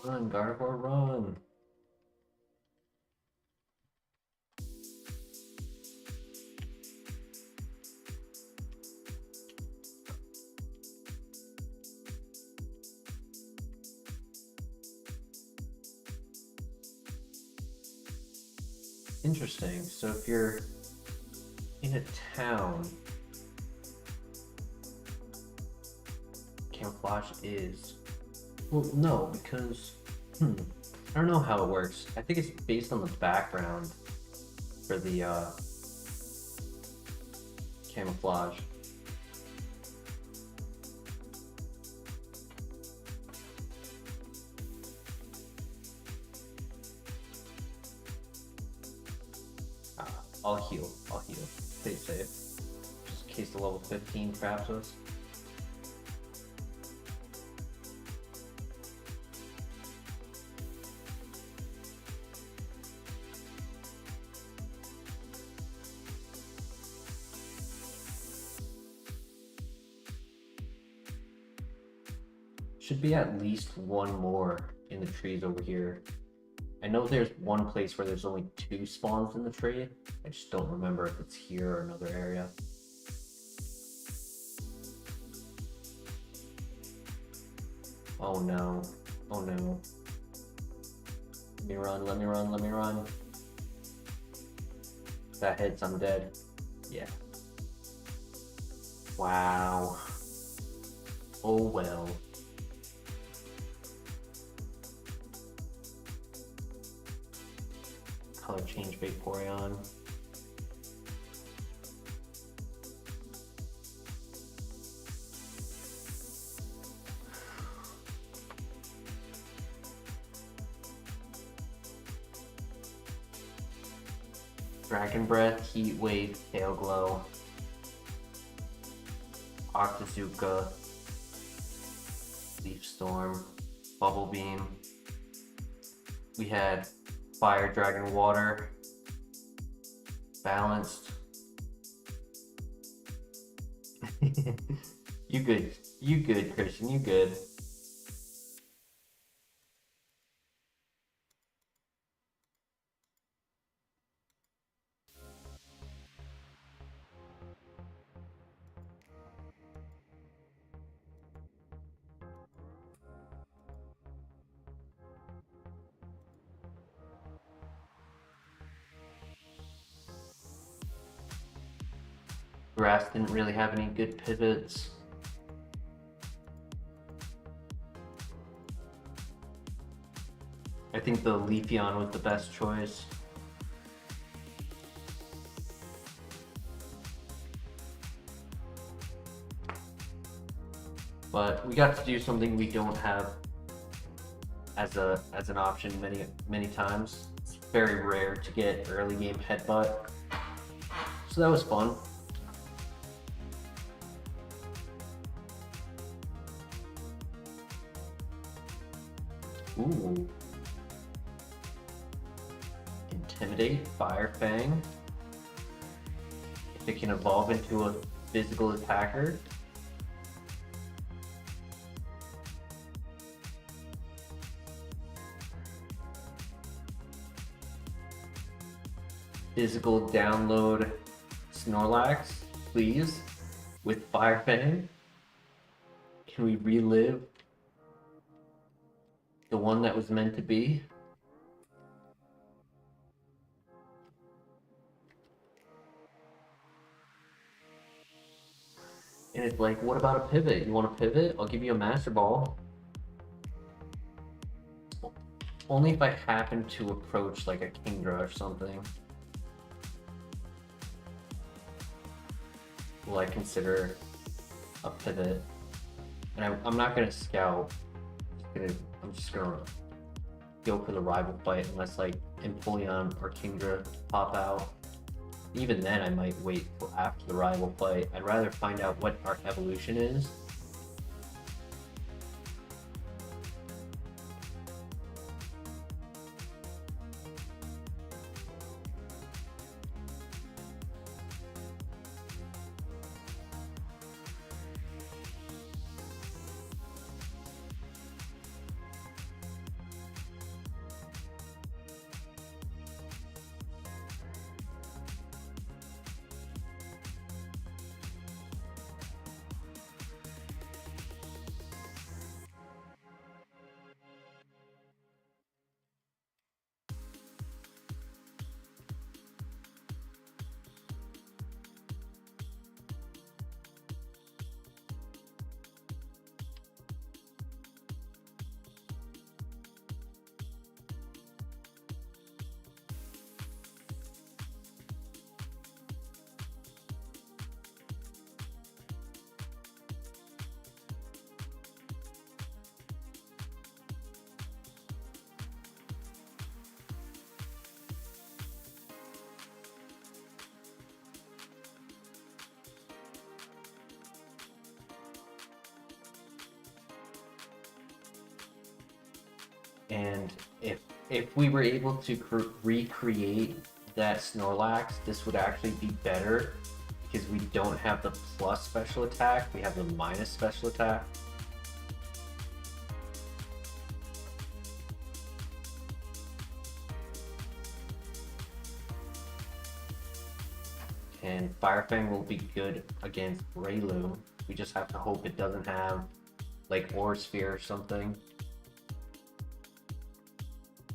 Run, Gardevoir, run! Interesting. So if you're in a town, camouflage is... Well, no, because... I don't know how it works. I think it's based on the background for the camouflage. I'll heal. Stay safe. Just in case the level 15 traps us. Should be at least one more in the trees over here. I know there's one place where there's only 2 spawns in the tree. I just don't remember if it's here or another area. Oh no. Oh no. Let me run, let me run, let me run. If that hits, I'm dead. Yeah. Wow. Oh well. Color change Vaporeon. Dragon Breath, Heat Wave, Tail Glow, Octazooka, Leaf Storm, Bubble Beam. We had Fire, Dragon, Water, Balanced. You good, Christian, you good. Grass didn't really have any good pivots. I think the Leafeon was the best choice. But we got to do something we don't have as an option many times. It's very rare to get early game headbutt. So that was fun. Ooh. Intimidate, Fire Fang. If it can evolve into a physical attacker. Physical download Snorlax, please, with Fire Fang. Can we relive the one that was meant to be? And it's like, what about a pivot? You want a pivot? I'll give you a Master Ball. Only if I happen to approach like a Kingdra or something will I consider a pivot. And I'm not gonna scout. I'm just gonna go for the rival fight unless like Empoleon or Kingdra pop out. Even then, I might wait till after the rival fight. I'd rather find out what our evolution is. And if we were able to recreate that Snorlax, this would actually be better because we don't have the plus special attack, we have the minus special attack. And Fire Fang will be good against Raylu. We just have to hope it doesn't have like Aura Sphere or something.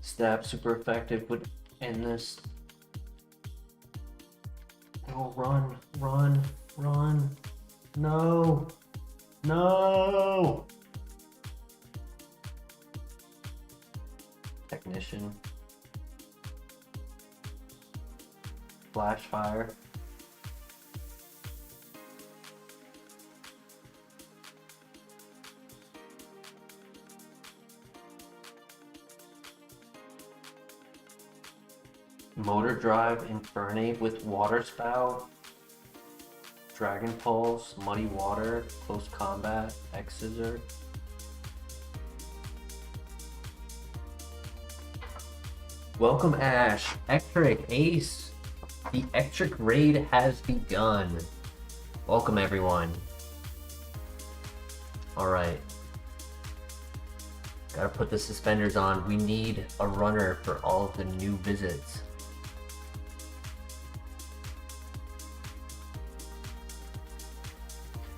Stab super effective would end this. Oh, run, run, run. No, no. Technician. Flash fire. Motor Drive, Infernape with Water Spout, Dragon Pulse, Muddy Water, Close Combat, X-Scissor. Welcome Ash, Ectric, Ace. The Ectric raid has begun. Welcome everyone. Alright. Gotta put the suspenders on. We need a runner for all of the new visits.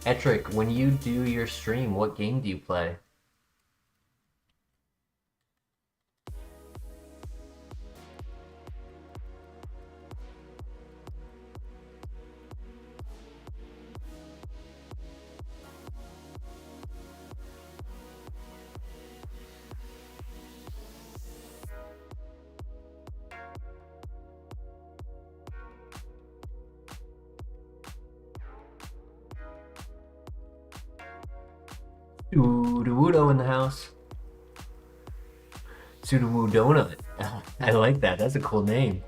Etric, when you do your stream, what game do you play? Sudowoodo in the house. Sudowoo Donut. I like that. That's a cool name.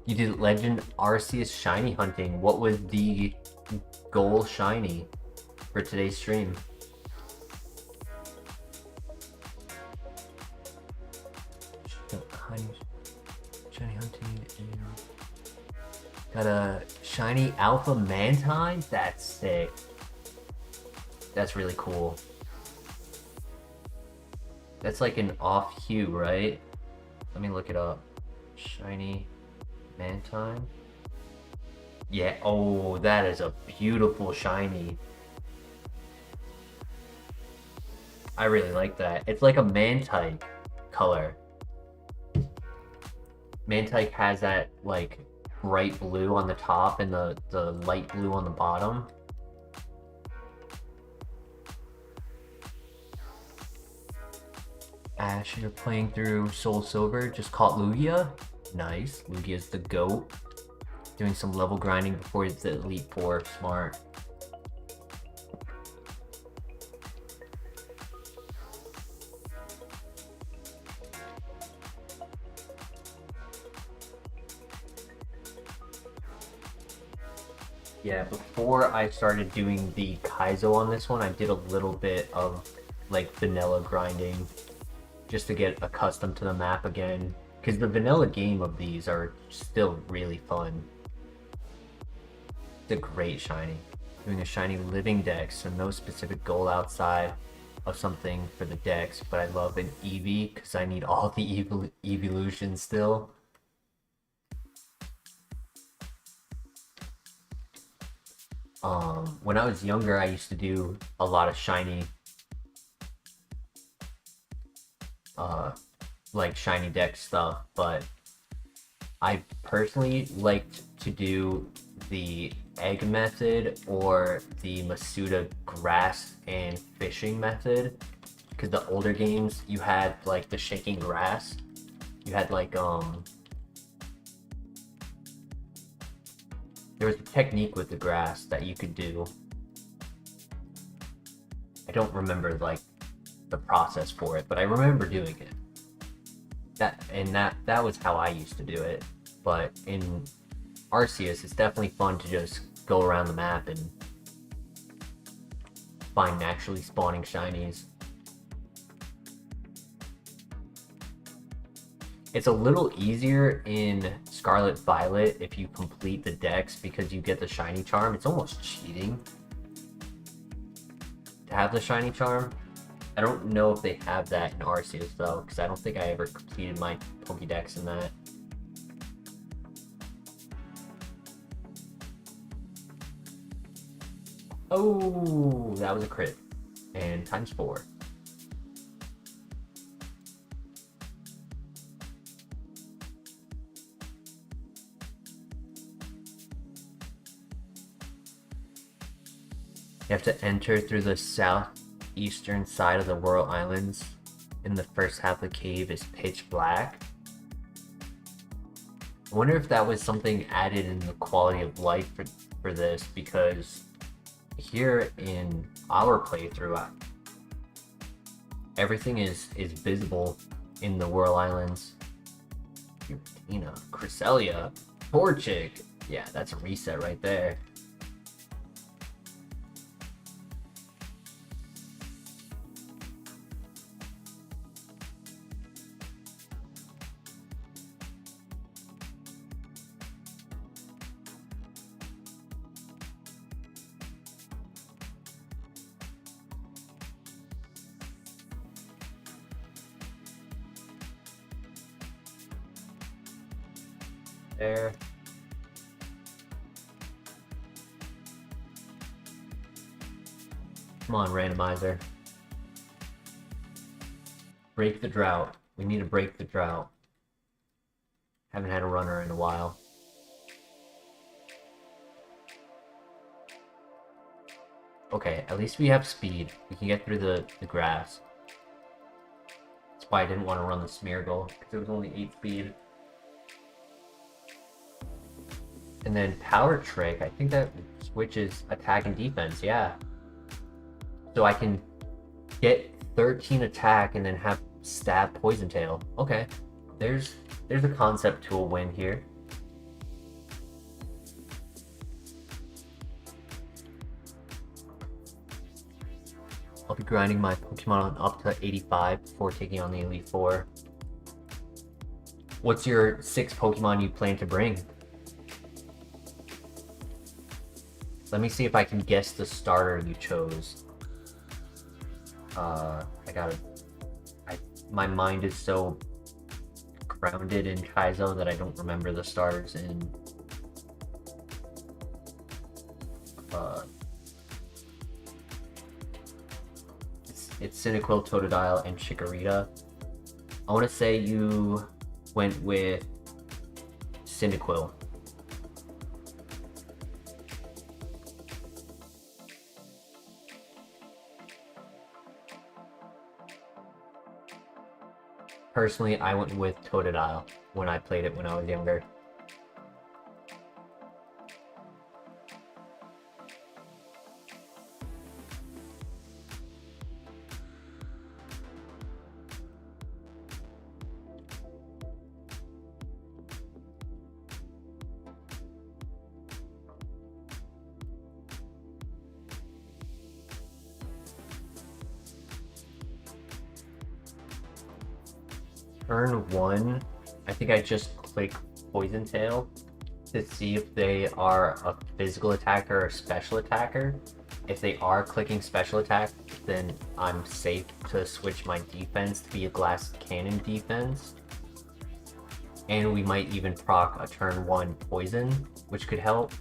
You did Legend Arceus Shiny hunting. What was the goal shiny for today's stream? Shiny hunting. Got a shiny Alpha Mantine? That's sick. That's really cool. That's like an off hue, right? Let me look it up. Shiny Mantine. Yeah, oh, that is a beautiful shiny. I really like that. It's like a Mantike color. Mantike has that like bright blue on the top and the light blue on the bottom. Ash, you're playing through Soul Silver, just caught Lugia. Nice, Lugia's the GOAT. Doing some level grinding before it's the Elite Four, smart. Yeah, before I started doing the Kaizo on this one, I did a little bit of like vanilla grinding just to get accustomed to the map again. Because the vanilla game of these are still really fun. It's a great shiny. Doing a shiny living dex, so no specific goal outside of something for the dex, but I love an Eevee because I need all the evolutions still. When I was younger, I used to do a lot of shiny, like shiny deck stuff, but I personally liked to do the egg method or the Masuda grass and fishing method, because the older games you had like the shaking grass, you had like there was a technique with the grass that you could do. I don't remember like the process for it, but I remember doing it. That was how I used to do it. But in Arceus, it's definitely fun to just go around the map and find naturally spawning shinies. It's a little easier in Scarlet Violet if you complete the dex because you get the shiny charm. It's almost cheating to have the shiny charm. I don't know if they have that in Arceus though, because I don't think I ever completed my Pokédex in that. Oh, that was a crit. And times 4. You have to enter through the southeastern side of the Whirl Islands. In the first half of the cave is pitch black. I wonder if that was something added in the quality of life for this, because here in our playthrough, everything is visible in the Whirl Islands. Giratina, Cresselia, Torchic. Yeah, that's a reset right there. There. Come on, randomizer. Break the drought. We need to break the drought. Haven't had a runner in a while. Okay, at least we have speed. We can get through the grass. That's why I didn't want to run the Smeargle, because it was only 8 speed. And then Power Trick, I think that switches attack and defense, yeah. So I can get 13 attack and then have stab Poison Tail. Okay, there's a concept to a win here. I'll be grinding my Pokemon up to 85 before taking on the Elite Four. What's your 6 Pokemon you plan to bring? Let me see if I can guess the starter you chose. My mind is so grounded in Kaizo that I don't remember the stars in. It's Cyndaquil, Totodile, and Chikorita. I want to say you went with Cyndaquil. Personally, I went with Totodile when I played it when I was younger. Turn 1, I think I just click Poison Tail to see if they are a physical attacker or special attacker. If they are clicking special attack, then I'm safe to switch my defense to be a glass cannon defense. And we might even proc a turn 1 poison, which could help.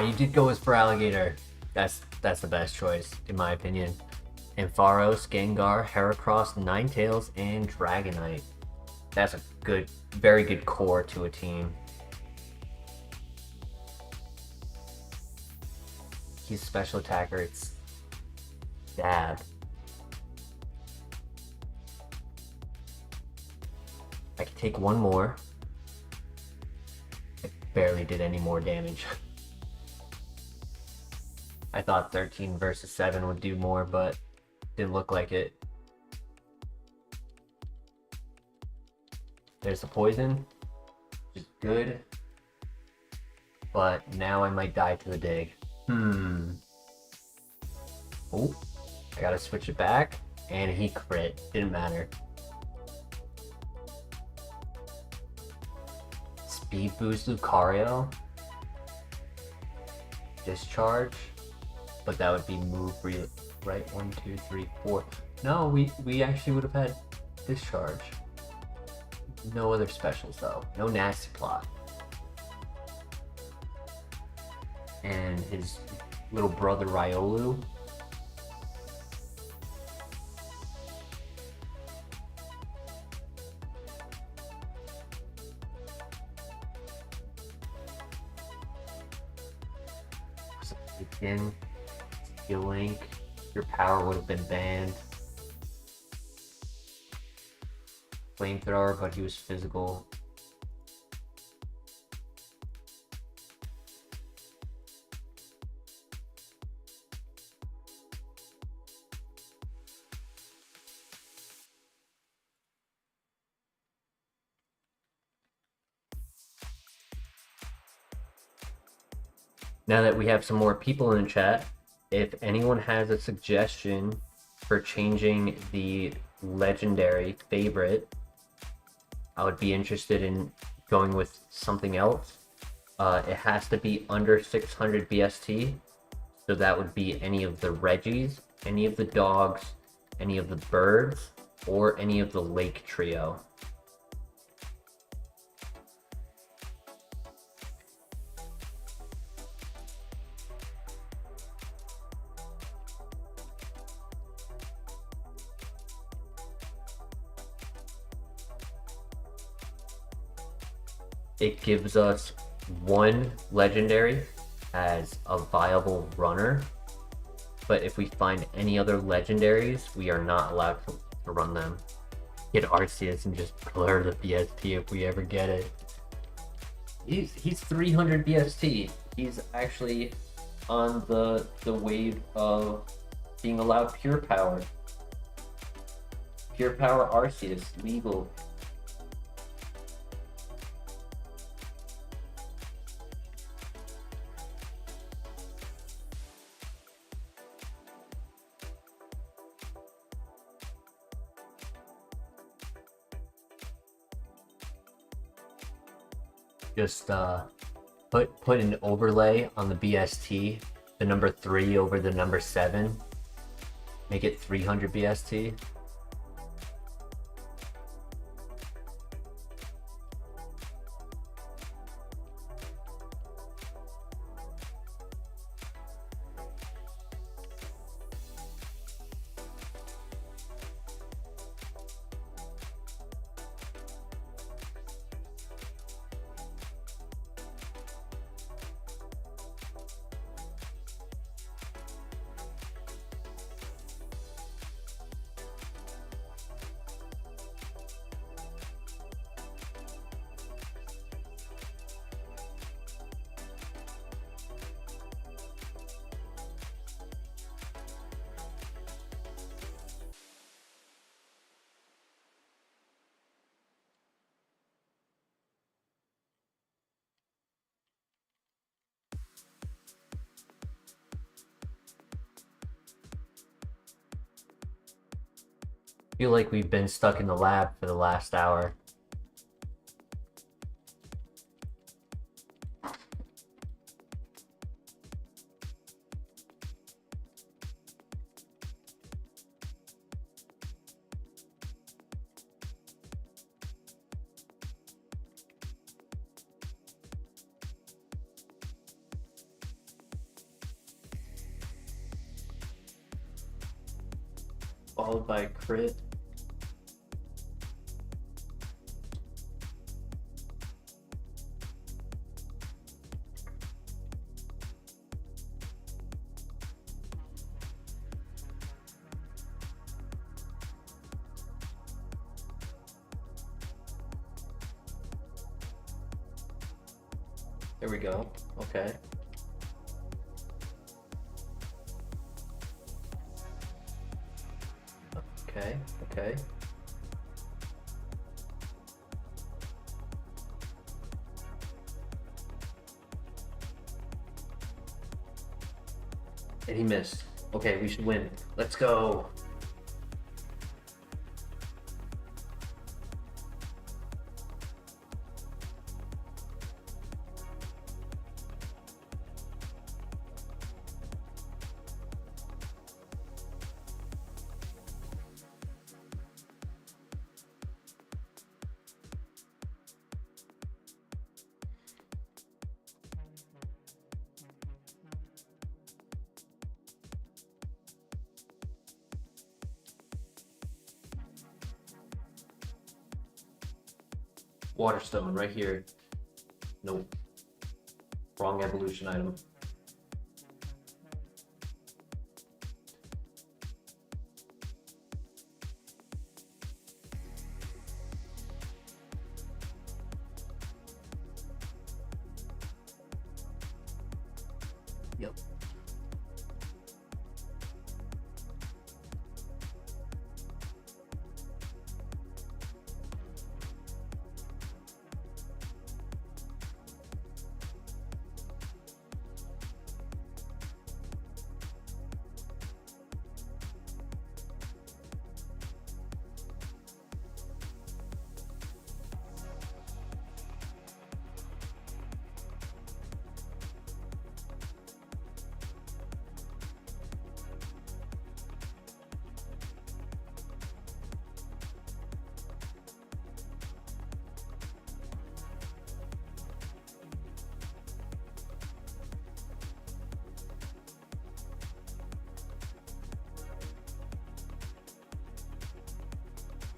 You did go with Feraligatr. That's the best choice, in my opinion. Ampharos, Gengar, Heracross, Ninetales, and Dragonite. That's a good, very good core to a team. He's a special attacker, it's Dab. I can take one more. I barely did any more damage. I thought 13 versus 7 would do more, but didn't look like it. There's the poison, which is good. But now I might die to the dig. Oh, I gotta switch it back. And he crit. Didn't matter. Speed boost Lucario. Discharge. But that would be move right? 1, 2, 3, 4. No, we actually would have had discharge. No other specials though. No nasty plot. And his little brother Riolu. Again. Skill Link, your power would have been banned. Flamethrower, but he was physical. Now that we have some more people in the chat, if anyone has a suggestion for changing the legendary favorite, I would be interested in going with something else. It has to be under 600 BST, so that would be any of the Reggies, any of the dogs, any of the birds, or any of the lake trio. it gives us one legendary as a viable runner, but if we find any other legendaries, we are not allowed to run them. Get Arceus and just blur the BST if we ever get it. He's 300 BST. He's actually on the wave of being allowed pure power. Pure power Arceus, legal. Just put an overlay on the BST, the number 3 over the number 7, make it 300 BST. Feel like we've been stuck in the lab for the last hour. Followed by a crit. There we go. Okay. Okay. And he missed. Okay, we should win. Let's go. Waterstone right here. Nope. Wrong evolution item. Yep.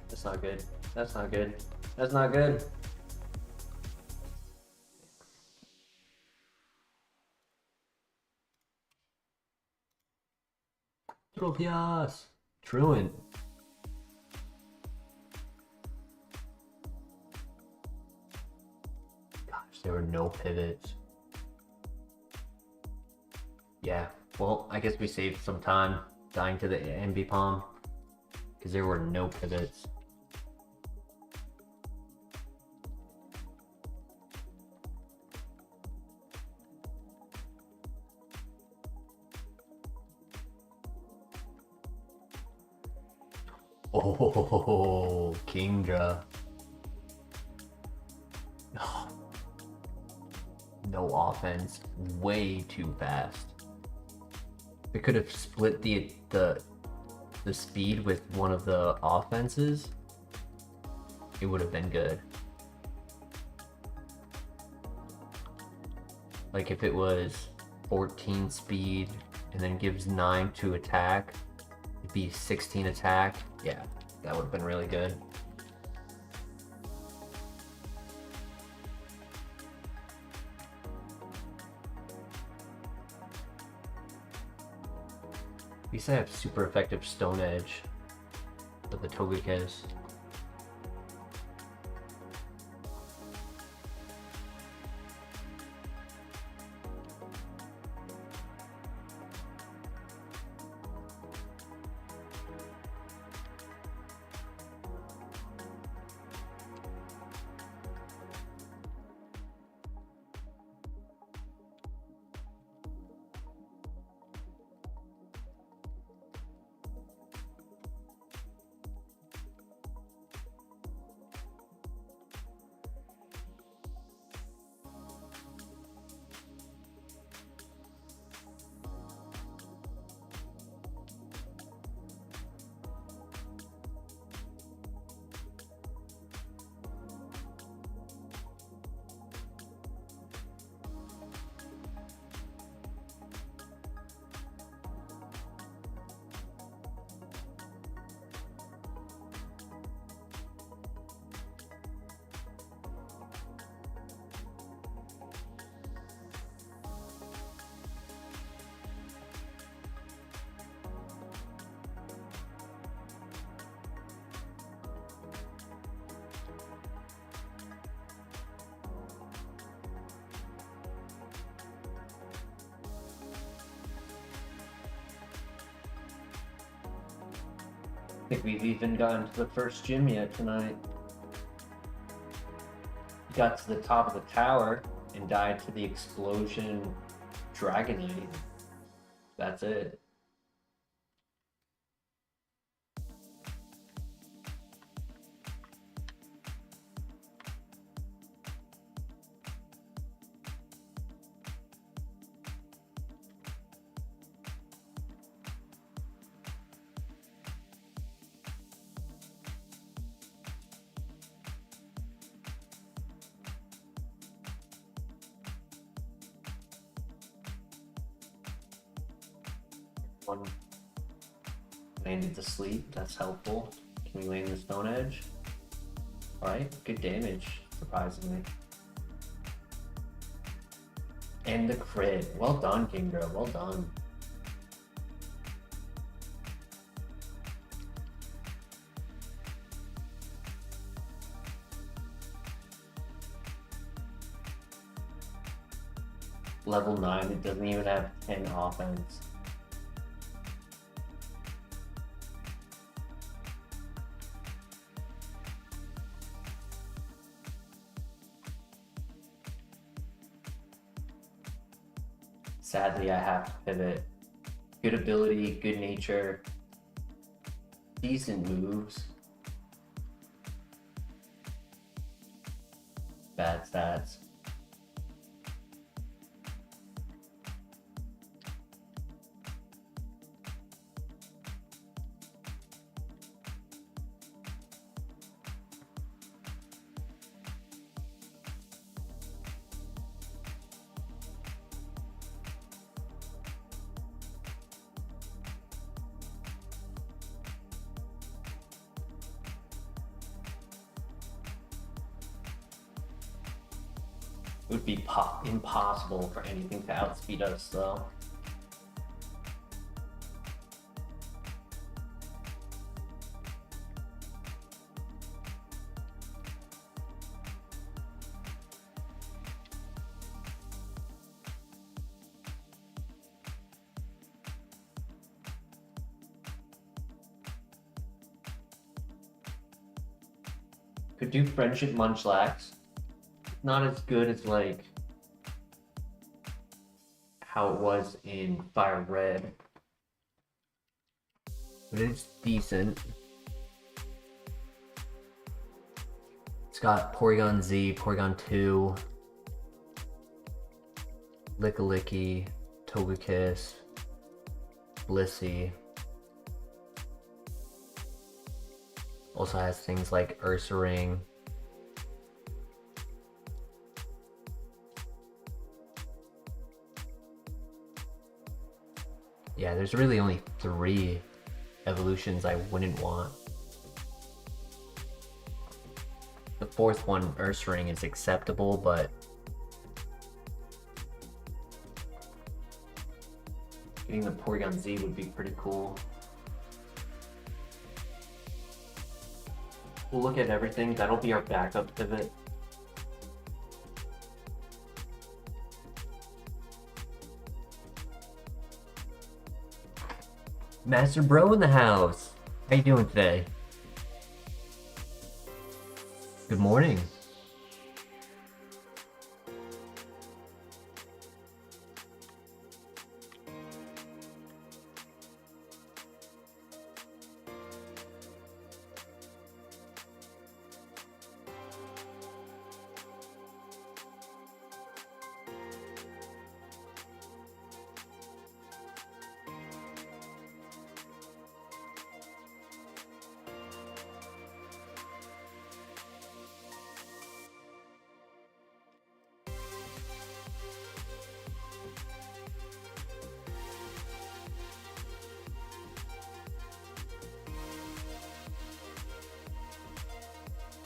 That's not good. That's not good. That's not good. Tropius! Truant. Gosh, there were no pivots. Yeah, well, I guess we saved some time dying to the MB Palm because there were no pivots. Oh, Kingdra. Oh, no offense. Way too fast. It could have split the speed with one of the offenses. It would have been good. Like if it was 14 speed and then gives 9 to attack, it'd be 16 attack. Yeah, that would have been really good. At least I have super effective Stone Edge with the Togekiss. I think we've even gotten to the first gym yet tonight. Got to the top of the tower and died to the explosion Dragonite. That's it. One landed to sleep, that's helpful. Can we land the Stone Edge? Alright, good damage, surprisingly. And the crit. Well done, Kingdra, well done. Level 9, it doesn't even have 10 offense. Sadly, I have to pivot. Good ability, good nature, decent moves. Bad stats. It would be impossible for anything to outspeed us, though. Could do Friendship Munchlax. Not as good as like how it was in FireRed, but it's decent. It's got Porygon Z, Porygon 2, Lickilicky, Togekiss, Blissey. Also has things like Ursaring. Yeah, there's really only 3 evolutions I wouldn't want. The 4th one, Ursaring, is acceptable, but getting the Porygon Z would be pretty cool. We'll look at everything. That'll be our backup pivot. Master Bro in the house. How you doing today? Good morning.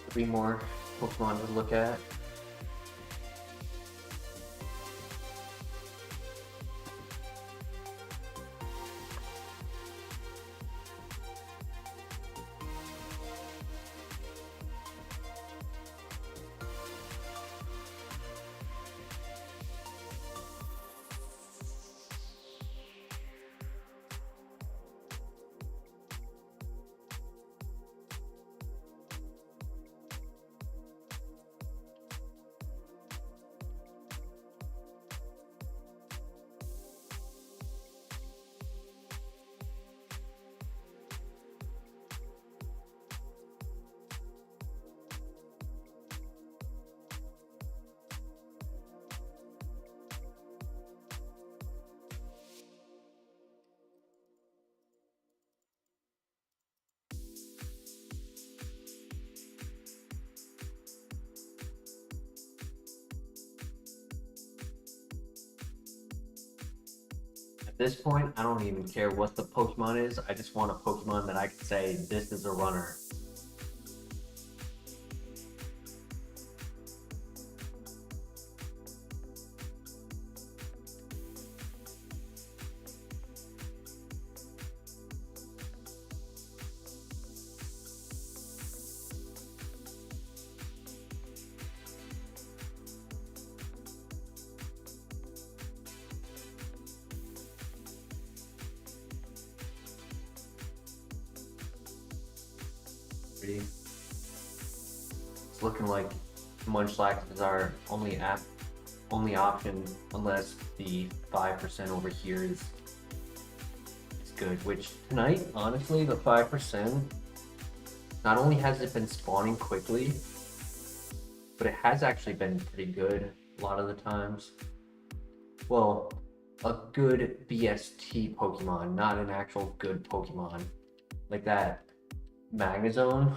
Three more Pokemon to look at. At this point, I don't even care what the Pokemon is. I just want a Pokemon that I can say, this is a runner. It's looking like Munchlax is our only option, unless the 5% over here is good. Which tonight, honestly, the 5%, not only has it been spawning quickly, but it has actually been pretty good a lot of the times. Well, a good BST Pokemon, not an actual good Pokemon. Like that Magnezone.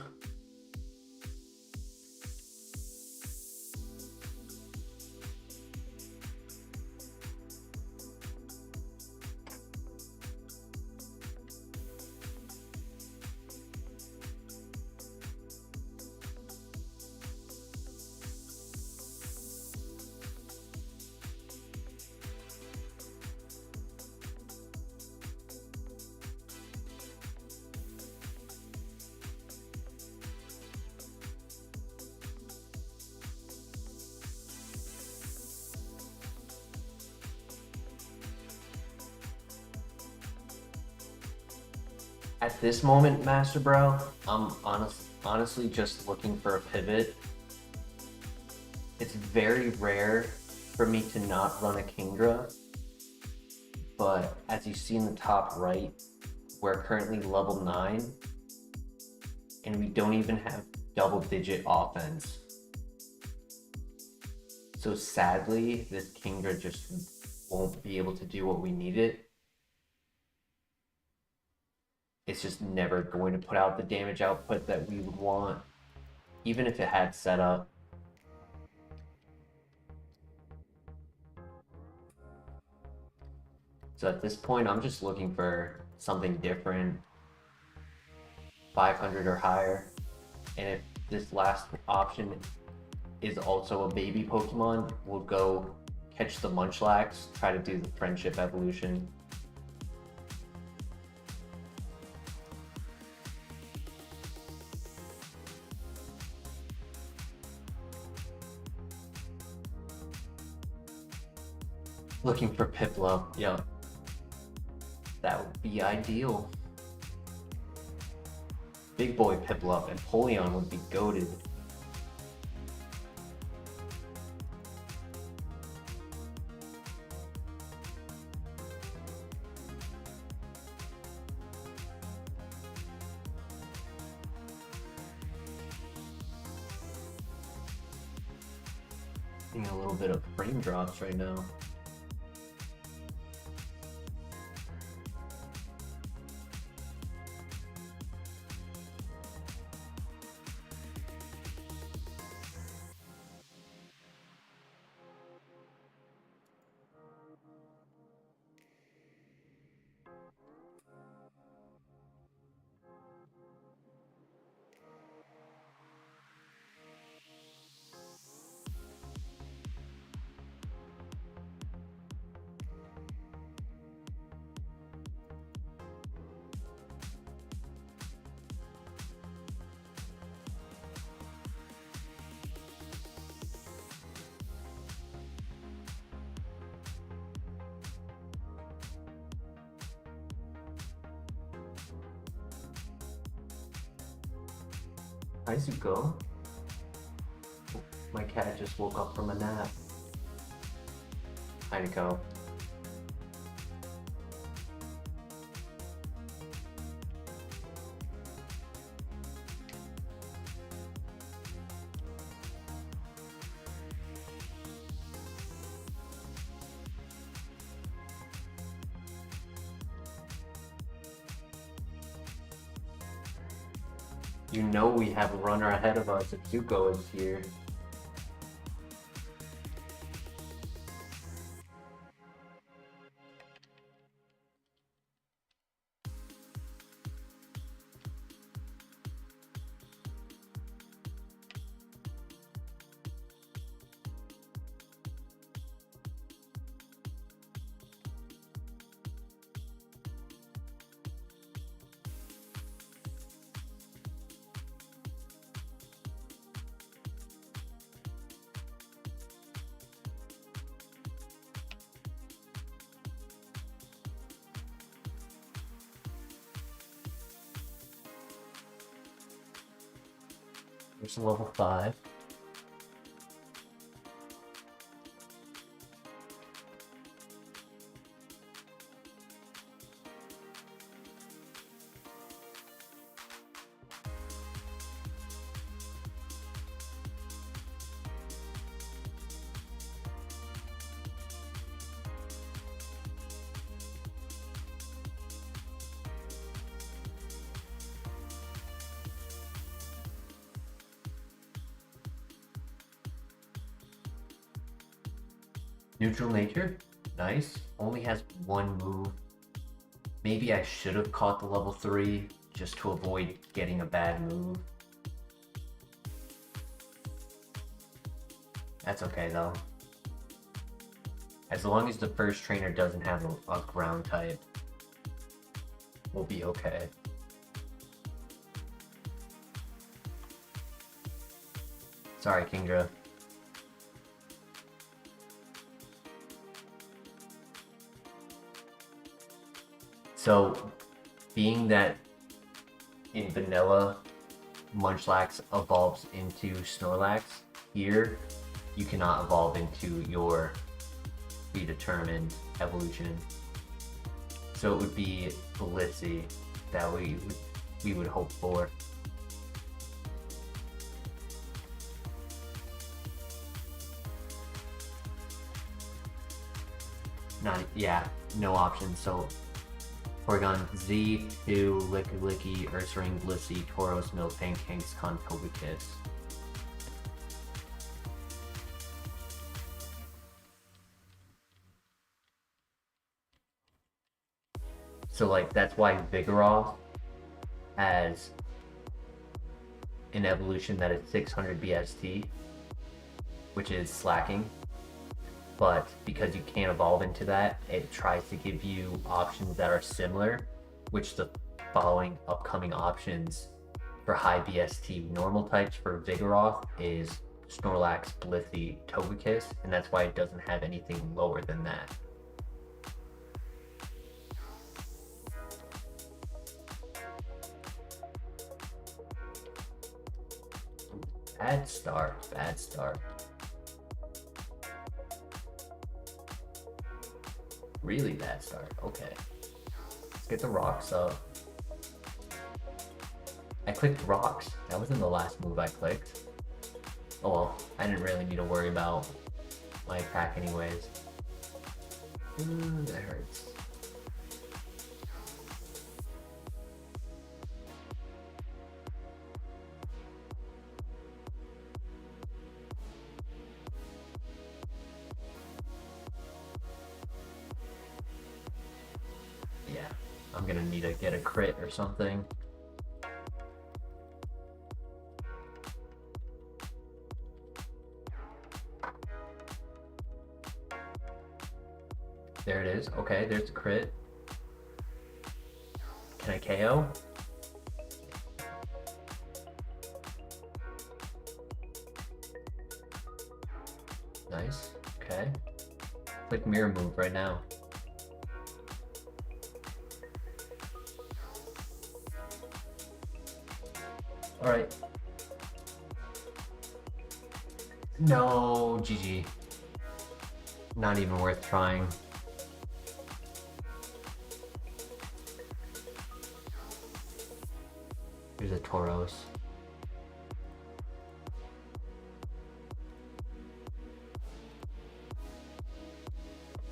At this moment, Master Bro, I'm honest. honestly just looking for a pivot. It's very rare for me to not run a Kingdra, but as you see in the top right, we're currently level 9, and we don't even have double-digit offense. So sadly, this Kingdra just won't be able to do what we need it. It's just never going to put out the damage output that we would want, even if it had setup. So at this point, I'm just looking for something different, 500 or higher. And if this last option is also a baby Pokemon, we'll go catch the Munchlax, try to do the friendship evolution. Looking for Piplup, yep. That would be ideal. Big boy Piplup and Polion would be goated. Seeing a little bit of frame drops right now. Kaizo go? My cat just woke up from a nap. How'd it go? You know we have a runner ahead of us if Zuko is here. There's level 5. Neutral nature, nice. Only has one move. Maybe I should have caught the level 3 just to avoid getting a bad move. That's okay though. As long as the first trainer doesn't have a ground type, we'll be okay. Sorry, Kingdra. So, being that in vanilla, Munchlax evolves into Snorlax. Here, you cannot evolve into your predetermined evolution. So it would be Blissey that we would hope for. No options. So Porygon Z, 2, Licky Licky, Ursaring, Blissey, Tauros, Miltank, Kangaskhan, Togekiss. So like that's why Vigoroth has an evolution that is 600 BST, which is slacking. But because you can't evolve into that, it tries to give you options that are similar, which the following upcoming options for high BST normal types for Vigoroth is Snorlax, Blissey, Togekiss, and that's why it doesn't have anything lower than that. Bad start, bad start. Really bad start. Okay. Let's get the rocks up. I clicked rocks. That wasn't the last move I clicked. Oh well, I didn't really need to worry about my attack anyways. That hurts. Yeah, I'm gonna need to get a crit or something. There it is. Okay, there's a crit. Can I KO? Nice. Okay. Click mirror move right now. Alright. No, GG. Not even worth trying. Here's a Tauros.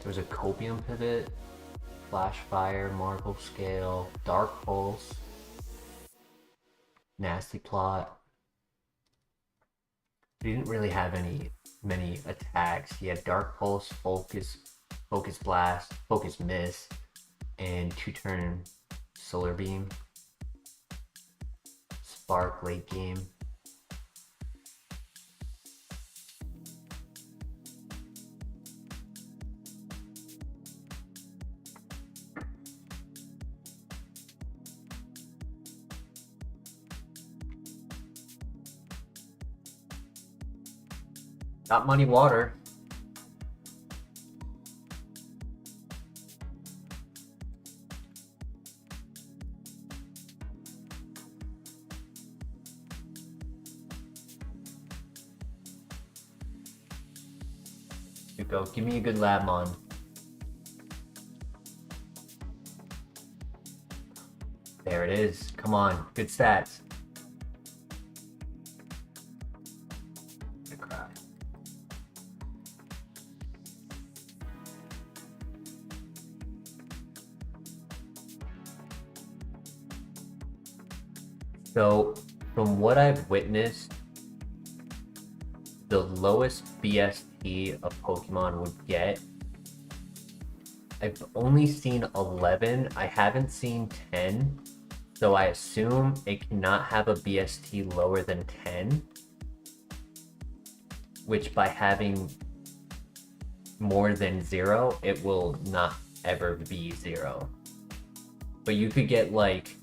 There's a Copium Pivot, Flash Fire, Marble Scale, Dark Pulse, Nasty Plot. He didn't really have many attacks. He had Dark Pulse, Focus Blast, Focus Miss, and 2-turn Solar Beam. Spark late game. Got Muddy Water. Here we go. Give me a good Labmon. There it is. Come on. Good stats. Cry. So, from what I've witnessed, the lowest BST a Pokemon would get, I've only seen 11. I haven't seen 10. So I assume it cannot have a BST lower than 10. Which by having more than 0, it will not ever be 0. But you could get like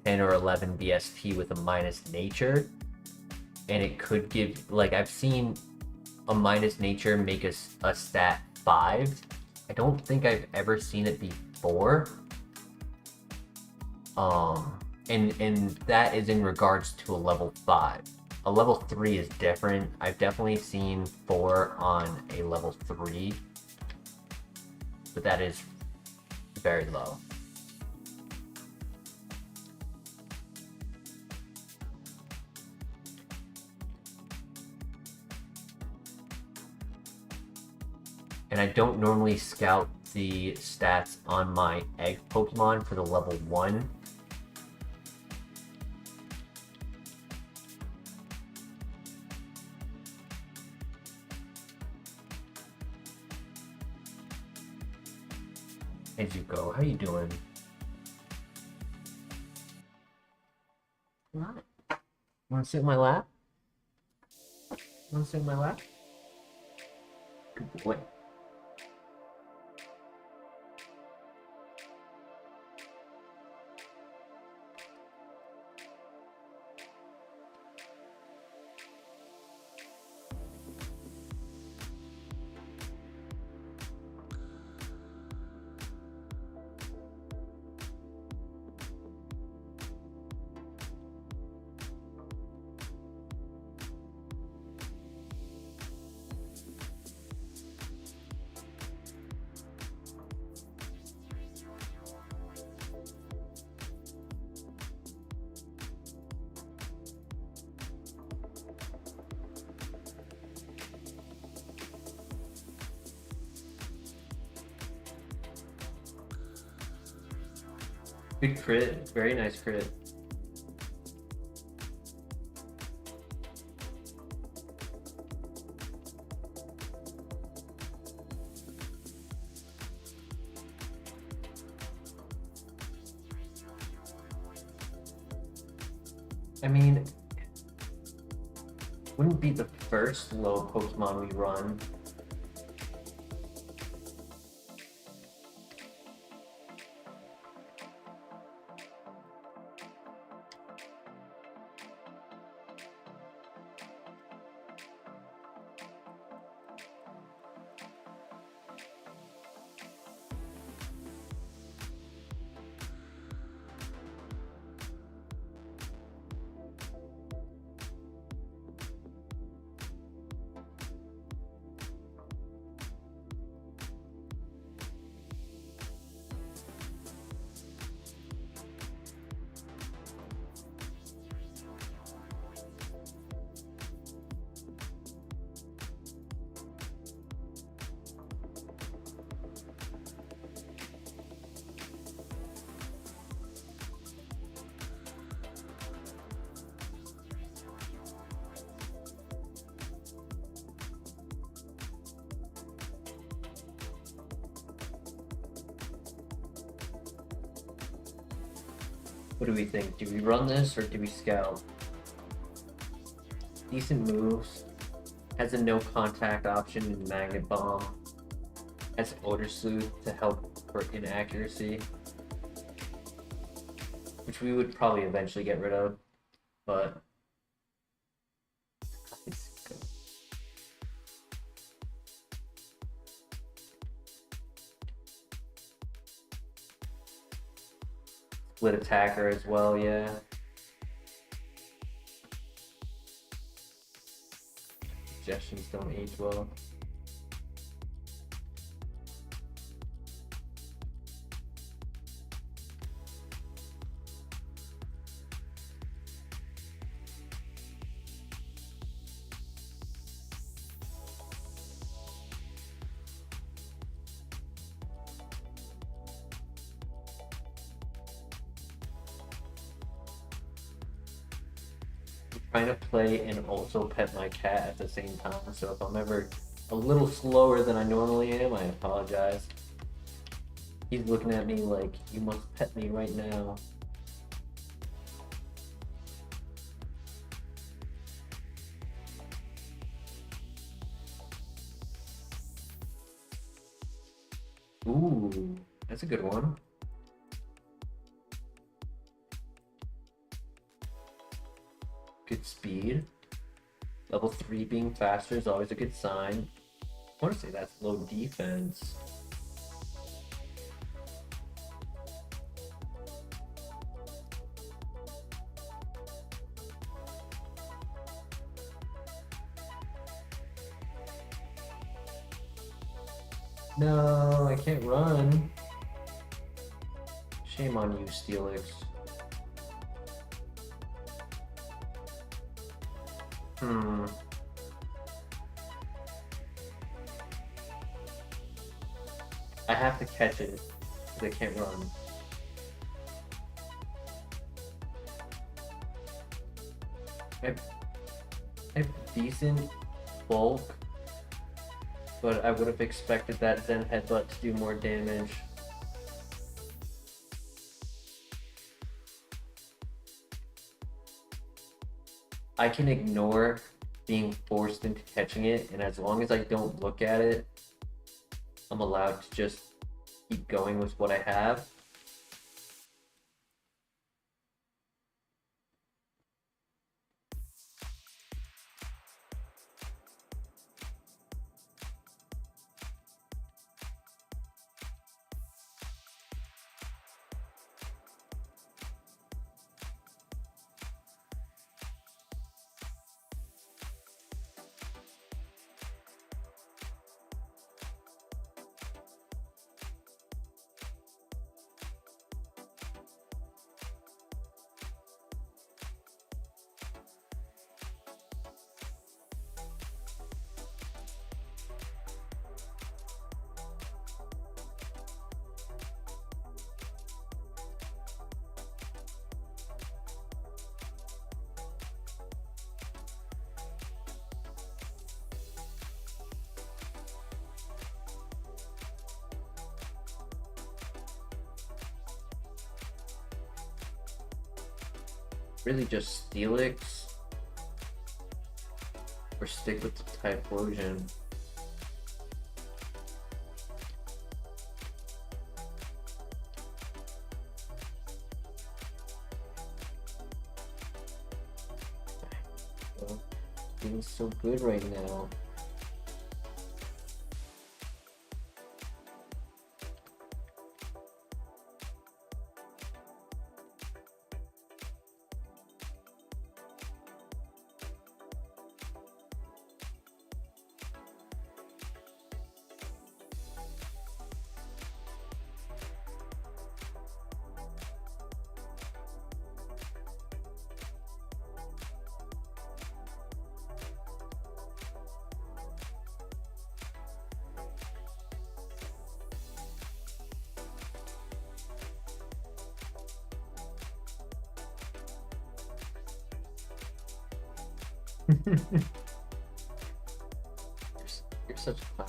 10 or 11 BST with a minus nature, and it could give, like, I've seen a minus nature make a stat 5. I don't think I've ever seen it before. And that is in regards to a level 5. A level 3 is different. I've definitely seen 4 on a level 3, but that is very low. And I don't normally scout the stats on my egg Pokemon for the level 1. As you go, how you doing? What? Wanna sit in my lap? Wanna sit in my lap? Good boy. Good crit, very nice crit. I mean, wouldn't be the first low Pokemon we run. What do we think? Do we run this or do we scout? Decent moves. Has a no contact option in Magnet Bomb. Has Odor Sleuth to help for inaccuracy, which we would probably eventually get rid of, but split attacker as well, yeah. Suggestions don't age well. Trying to play and also pet my cat at the same time, so if I'm ever a little slower than I normally am, I apologize. He's looking at me like, you must pet me right now. Ooh, that's a good one. Good speed. Level 3 being faster is always a good sign. I want to say that's low defense. No, I can't run. Shame on you, Steelix. I have to catch it because I can't run. I have decent bulk, but I would have expected that Zen Headbutt to do more damage. I can ignore being forced into catching it, and as long as I don't look at it, I'm allowed to just keep going with what I have. Really just Steelix or stick with the Typhlosion. Feeling so good right now. You're such a clown.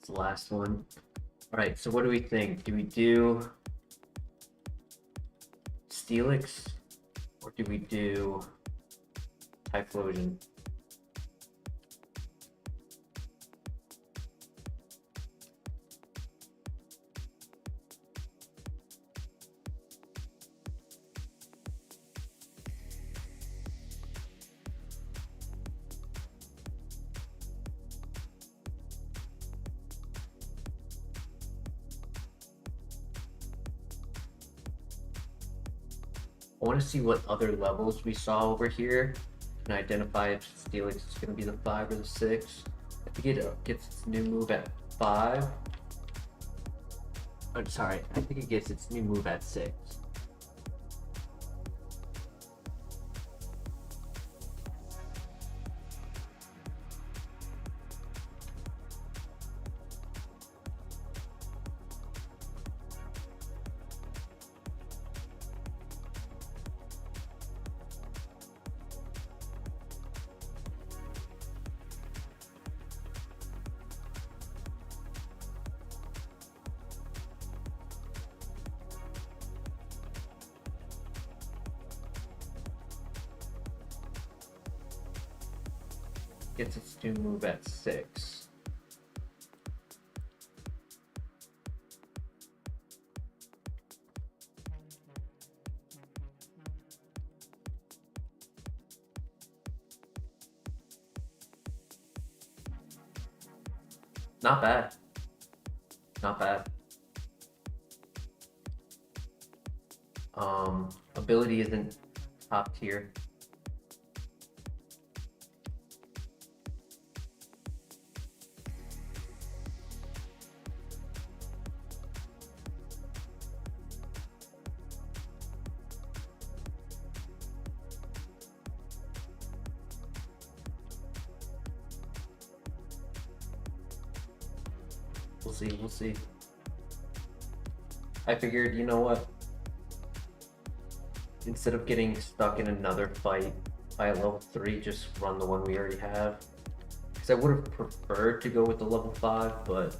The last one. All right, so what do we think? Do we do Steelix or do we do Typhlosion? I want to see what other levels we saw over here and identify if Steelix is going to be the 5 or the 6. I think it gets its new move at 5. I'm sorry, I think it gets its new move at 6. gets its new move at 6. Not bad. Not bad. Ability isn't top tier. We'll see. I figured, you know what? Instead of getting stuck in another fight by level 3, just run the one we already have. Because I would have preferred to go with the level 5, but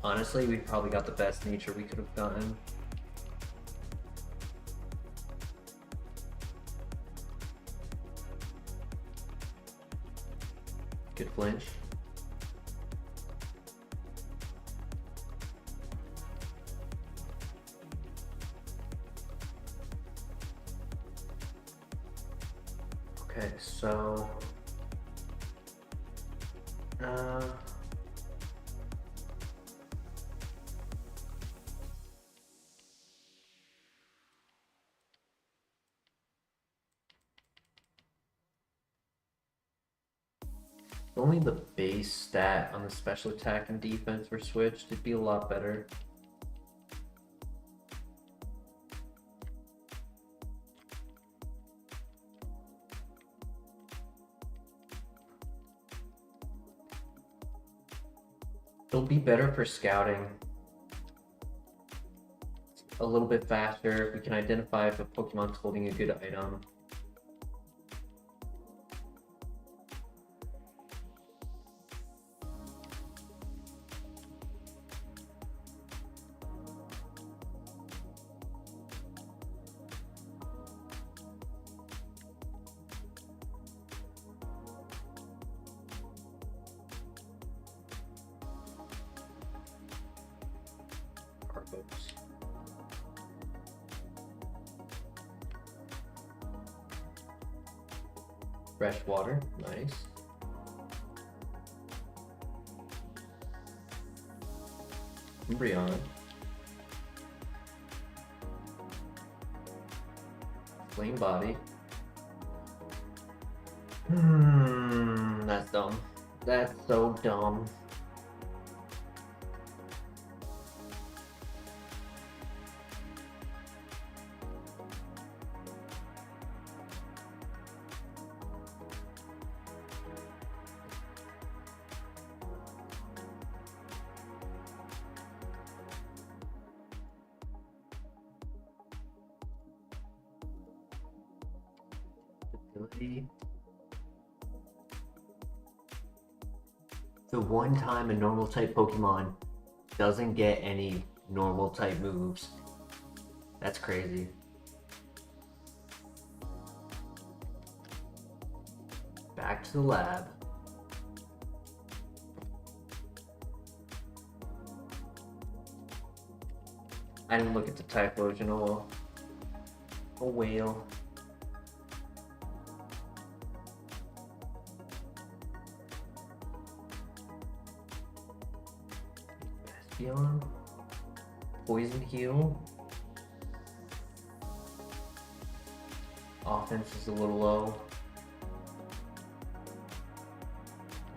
honestly, we probably got the best nature we could have gotten. Good flinch. Okay, so only the base stat on the special attack and defense were switched. It'd be a lot better. It'll be better for scouting. It's a little bit faster. We can identify if a Pokemon's holding a good item. Fresh water, nice. Umbreon. Flame body. That's dumb. That's so dumb. The one time a normal type Pokemon doesn't get any normal type moves. That's crazy. Back to the lab. I didn't look at the Typhlosion. A whale. Espeon. Poison heal. Offense is a little low.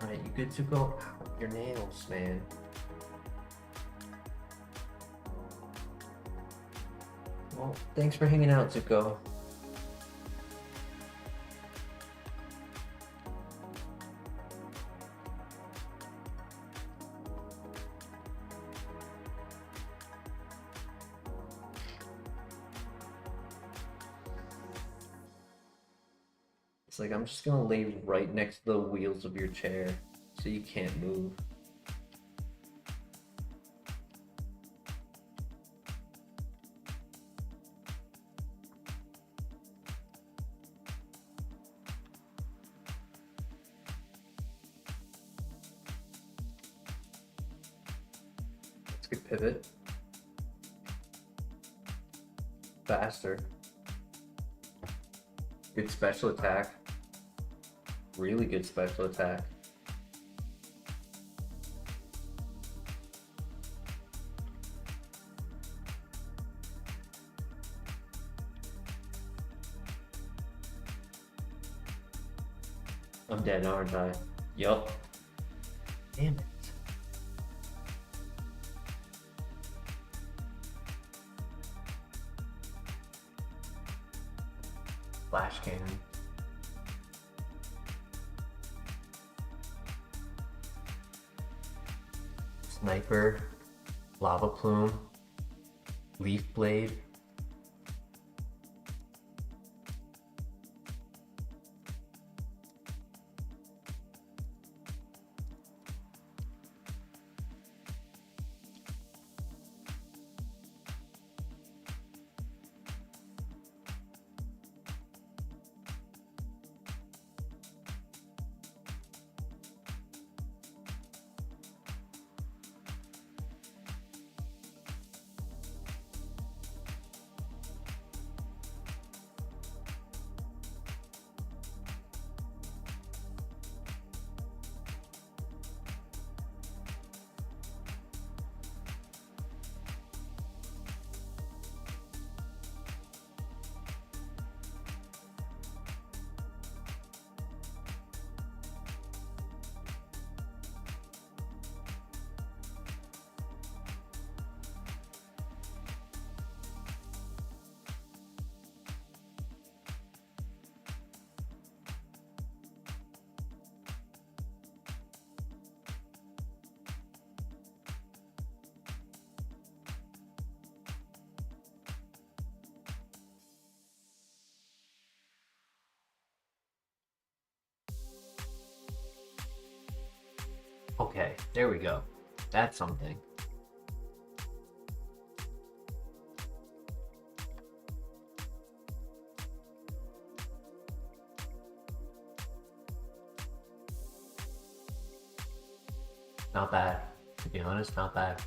Alright, you good to go? Ow, your nails, man. Well, thanks for hanging out, Zuko. It's like I'm just gonna lay right next to the wheels of your chair so you can't move. Good pivot. Faster. Good special attack. Really good special attack. I'm dead, aren't I? Yup. Damn it. Flash cannon. Sniper. Lava plume. Leaf blade. Okay, there we go. That's something. Not bad. To be honest, not bad.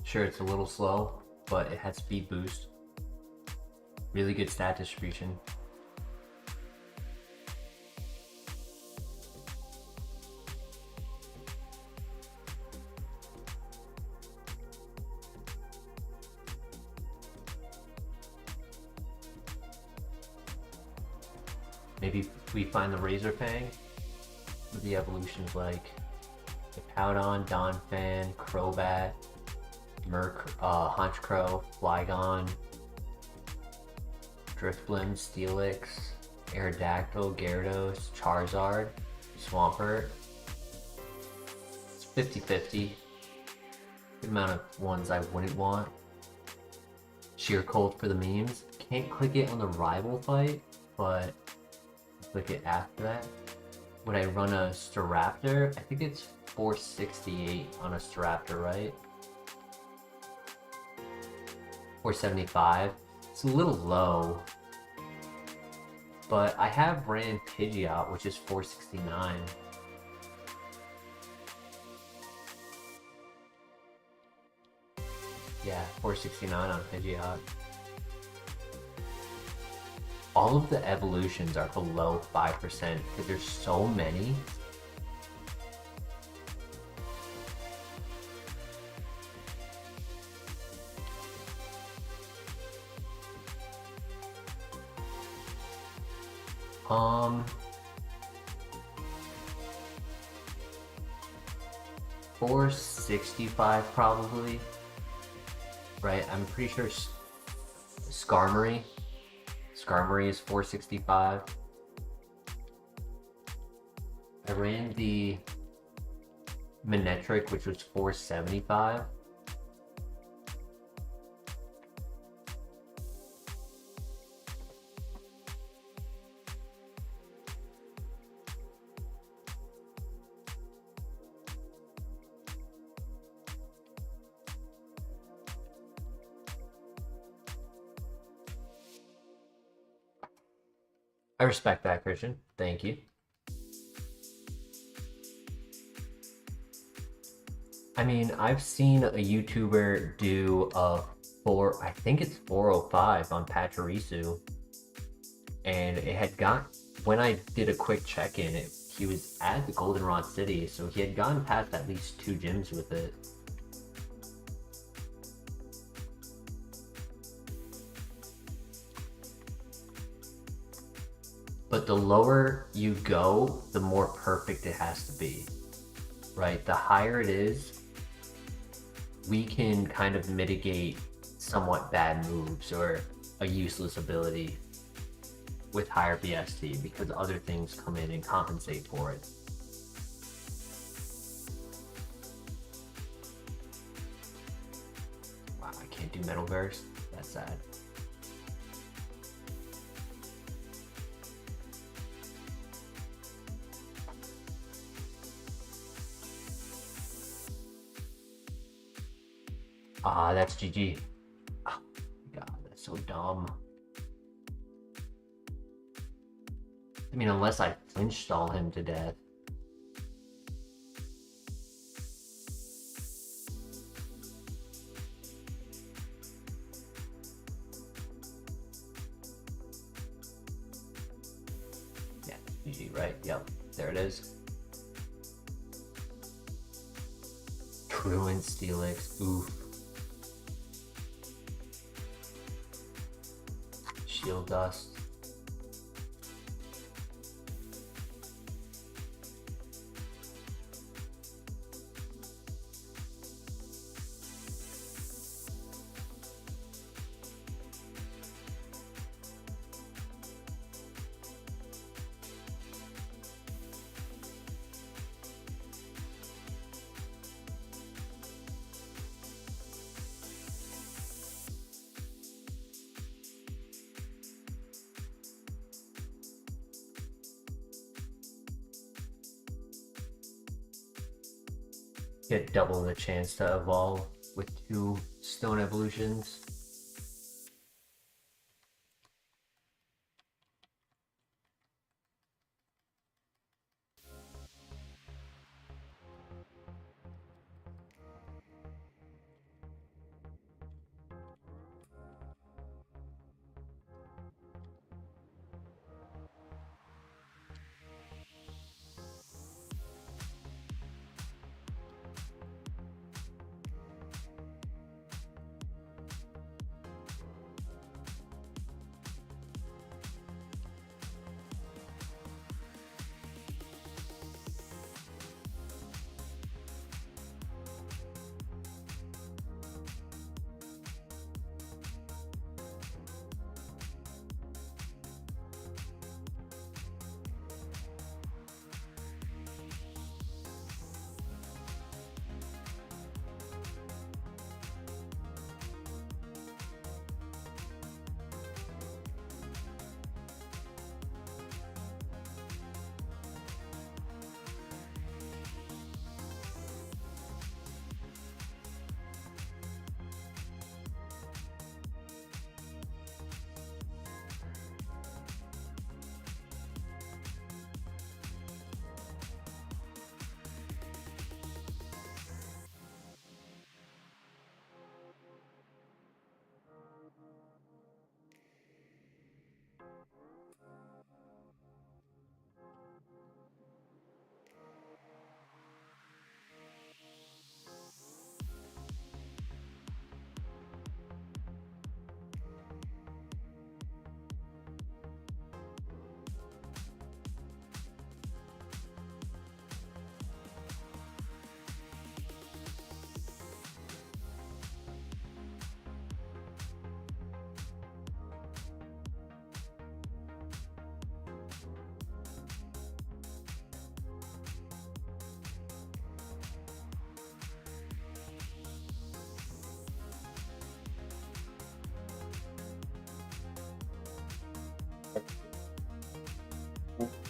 Sure, it's a little slow, but it had speed boost. Really good stat distribution. Maybe we find the Razor Fang with the evolutions like the Powdon, Donphan, Crobat, Honchkrow, Flygon, Drifblim, Steelix, Aerodactyl, Gyarados, Charizard, Swampert. It's 50-50. Good amount of ones I wouldn't want. Sheer Cold for the memes. Can't click it on the rival fight, but click it after that. Would I run a Staraptor? I think it's 468 on a Staraptor, right? 475. It's a little low. But I have ran Pidgeot, which is 469. Yeah, 469 on Pidgeot. All of the evolutions are below 5% because there's so many. Um, 465 probably. Right, I'm pretty sure Skarmory is 465. I ran the Manectric, which was 475. I respect that, Christian. Thank you. I mean, I've seen a YouTuber do a I think it's 405 on Pachirisu, and it had got when I did a quick check-in, he was at the Goldenrod City, so he had gone past at least 2 gyms with it. But the lower you go, the more perfect it has to be, right? The higher it is, we can kind of mitigate somewhat bad moves or a useless ability with higher BST because other things come in and compensate for it. Wow, I can't do Metal Burst? That's sad. Ah, that's GG. Oh, God, that's so dumb. I mean, unless I flinch stall him to death. Yeah, GG, right? Yep, there it is. Truant Steelix, oof. Shield Dust. Get double the chance to evolve with 2 stone evolutions.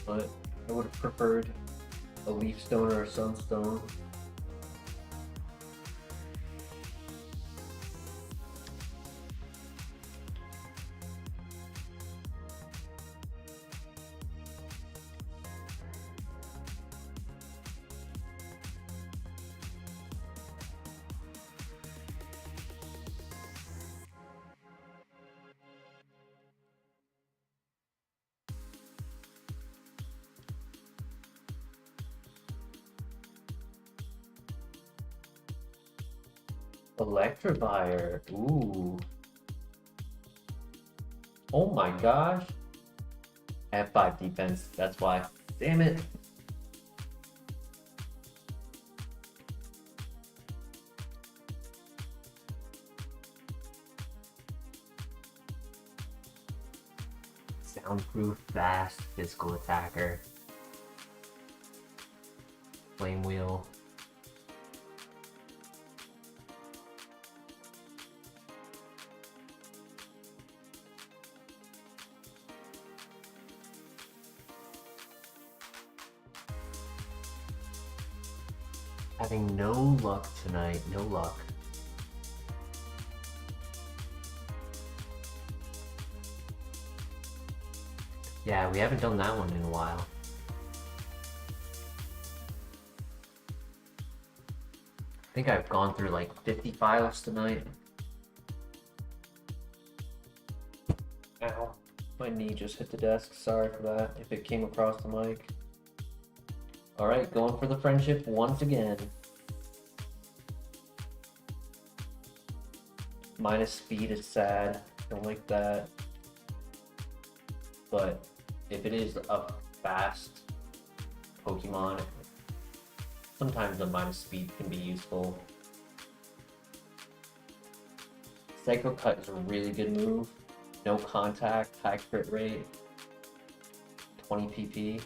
But I would have preferred a Leaf Stone or a Sunstone. Electivire. Ooh. Oh my gosh. I have 5 defense, that's why. Damn it. Soundproof, fast, physical attacker. Flame wheel. Having no luck tonight, no luck. Yeah, we haven't done that one in a while. I think I've gone through like 50 files tonight. Ow. My knee just hit the desk. Sorry for that if it came across the mic. Alright, going for the friendship once again. Minus speed is sad. Don't like that. But if it is a fast Pokemon, sometimes the minus speed can be useful. Psycho Cut is a really good move. No contact, high crit rate, 20 PP.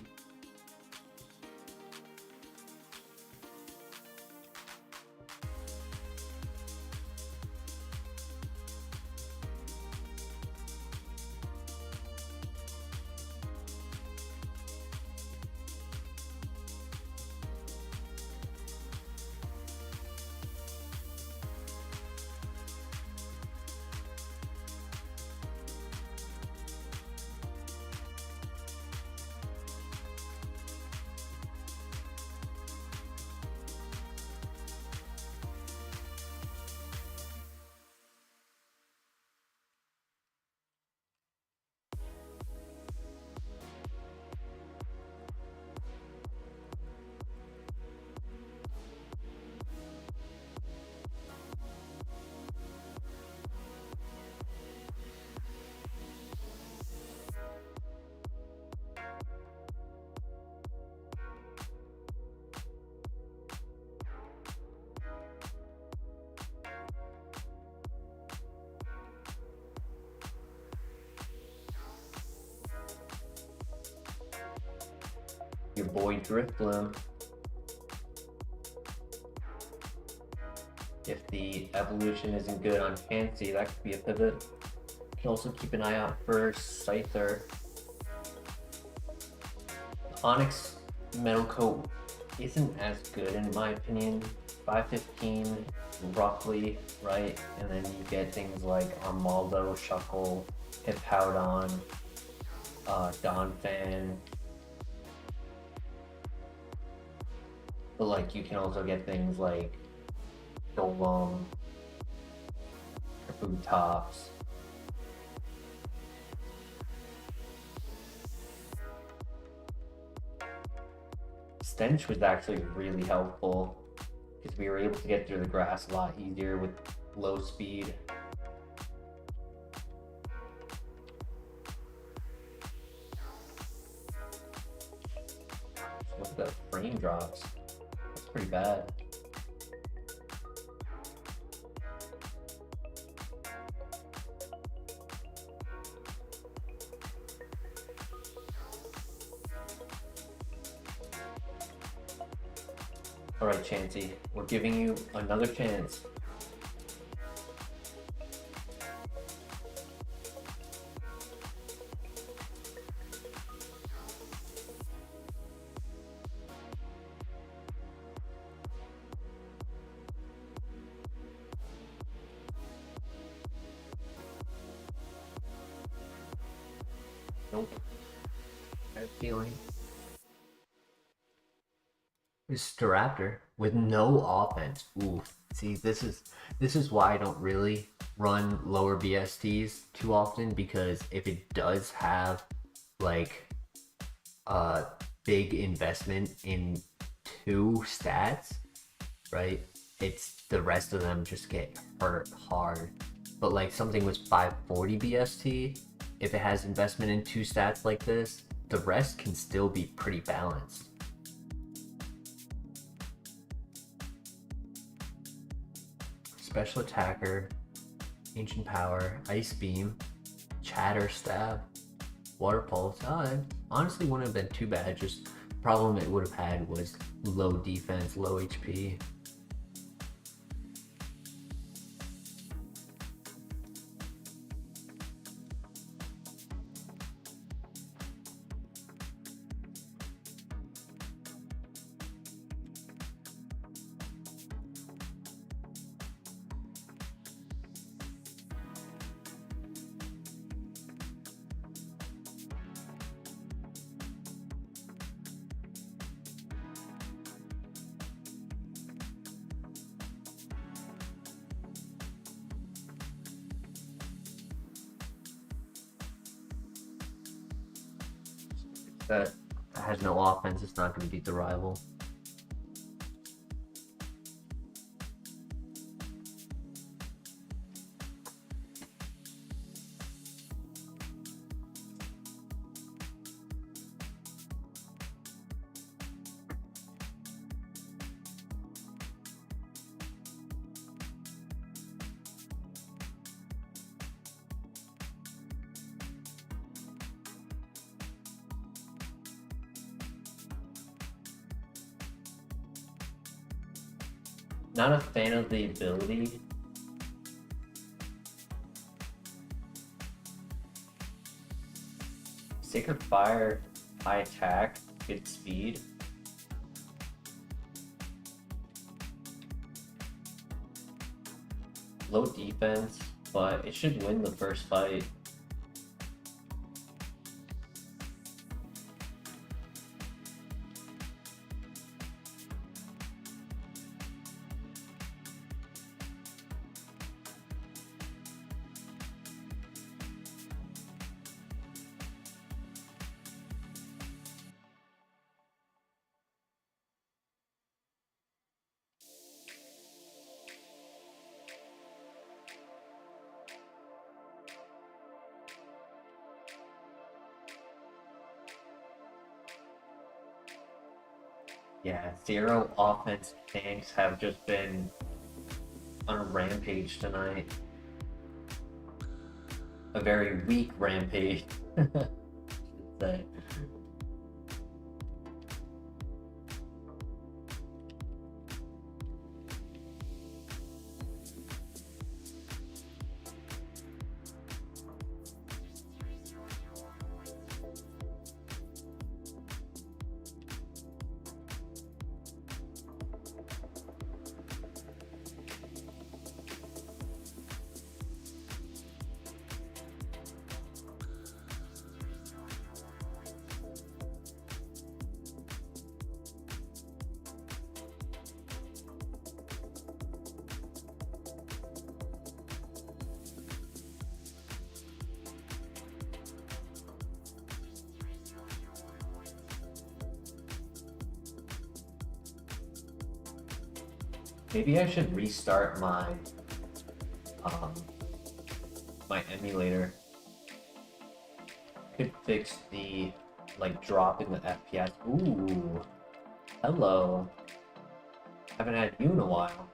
Your boy Drifloon. If the evolution isn't good on Chansey, that could be a pivot. You can also keep an eye out for Scyther. Onyx Metal Coat isn't as good in my opinion. 515 roughly, right? And then you get things like Armaldo, Shuckle, Hippowdon, Donphan. But like you can also get things like Golem, Kabutops. Stench was actually really helpful because we were able to get through the grass a lot easier with low speed. Look at the frame drops. That's pretty bad. Alright, Chansey, we're giving you another chance. Nope. I have a feeling. Staraptor with no offense. Ooh, see, this is why I don't really run lower BSTs too often, because if it does have like a big investment in two stats, right? it's the rest of them just get hurt hard. But like something with 540 BST, if it has investment in 2 stats like this, the rest can still be pretty balanced. Special attacker, ancient power, ice beam, chatter stab, water pulse. Oh, it honestly wouldn't have been too bad. Just the problem it would have had was low defense, low HP. That has no offense, it's not going to beat the rival. Not a fan of the ability. Sacred Fire, high attack, good speed. Low defense, but it should win the first fight. Yeah, zero offense tanks have just been on a rampage tonight. A very weak rampage, I should say. Maybe I should restart my my emulator. Could fix the drop in the FPS. Ooh, hello. Haven't had you in a while.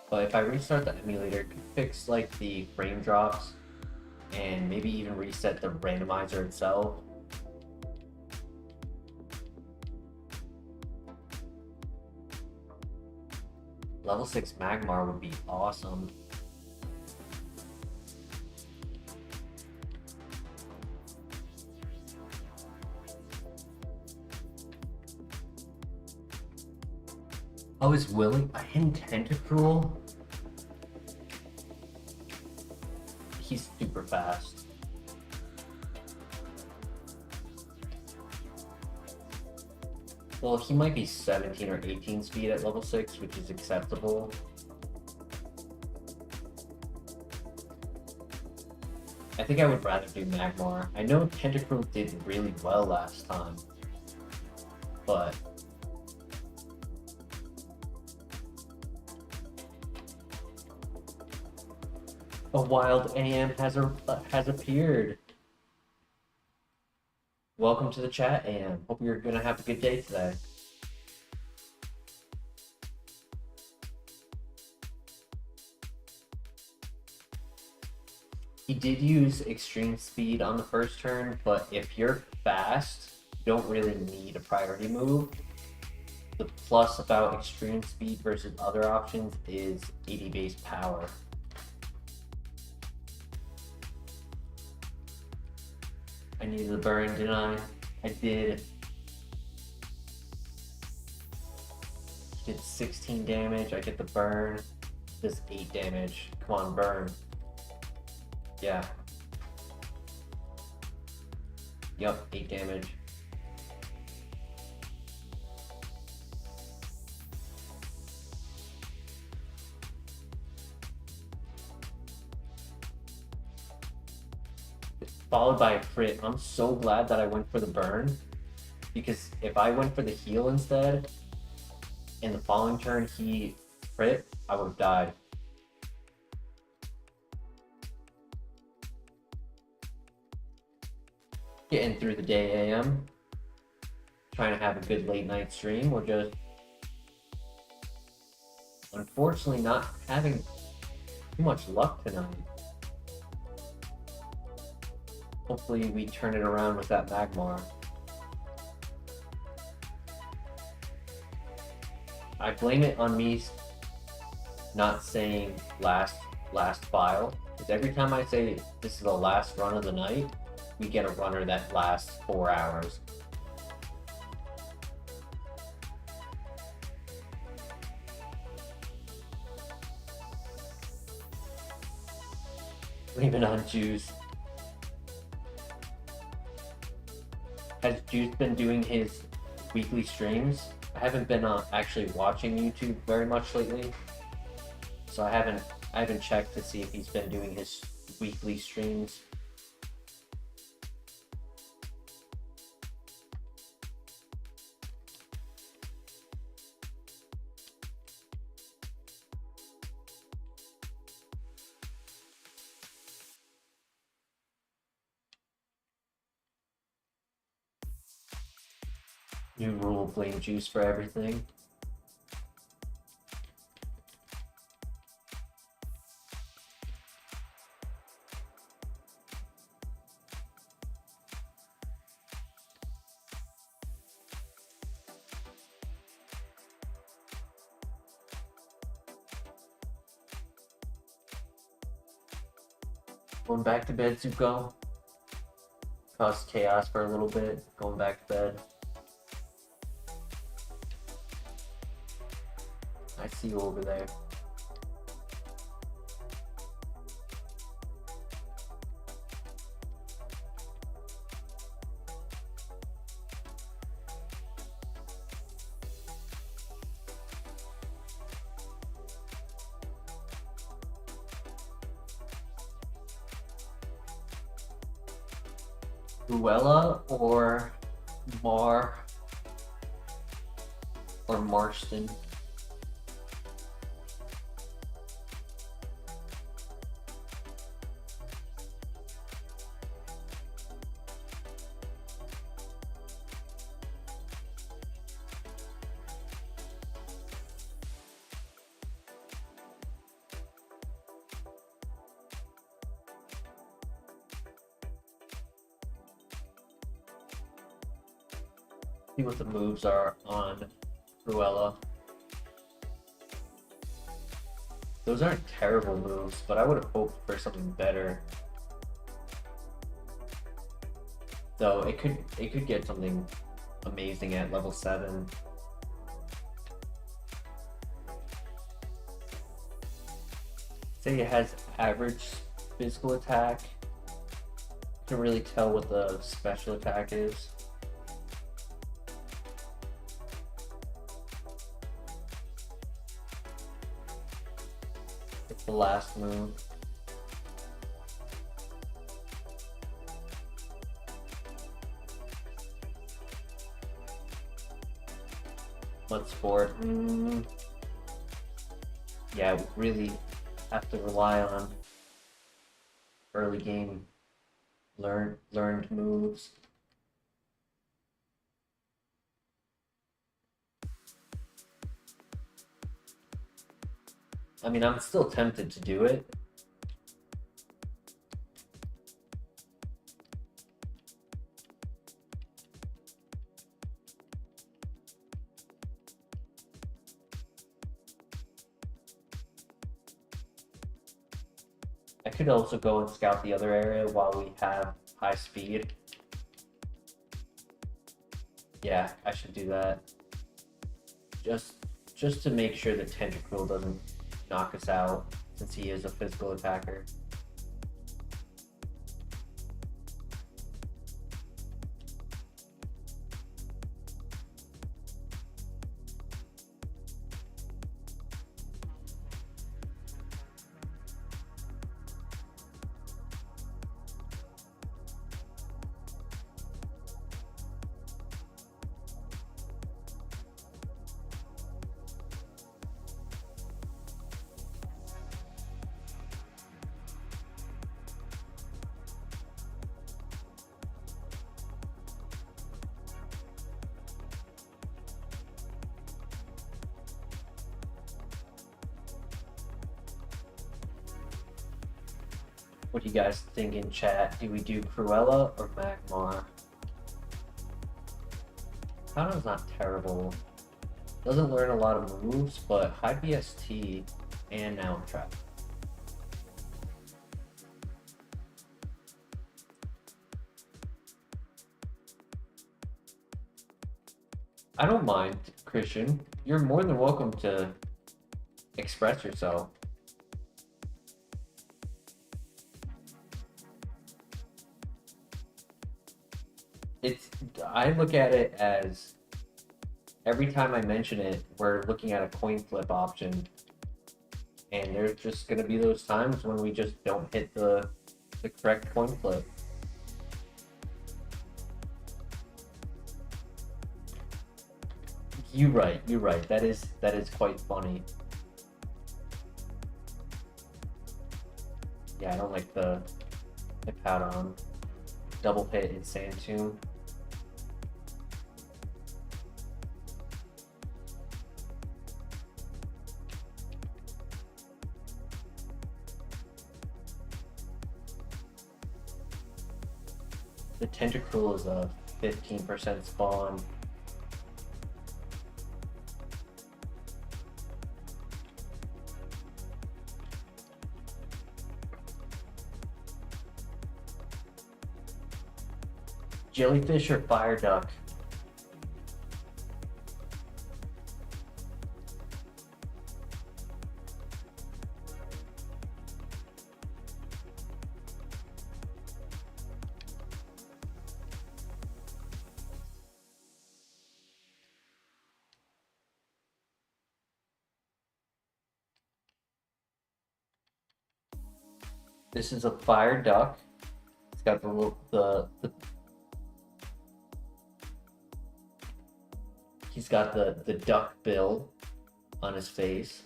But if I restart the emulator, it could fix the frame drops and maybe even reset the randomizer itself. Level 6 Magmar would be awesome. I was willing. A hidden Tentacruel? He's super fast. Well, he might be 17 or 18 speed at level 6, which is acceptable. I think I would rather do Magmar. I know Tentacruel did really well last time, but A wild AM has appeared. Welcome to the chat, AM. Hope you're gonna have a good day today. He did use extreme speed on the first turn, but if you're fast, you don't really need a priority move. The plus about extreme speed versus other options is 80 base power. I needed the burn, didn't I? I did. Did 16 damage, I get the burn. Does 8 damage. Come on, burn. Yeah. Yup, 8 damage. Followed by a crit. I'm so glad that I went for the burn, because if I went for the heal instead, in the following turn he crit, I would have died. Getting through the day, AM. Trying to have a good late night stream. We're just unfortunately not having too much luck tonight. Hopefully we turn it around with that Magmar. I blame it on me not saying last file, because every time I say this is the last run of the night, we get a runner that lasts 4 hours. Blame it on Juice. Has Juice been doing his weekly streams? I haven't been actually watching YouTube very much lately, so I haven't checked to see if he's been doing his weekly streams. New rule, blame Juice for everything. Going back to bed, Zuko. Caused chaos for a little bit. Going back to bed. I see you over there. Luella or Marston? See what the moves are on Cruella. Those aren't terrible moves, but I would have hoped for something better. Though it could get something amazing at level 7. Say it has average physical attack. You can really tell what the special attack is. It's the last move. Blood Sport. Yeah, we really have to rely on early game learned moves. I mean, I'm still tempted to do it. I could also go and scout the other area while we have high speed. Yeah, I should do that. Just to make sure the Tentacruel doesn't knock us out, since he is a physical attacker. What do you guys think in chat? Do we do Cruella or Magmar? Powdow's not terrible. Doesn't learn a lot of moves, but high BST and now I'm trapped. I don't mind, Christian. You're more than welcome to express yourself. I look at it as every time I mention it, we're looking at a coin flip option. And there's just gonna be those times when we just don't hit the correct coin flip. You're right. That is quite funny. Yeah, I don't like the Hippowdon. Double hit in Sand Tomb. The Tentacruel is a 15% spawn. Jellyfish or fire duck? This is a fire duck. It's got the little he's got the duck bill on his face.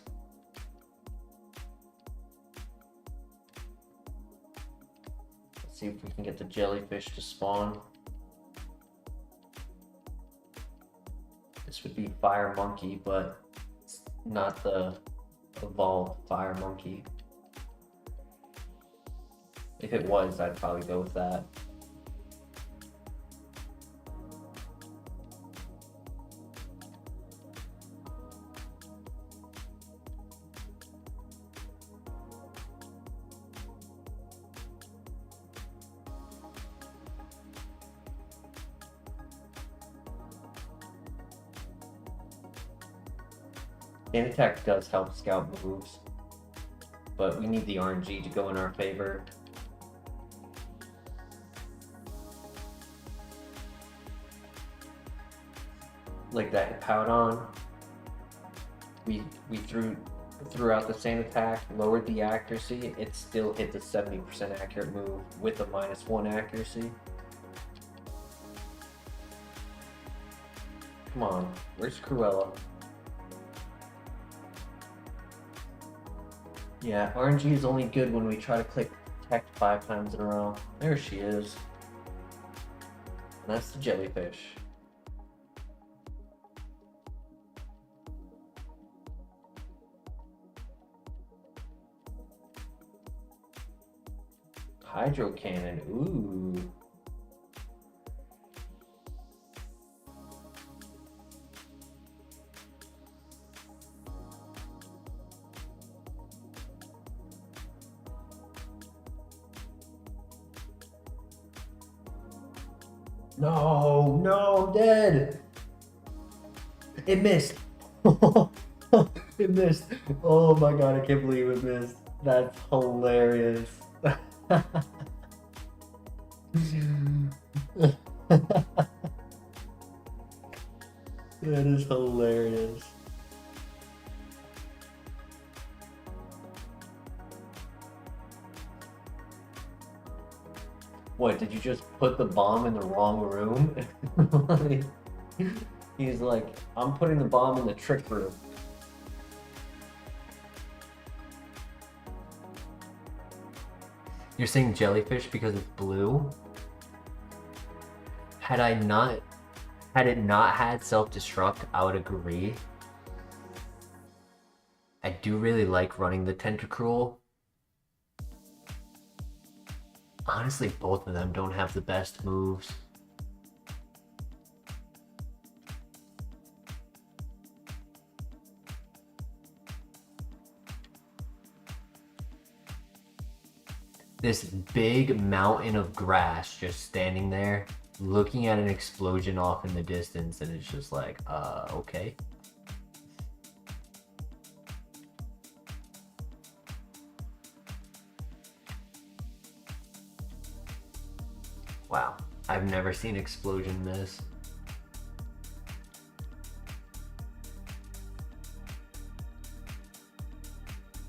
Let's see if we can get the jellyfish to spawn. This would be fire monkey, but it's not the evolved fire monkey. If it was, I'd probably go with that. Sand attack does help scout moves, but we need the RNG to go in our favor. Like that Hippowdon, we threw out the sand attack, lowered the accuracy, it still hit the 70% accurate move with a -1 accuracy. Come on, where's Cruella? Yeah, RNG is only good when we try to protect 5 times in a row. There she is. And that's the jellyfish. Hydro cannon, ooh. No, no, I'm dead. It missed. It missed. Oh my god, I can't believe it missed. That's hilarious. That is hilarious. What, did you just put the bomb in the wrong room? He's like, I'm putting the bomb in the trick room. You're saying jellyfish because it's blue? Had it not had self-destruct, I would agree. I do really like running the Tentacruel. Honestly, both of them don't have the best moves. This big mountain of grass just standing there, looking at an explosion off in the distance, and it's just like, okay. Wow, I've never seen explosion miss.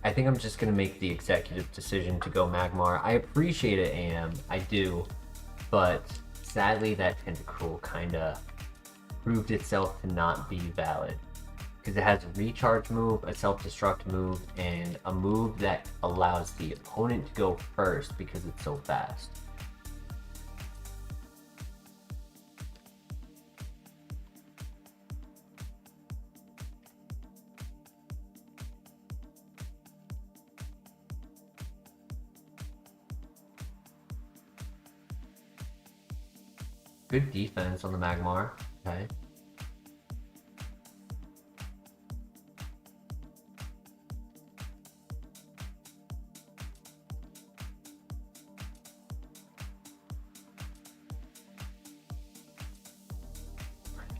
I think I'm just gonna make the executive decision to go Magmar. I appreciate it, AM, I do, but sadly that Tentacruel kinda proved itself to not be valid. Because it has a recharge move, a self-destruct move, and a move that allows the opponent to go first because it's so fast. Good defense on the Magmar. Okay.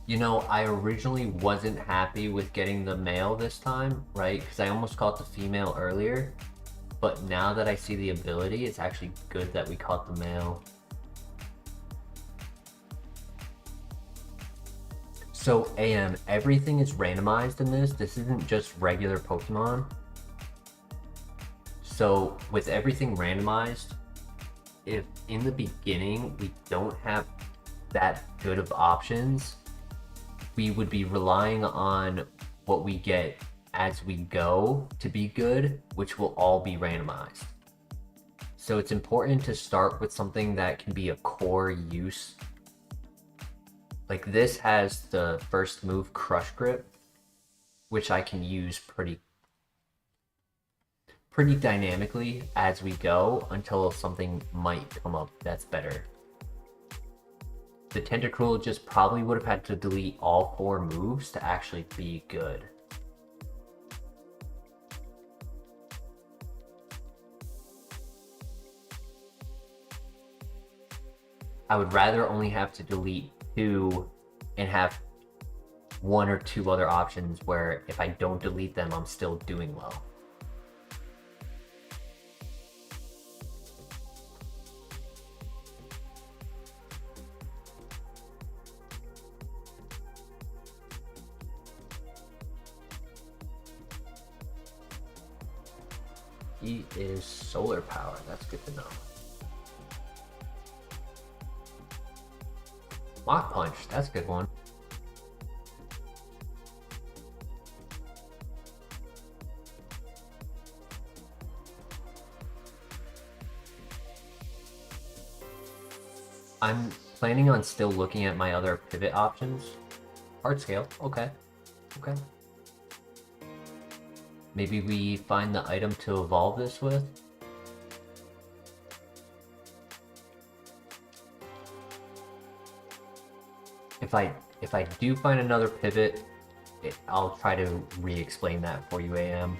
You know, I originally wasn't happy with getting the male this time, right? Because I almost caught the female earlier. But now that I see the ability, it's actually good that we caught the male. So AM, everything is randomized in this. This isn't just regular Pokemon. So with everything randomized, if in the beginning we don't have that good of options, we would be relying on what we get as we go to be good, which will all be randomized. So it's important to start with something that can be a core use. Like this has the first move Crush Grip, which I can use pretty dynamically as we go until something might come up that's better. The Tentacruel just probably would have had to delete all 4 moves to actually be good. I would rather only have to delete 2 and have 1 or 2 other options where if I don't delete them, I'm still doing well. He is solar power, that's good to know. Mach Punch, that's a good one. I'm planning on still looking at my other pivot options. Hard scale, okay. Okay. Maybe we find the item to evolve this with. If I do find another pivot, I'll try to re-explain that for you, AM.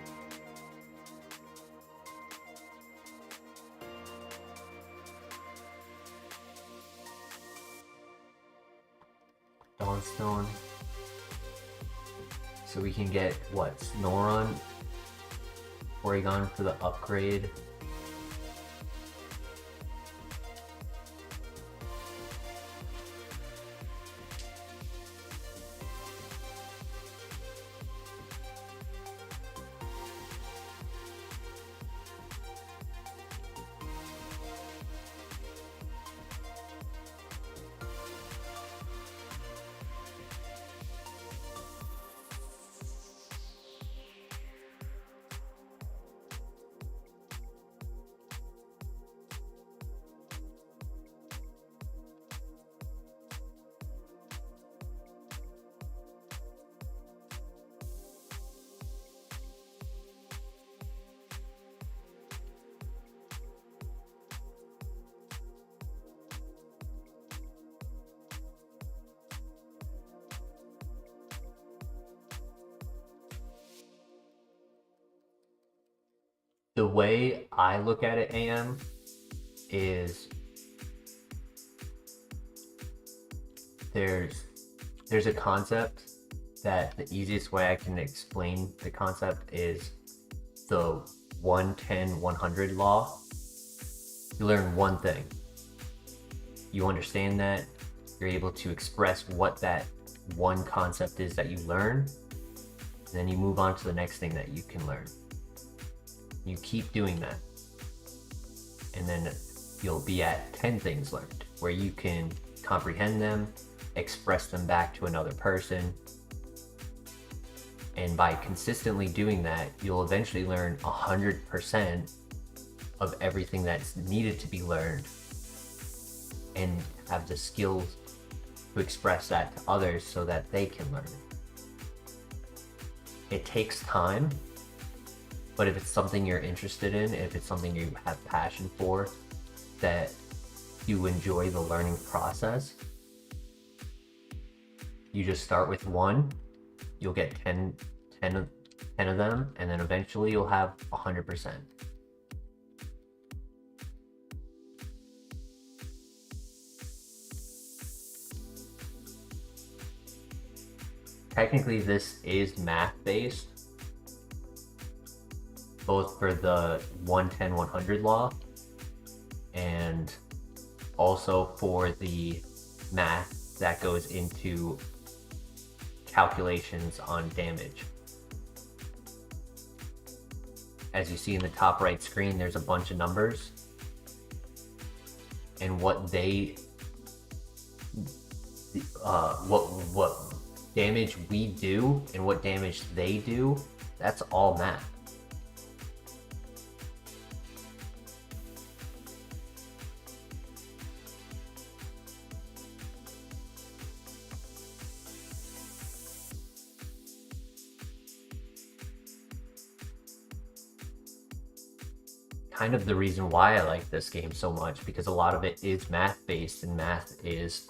Dawnstone. So we can get what? Snoron, Porygon for the upgrade. The way I look at it, AM, is there's a concept that the easiest way I can explain the concept is the 110-100 law. You learn one thing. You understand that, you're able to express what that one concept is that you learn, and then you move on to the next thing that you can learn. You keep doing that, and then you'll be at 10 things learned, where you can comprehend them, express them back to another person, and by consistently doing that, you'll eventually learn 100% of everything that's needed to be learned, and have the skills to express that to others so that they can learn it. It takes time, but if it's something you're interested in, if it's something you have passion for, that you enjoy the learning process, you just start with one, you'll get 10 of them, and then eventually you'll have 100%. Technically, this is math-based, both for the 110-100 law and also for the math that goes into calculations on damage. As you see in the top right screen, there's a bunch of numbers, and what damage we do and what damage they do, that's all math. Kind of the reason why I like this game so much, because a lot of it is math based, and math is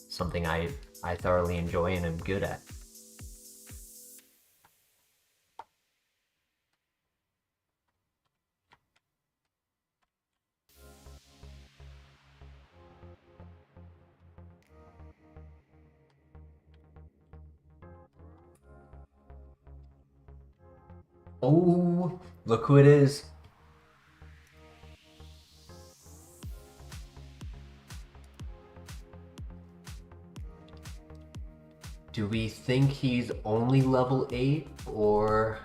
something I thoroughly enjoy and am good at. Oh, look who it is. Do we think he's only level 8, or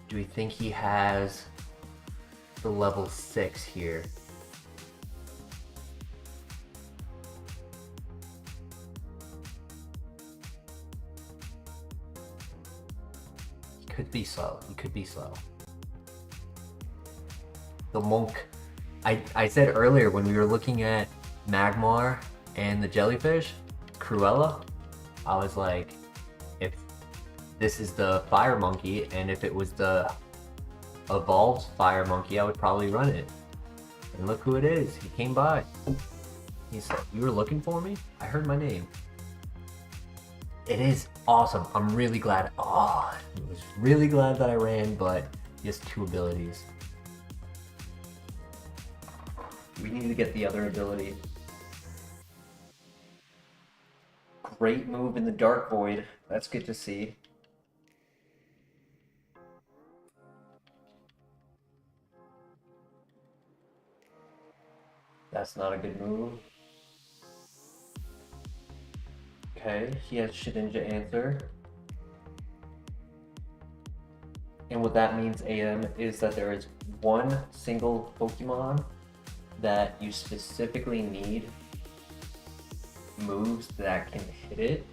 do we think he has the level 6 here? He could be slow. He could be slow. The monk. I said earlier when we were looking at Magmar and the jellyfish, Cruella, I was like, if this is the fire monkey and if it was the evolved fire monkey, I would probably run it. And look who it is. He came by. He said, "You were looking for me? I heard my name." It is awesome. I'm really glad. Oh, I was really glad that I ran, but he has 2 abilities. We need to get the other ability. Great move in the Dark Void. That's good to see. That's not a good move. Okay, he has Shedinja Answer. And what that means, AM, is that there is one single Pokemon that you specifically need moves that can hit it,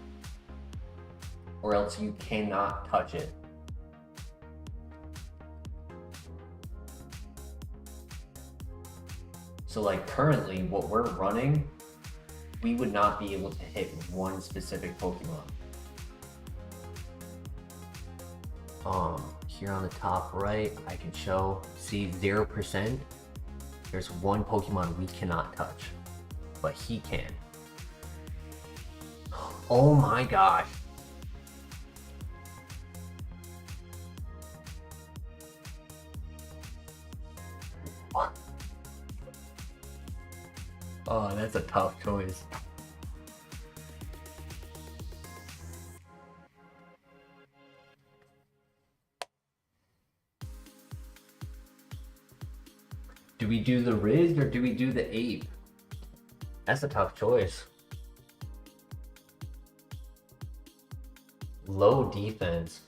or else you cannot touch it. So like currently what we're running, we would not be able to hit one specific Pokemon. Here on the top right, I can show, see 0%. There's one Pokemon we cannot touch, but he can. Oh my gosh. Oh, that's a tough choice. Do we do the Riz or do we do the Ape? That's a tough choice. Low defense.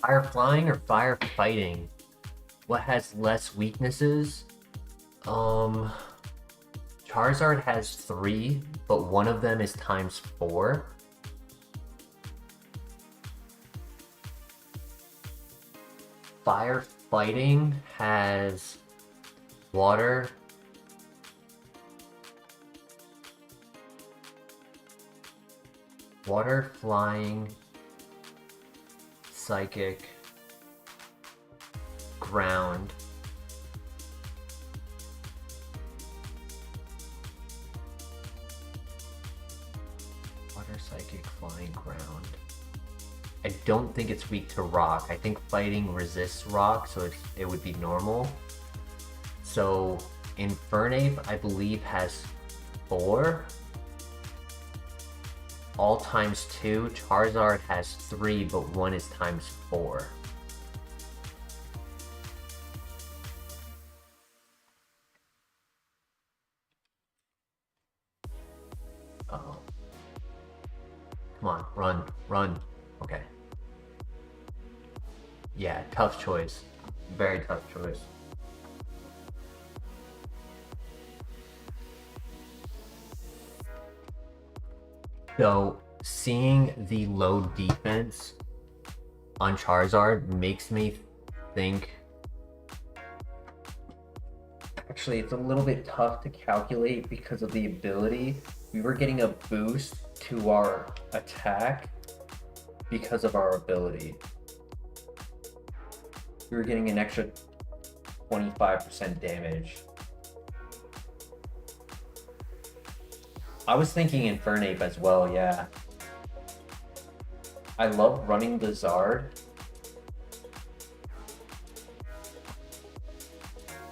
Fire flying or fire fighting? What has less weaknesses? Charizard has 3, but one of them is ×4. Fire fighting has water. Water, flying, psychic, ground. Water, psychic, flying, ground. I don't think it's weak to rock. I think fighting resists rock, so it would be normal. So Infernape, I believe, has 4. All ×2. Charizard has 3, but one is ×4. Uh-oh. Come on, run, run. Okay. Yeah, tough choice. Very tough choice. So, seeing the low defense on Charizard makes me think... Actually, it's a little bit tough to calculate because of the ability. We were getting a boost to our attack because of our ability. we were getting an extra 25% damage. I was thinking Infernape as well, yeah. I love running the Zard.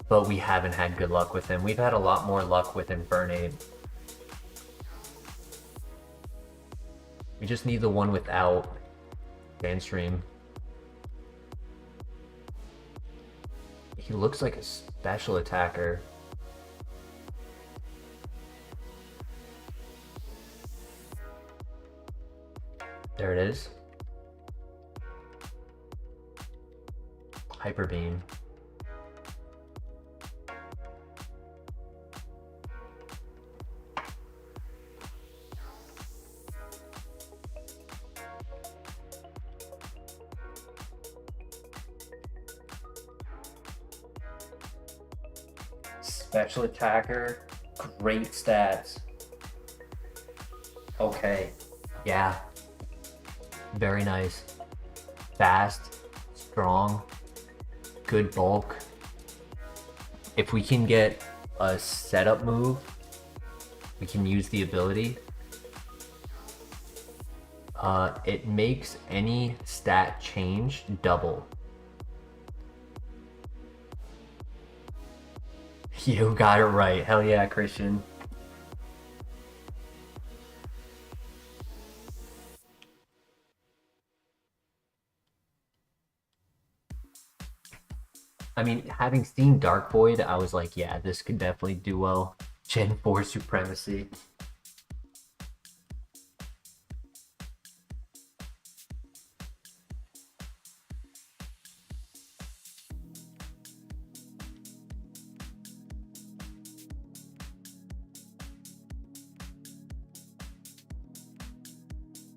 But we haven't had good luck with him. We've had a lot more luck with Infernape. We just need the one without Sandstream. He looks like a special attacker. There it is. Hyper Beam. Special attacker, great stats. Okay. Yeah. Very nice. Fast, strong, good bulk. If we can get a setup move, we can use the ability. It makes any stat change double. You got it right. Hell yeah, Christian. I mean, having seen Dark Void, I was like, yeah, this could definitely do well. Gen 4 Supremacy.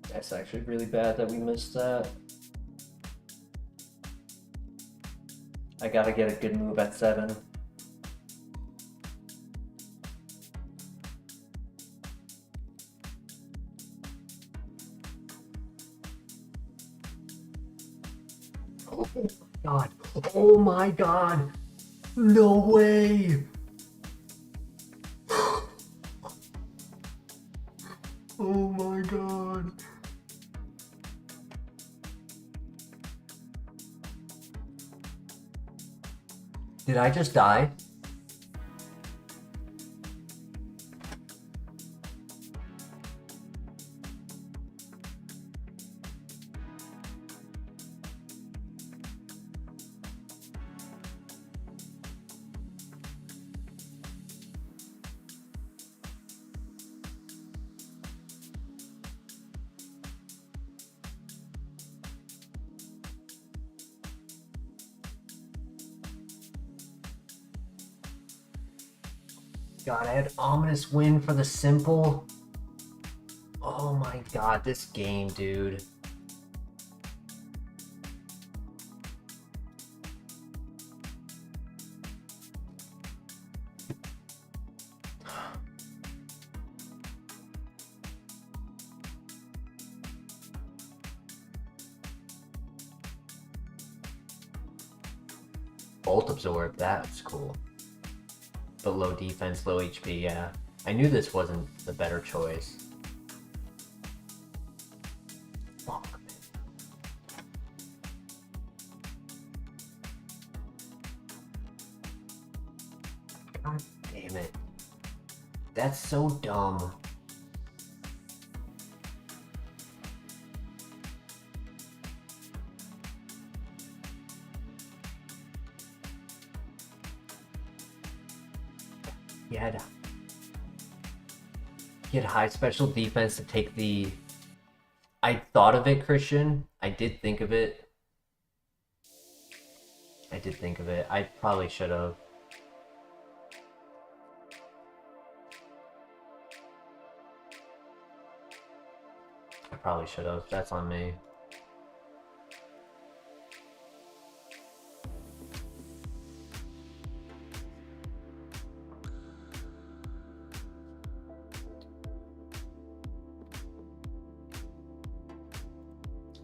That's actually really bad that we missed that. I gotta get a good move at 7. Oh my god. Oh my god. No way. Oh my god. Did I just die? God, I had ominous win for the simple. Oh my god, this game, dude. Bolt Absorb, that's cool. But low defense, low HP, yeah. I knew this wasn't the better choice. Fuck, man. God damn it. That's so dumb. He had high special defense to take the... I thought of it, Christian. I did think of it. I probably should have. That's on me.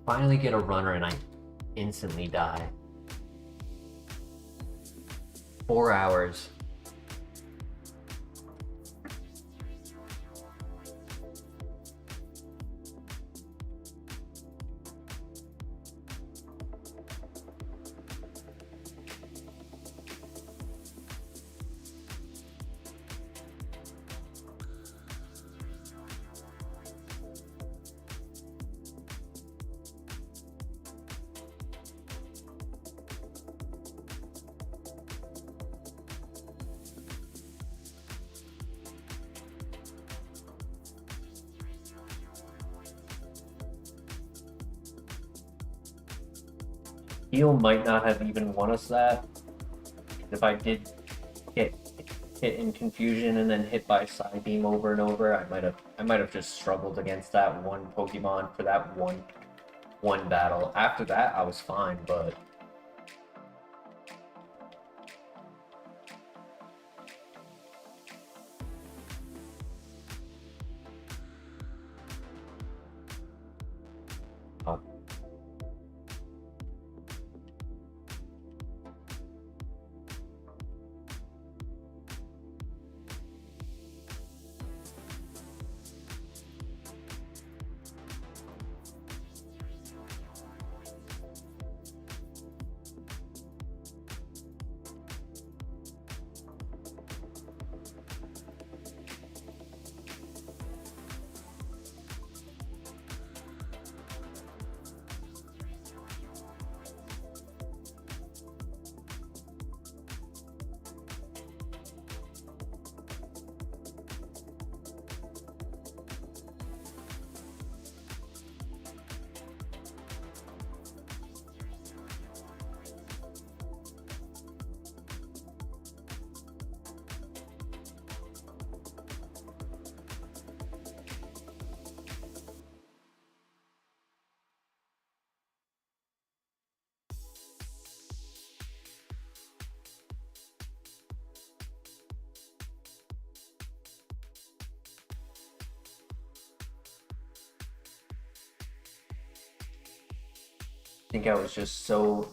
Finally get a runner and I instantly die. 4 hours. Heal might not have even won us that. If I did get hit in confusion and then hit by side beam over and over, I might have just struggled against that one Pokemon for that one battle. After that, I was fine, but I think I was just so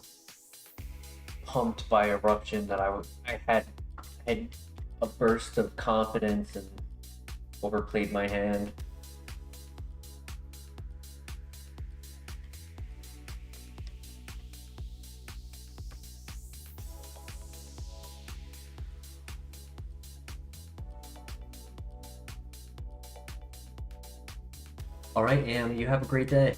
pumped by Eruption that I had a burst of confidence and overplayed my hand. All right, Am, you have a great day.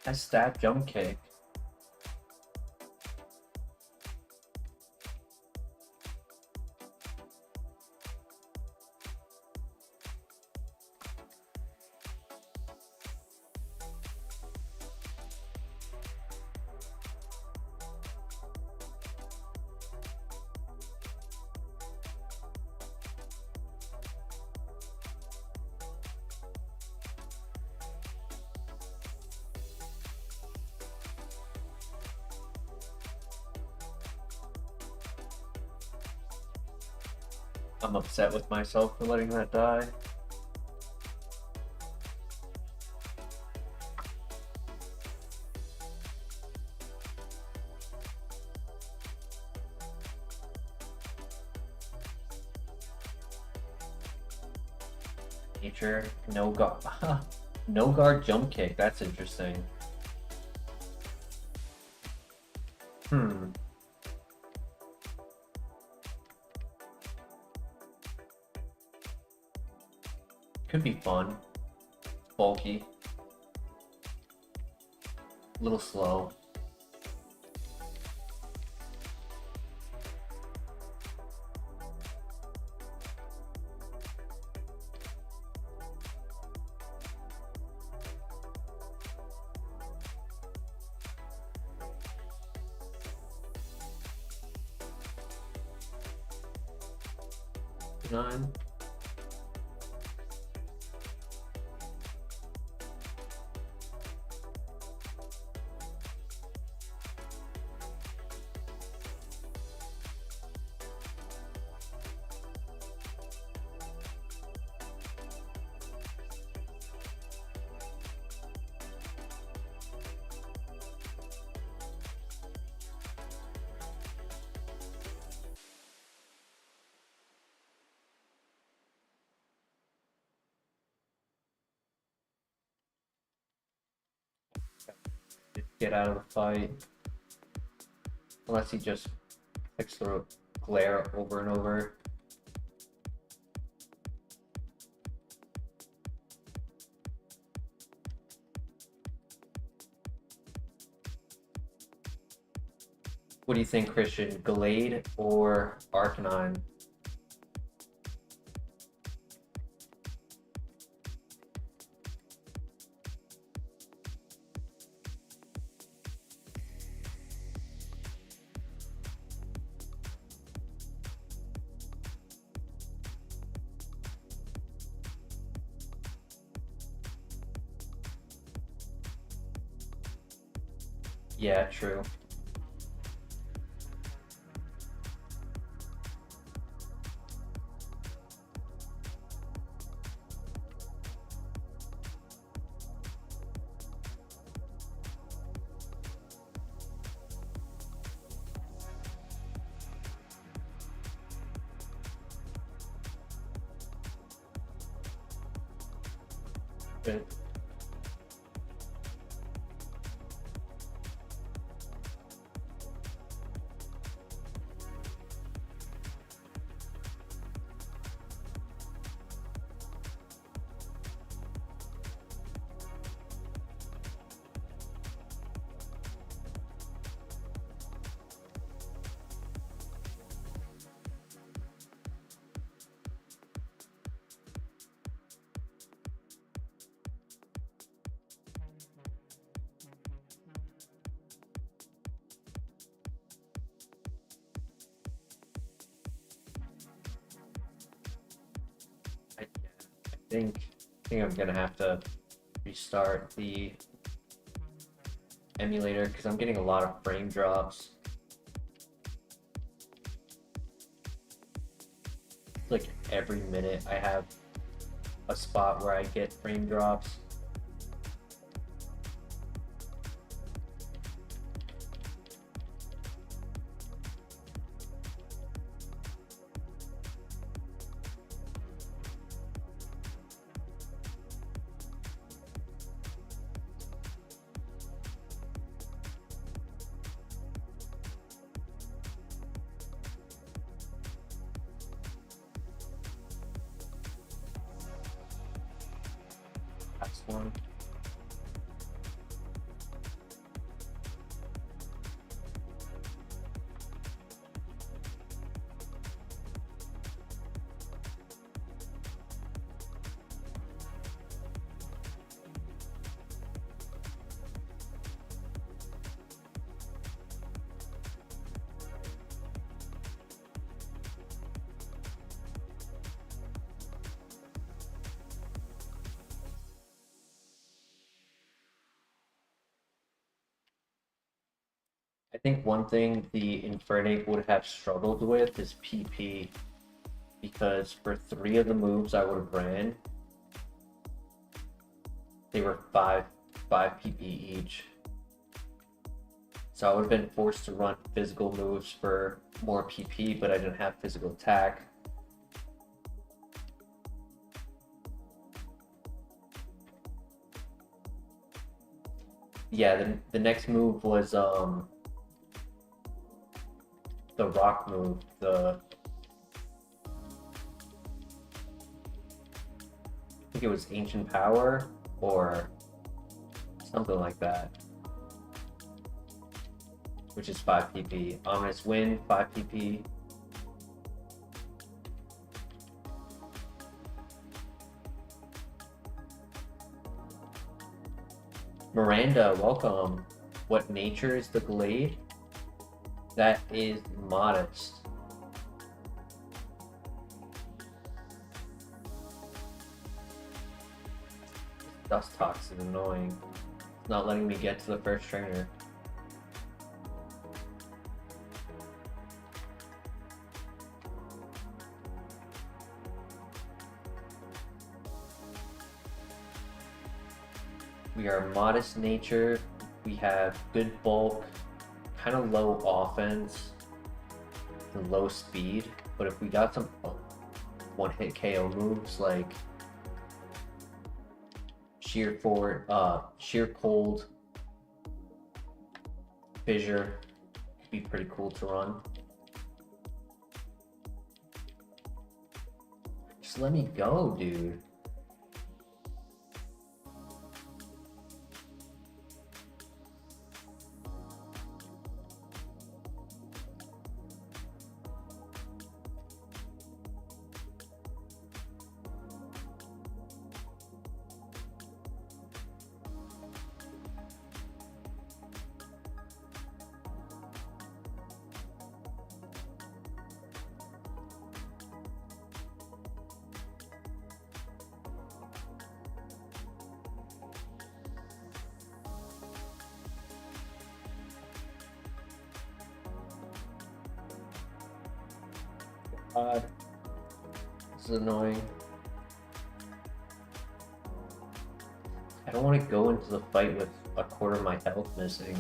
I stat jump kick. I'm upset with myself for letting that die. Nature, no guard. No guard jump kick. That's interesting. Hmm. Could be fun. Bulky. A little slow. Nine. Get out of the fight. Unless he just picks the glare over and over. What do you think, Christian? Glade or Arcanine? Yeah, true. Good. I think I'm gonna have to restart the emulator because I'm getting a lot of frame drops. Like every minute I have a spot where I get frame drops. That's one. I think one thing the Infernape would have struggled with is PP because for 3 of the moves I would have ran, they were 5 PP each. So I would have been forced to run physical moves for more PP, but I didn't have physical attack. Yeah, the next move was the rock move, I think it was Ancient Power or something like that, which is 5 PP. Ominous Wind, 5 PP. Miranda, welcome. What nature is the Glade? That is Modest. Dust Tox is annoying. It's not letting me get to the first trainer. We are modest nature. We have good bulk, kind of low offense, and low speed. But if we got some one-hit KO moves like Sheer Cold, Fissure, could be pretty cool to run. Just let me go, dude. This is annoying. I don't want to go into the fight with a quarter of my health missing.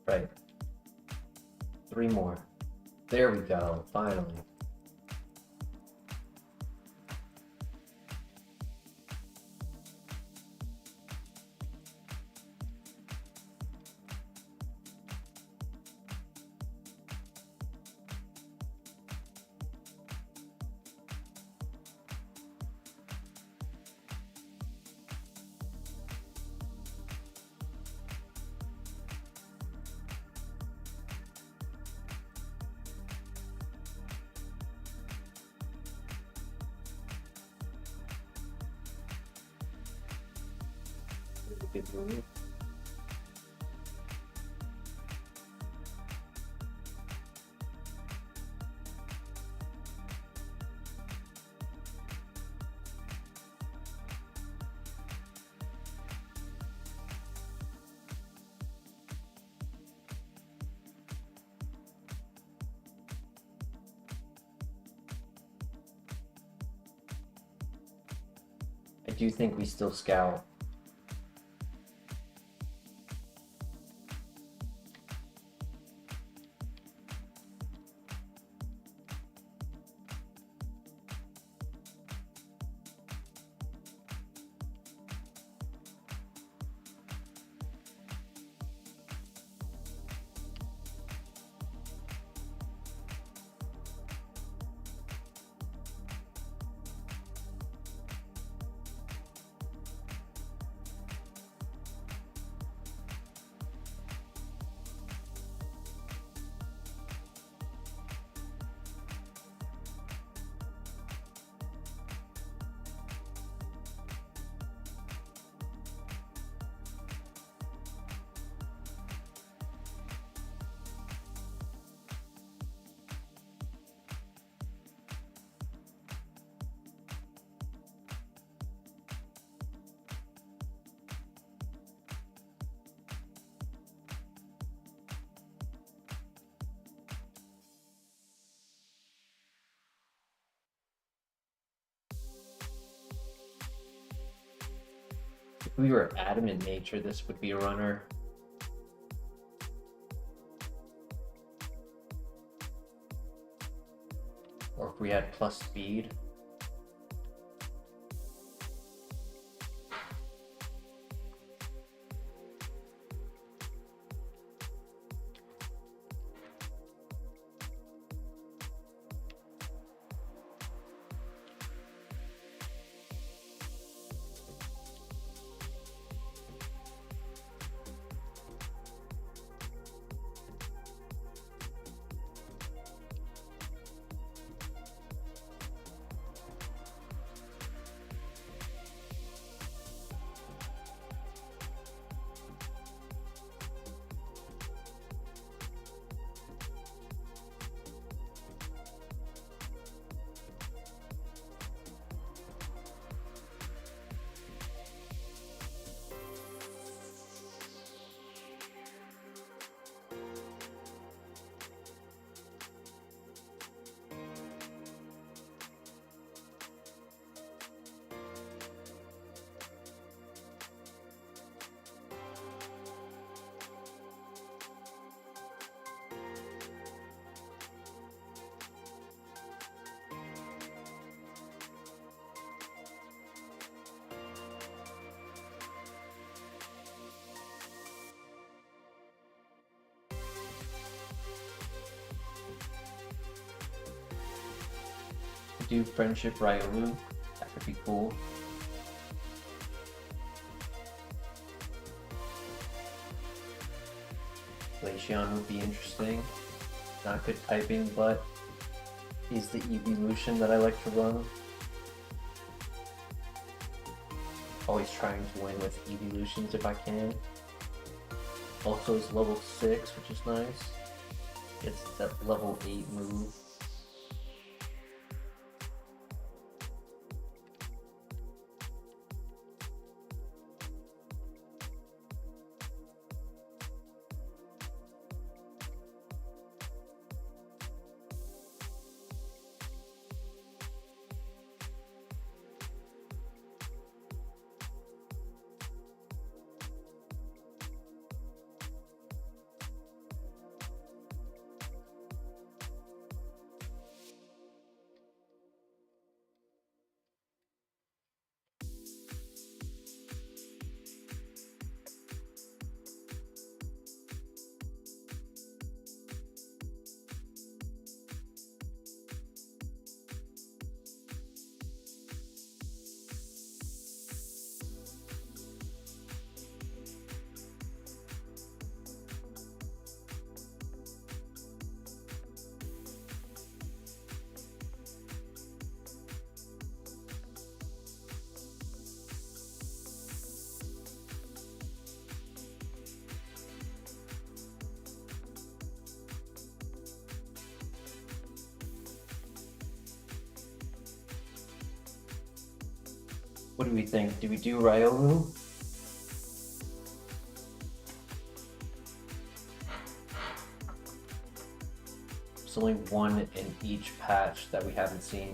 Right. 3 more. There we go, finally. Good move. I do think we still scout. If we were adamant nature, this would be a runner. Or if we had plus speed. Do friendship Ryolu, that could be cool. Glaceon would be interesting. Not good typing, but he's the evolution that I like to run. Always trying to win with evolutions if I can. Also is level 6, which is nice. It's that level 8 move. What do we think? Do we do Ryolu? There's only one in each patch that we haven't seen.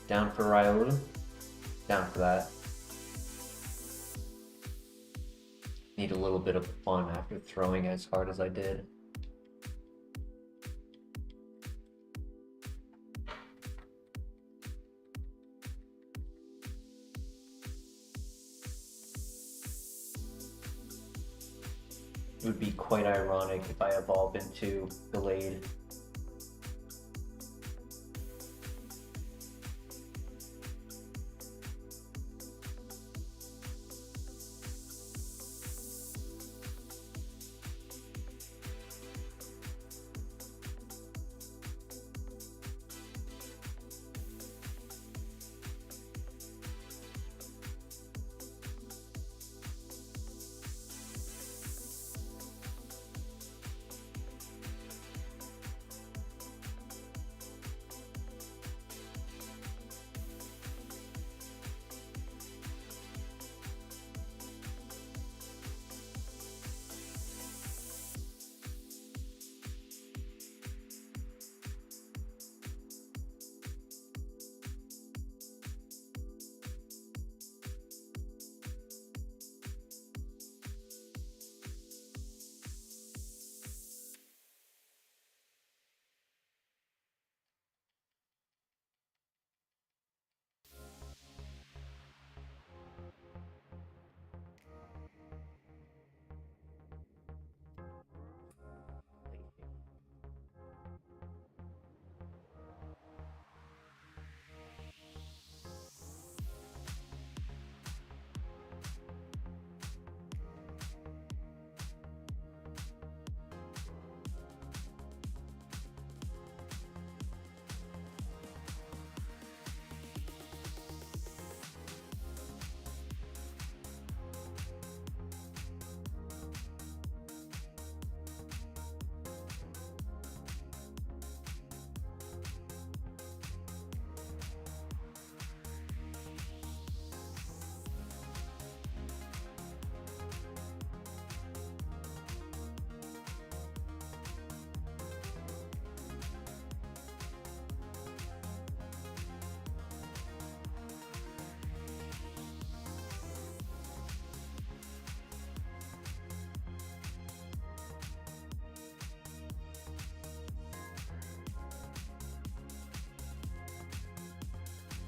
Down for Ryolu? Down for that. Need a little bit of fun after throwing as hard as I did. It would be quite ironic if I evolve into Gallade.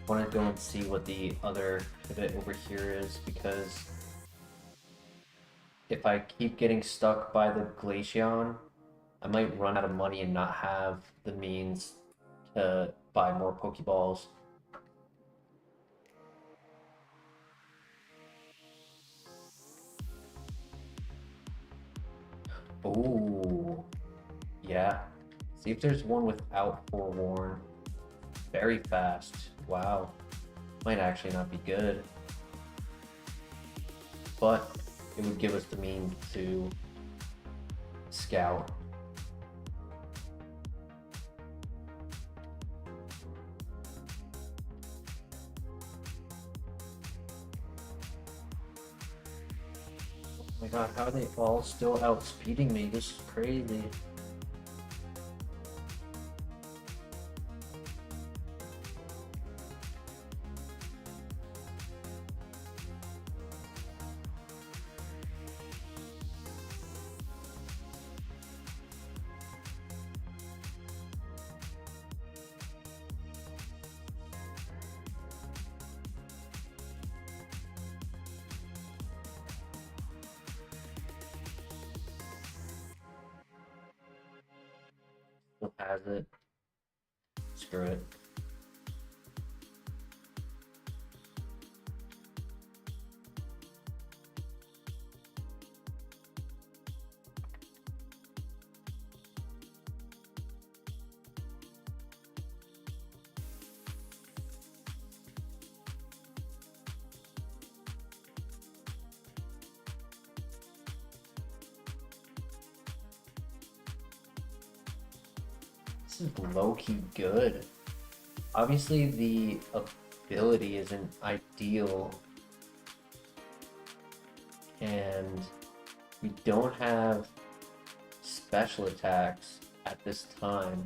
want to go and see what the other pivot over here is, because if I keep getting stuck by the Glaceon, I might run out of money and not have the means to buy more Pokeballs. Ooh, yeah. See if there's one without Forewarn. Very fast. Wow. Might actually not be good. But it would give us the means to scout. Oh my god, how are they all still outspeeding me? This is crazy. Still has it. Screw it. This is low-key good. Obviously, the ability isn't ideal, and we don't have special attacks at this time.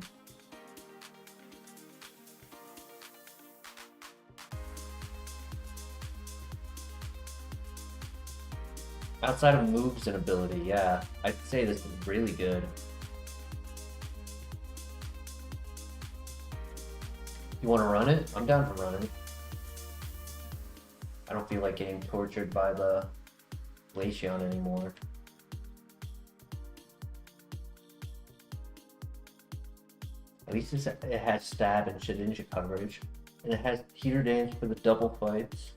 Outside of moves and ability, yeah, I'd say this is really good. You want to run it? I'm down for running. I don't feel like getting tortured by the Glaceon anymore. At least it has stab and Shedinja coverage. And it has Heater Dance for the double fights.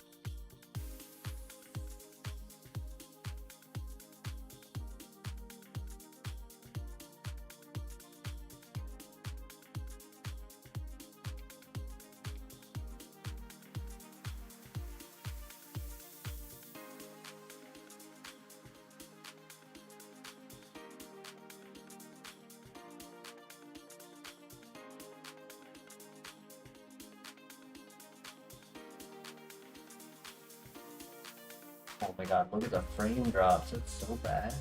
Oh my god, look at the frame drops, it's so bad.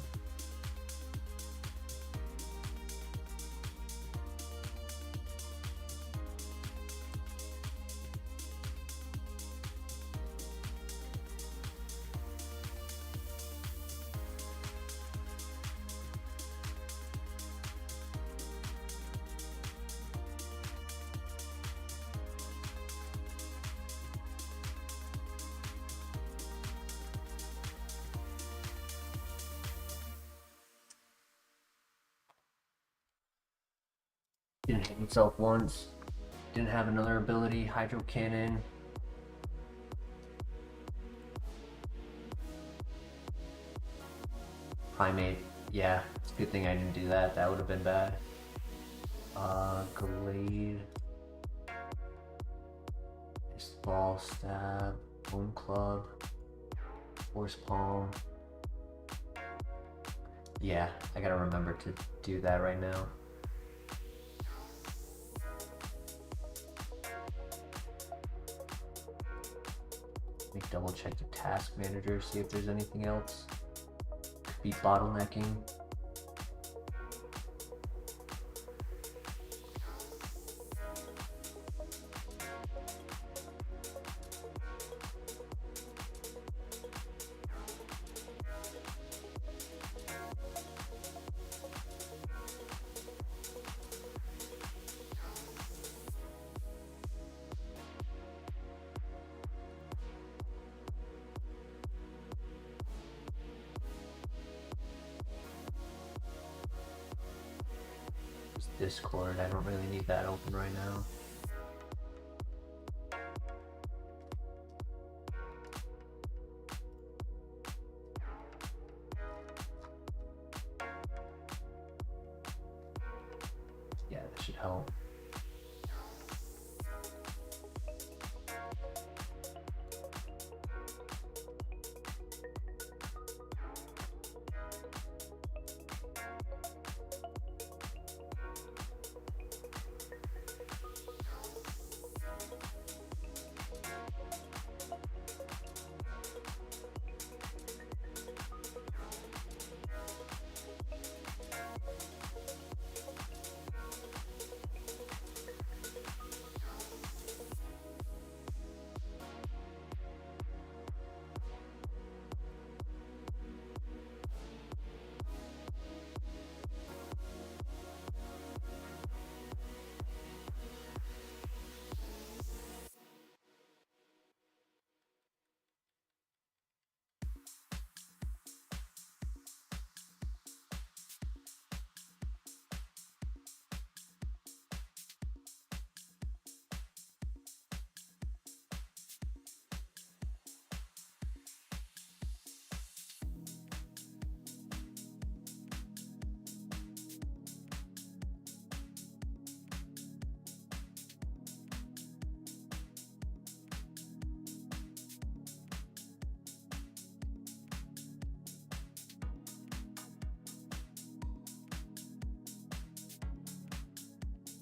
Didn't hit himself once. Didn't have another ability. Hydro Cannon. Primate. Yeah, it's a good thing I didn't do that. That would have been bad. Glade. Ball, Stab. Bone Club. Force Palm. Yeah, I gotta remember to do that right now. Let me double check the task manager, see if there's anything else. Could be bottlenecking. Discord. I don't really need that open right now. Yeah, that should help.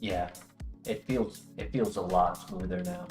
Yeah, it feels a lot smoother now.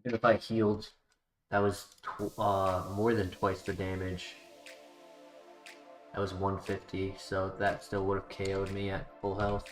Even if I healed, that was more than twice the damage. That was 150, so that still would have KO'd me at full health.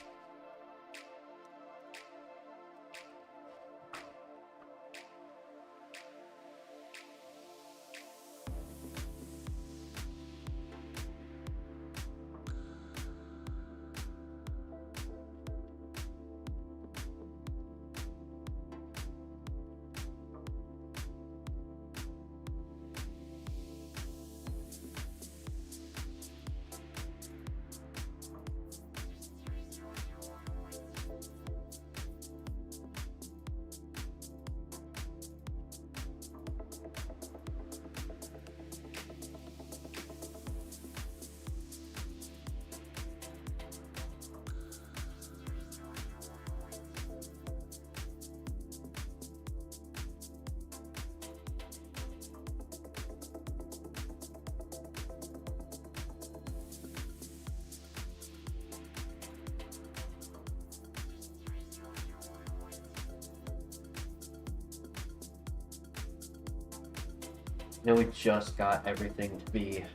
I know we just got everything to be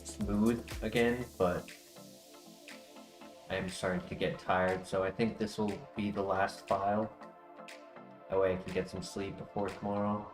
smooth again, but I am starting to get tired, so I think this will be the last file. That way I can get some sleep before tomorrow.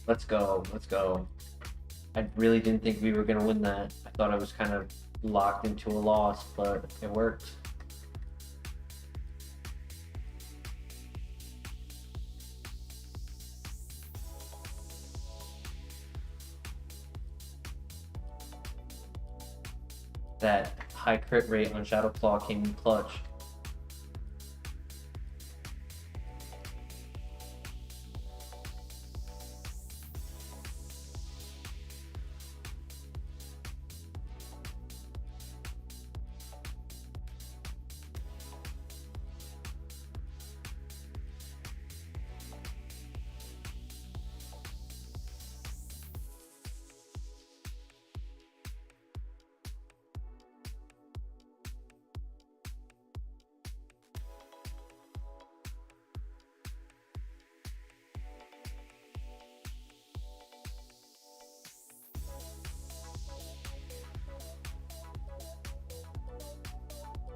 Let's go, let's go. I really didn't think we were gonna win that. I thought I was kind of locked into a loss, but it worked. That high crit rate on Shadow Claw came in clutch.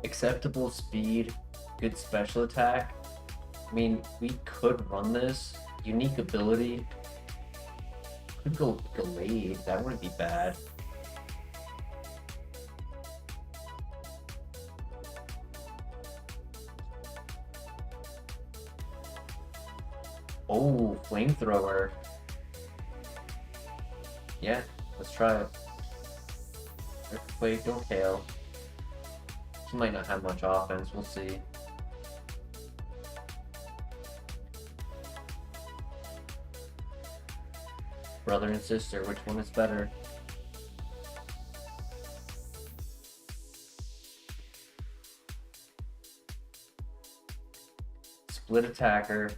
Acceptable speed, good special attack. I mean, we could run this. Unique ability. Could go Glade, that wouldn't be bad. Oh, Flamethrower. Yeah, let's try it. Earthquake, don't hail. He might not have much offense, we'll see. Brother and sister, which one is better? Split attacker,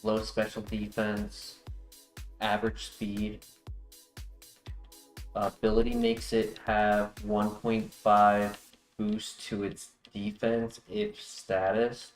low special defense, average speed. Ability makes it have 1.5 boost to its defense if status.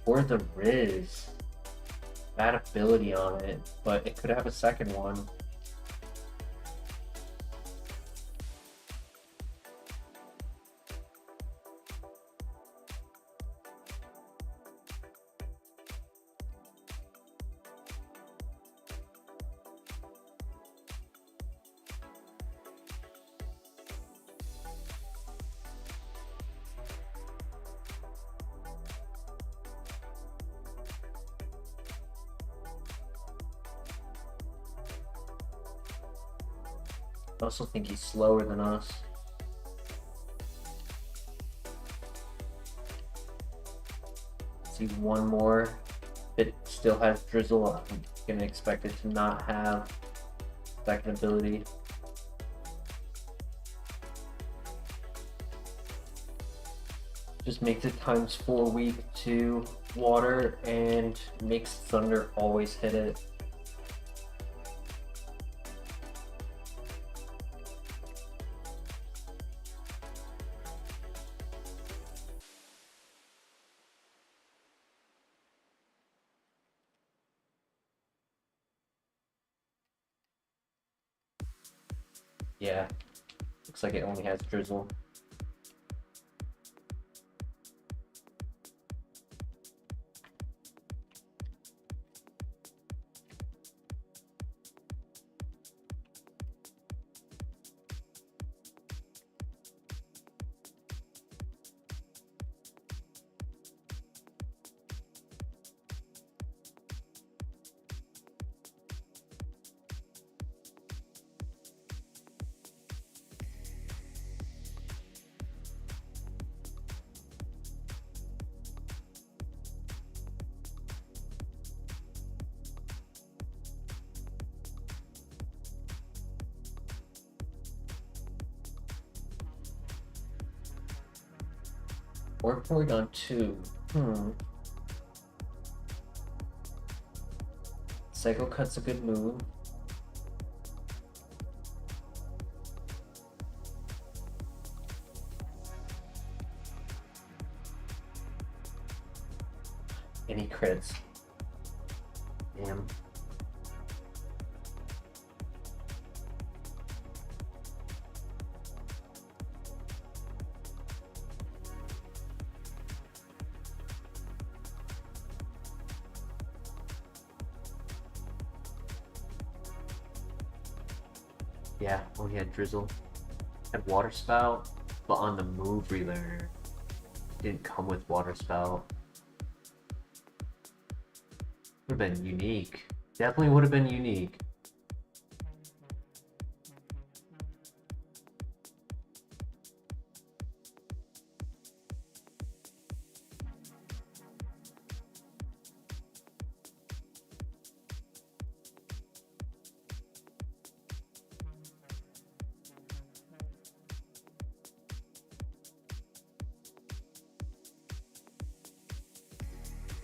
or the Riz. Bad ability on it, but it could have a second one. I also think he's slower than us. See one more. It still has Drizzle. I'm gonna expect it to not have second ability. Just makes it ×4 weak to water and makes Thunder always hit it. Yeah, looks like it only has Drizzle. Or Porygon 2. Psycho Cut's a good move. And he crits. Damn. Yeah, only had Drizzle. Had Water Spout, but on the move relearner, didn't come with Water Spout. Would have been unique. Definitely would have been unique.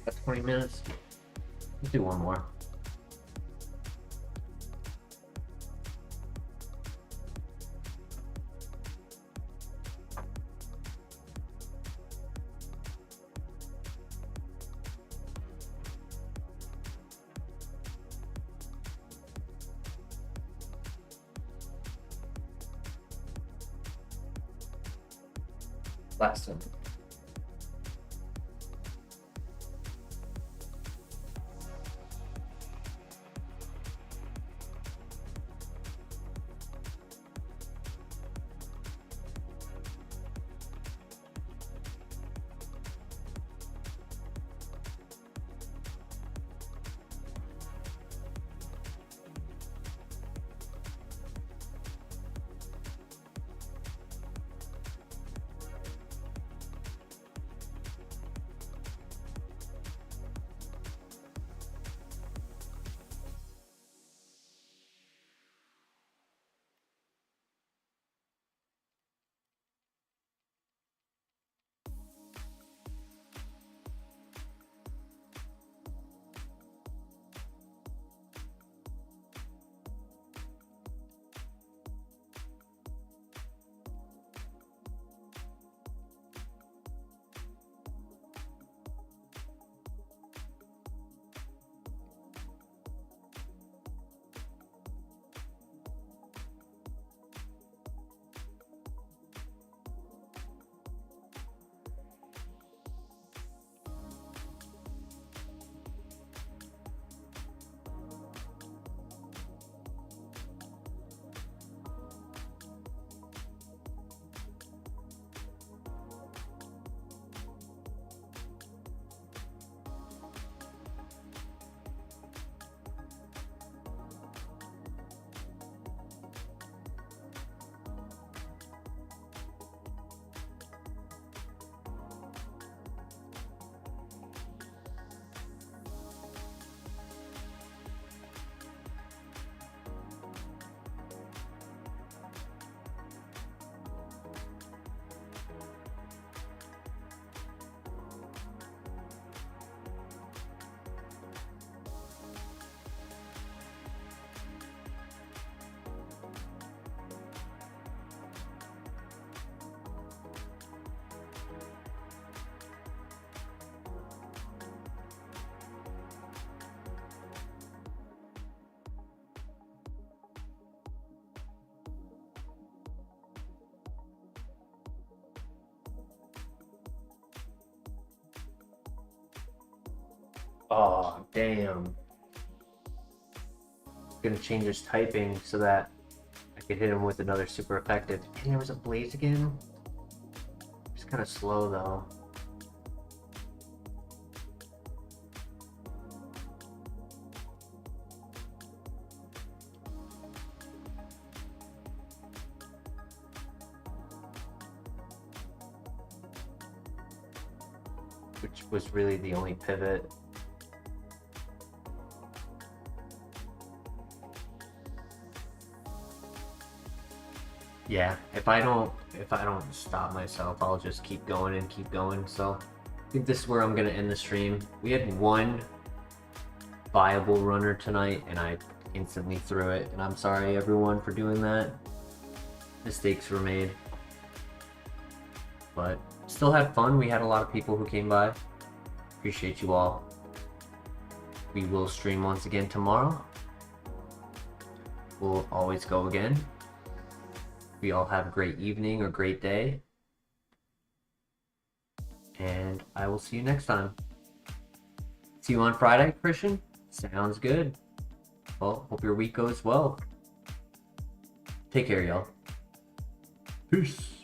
Got 20 minutes. Let's do one more. Last one. Oh, damn. Gonna change his typing so that I could hit him with another super effective. And there was a blaze again. It's kind of slow though. Which was really the only pivot. Yeah, if I don't stop myself, I'll just keep going and keep going. So I think this is where I'm gonna end the stream. We had one viable runner tonight and I instantly threw it, and I'm sorry everyone for doing that. Mistakes were made, but still had fun. We had a lot of people who came by. Appreciate you all. We will stream once again tomorrow. We'll always go again. We all have a great evening or great day. And I will see you next time. See you on Friday, Christian? Sounds good. Well, hope your week goes well. Take care, y'all. Peace.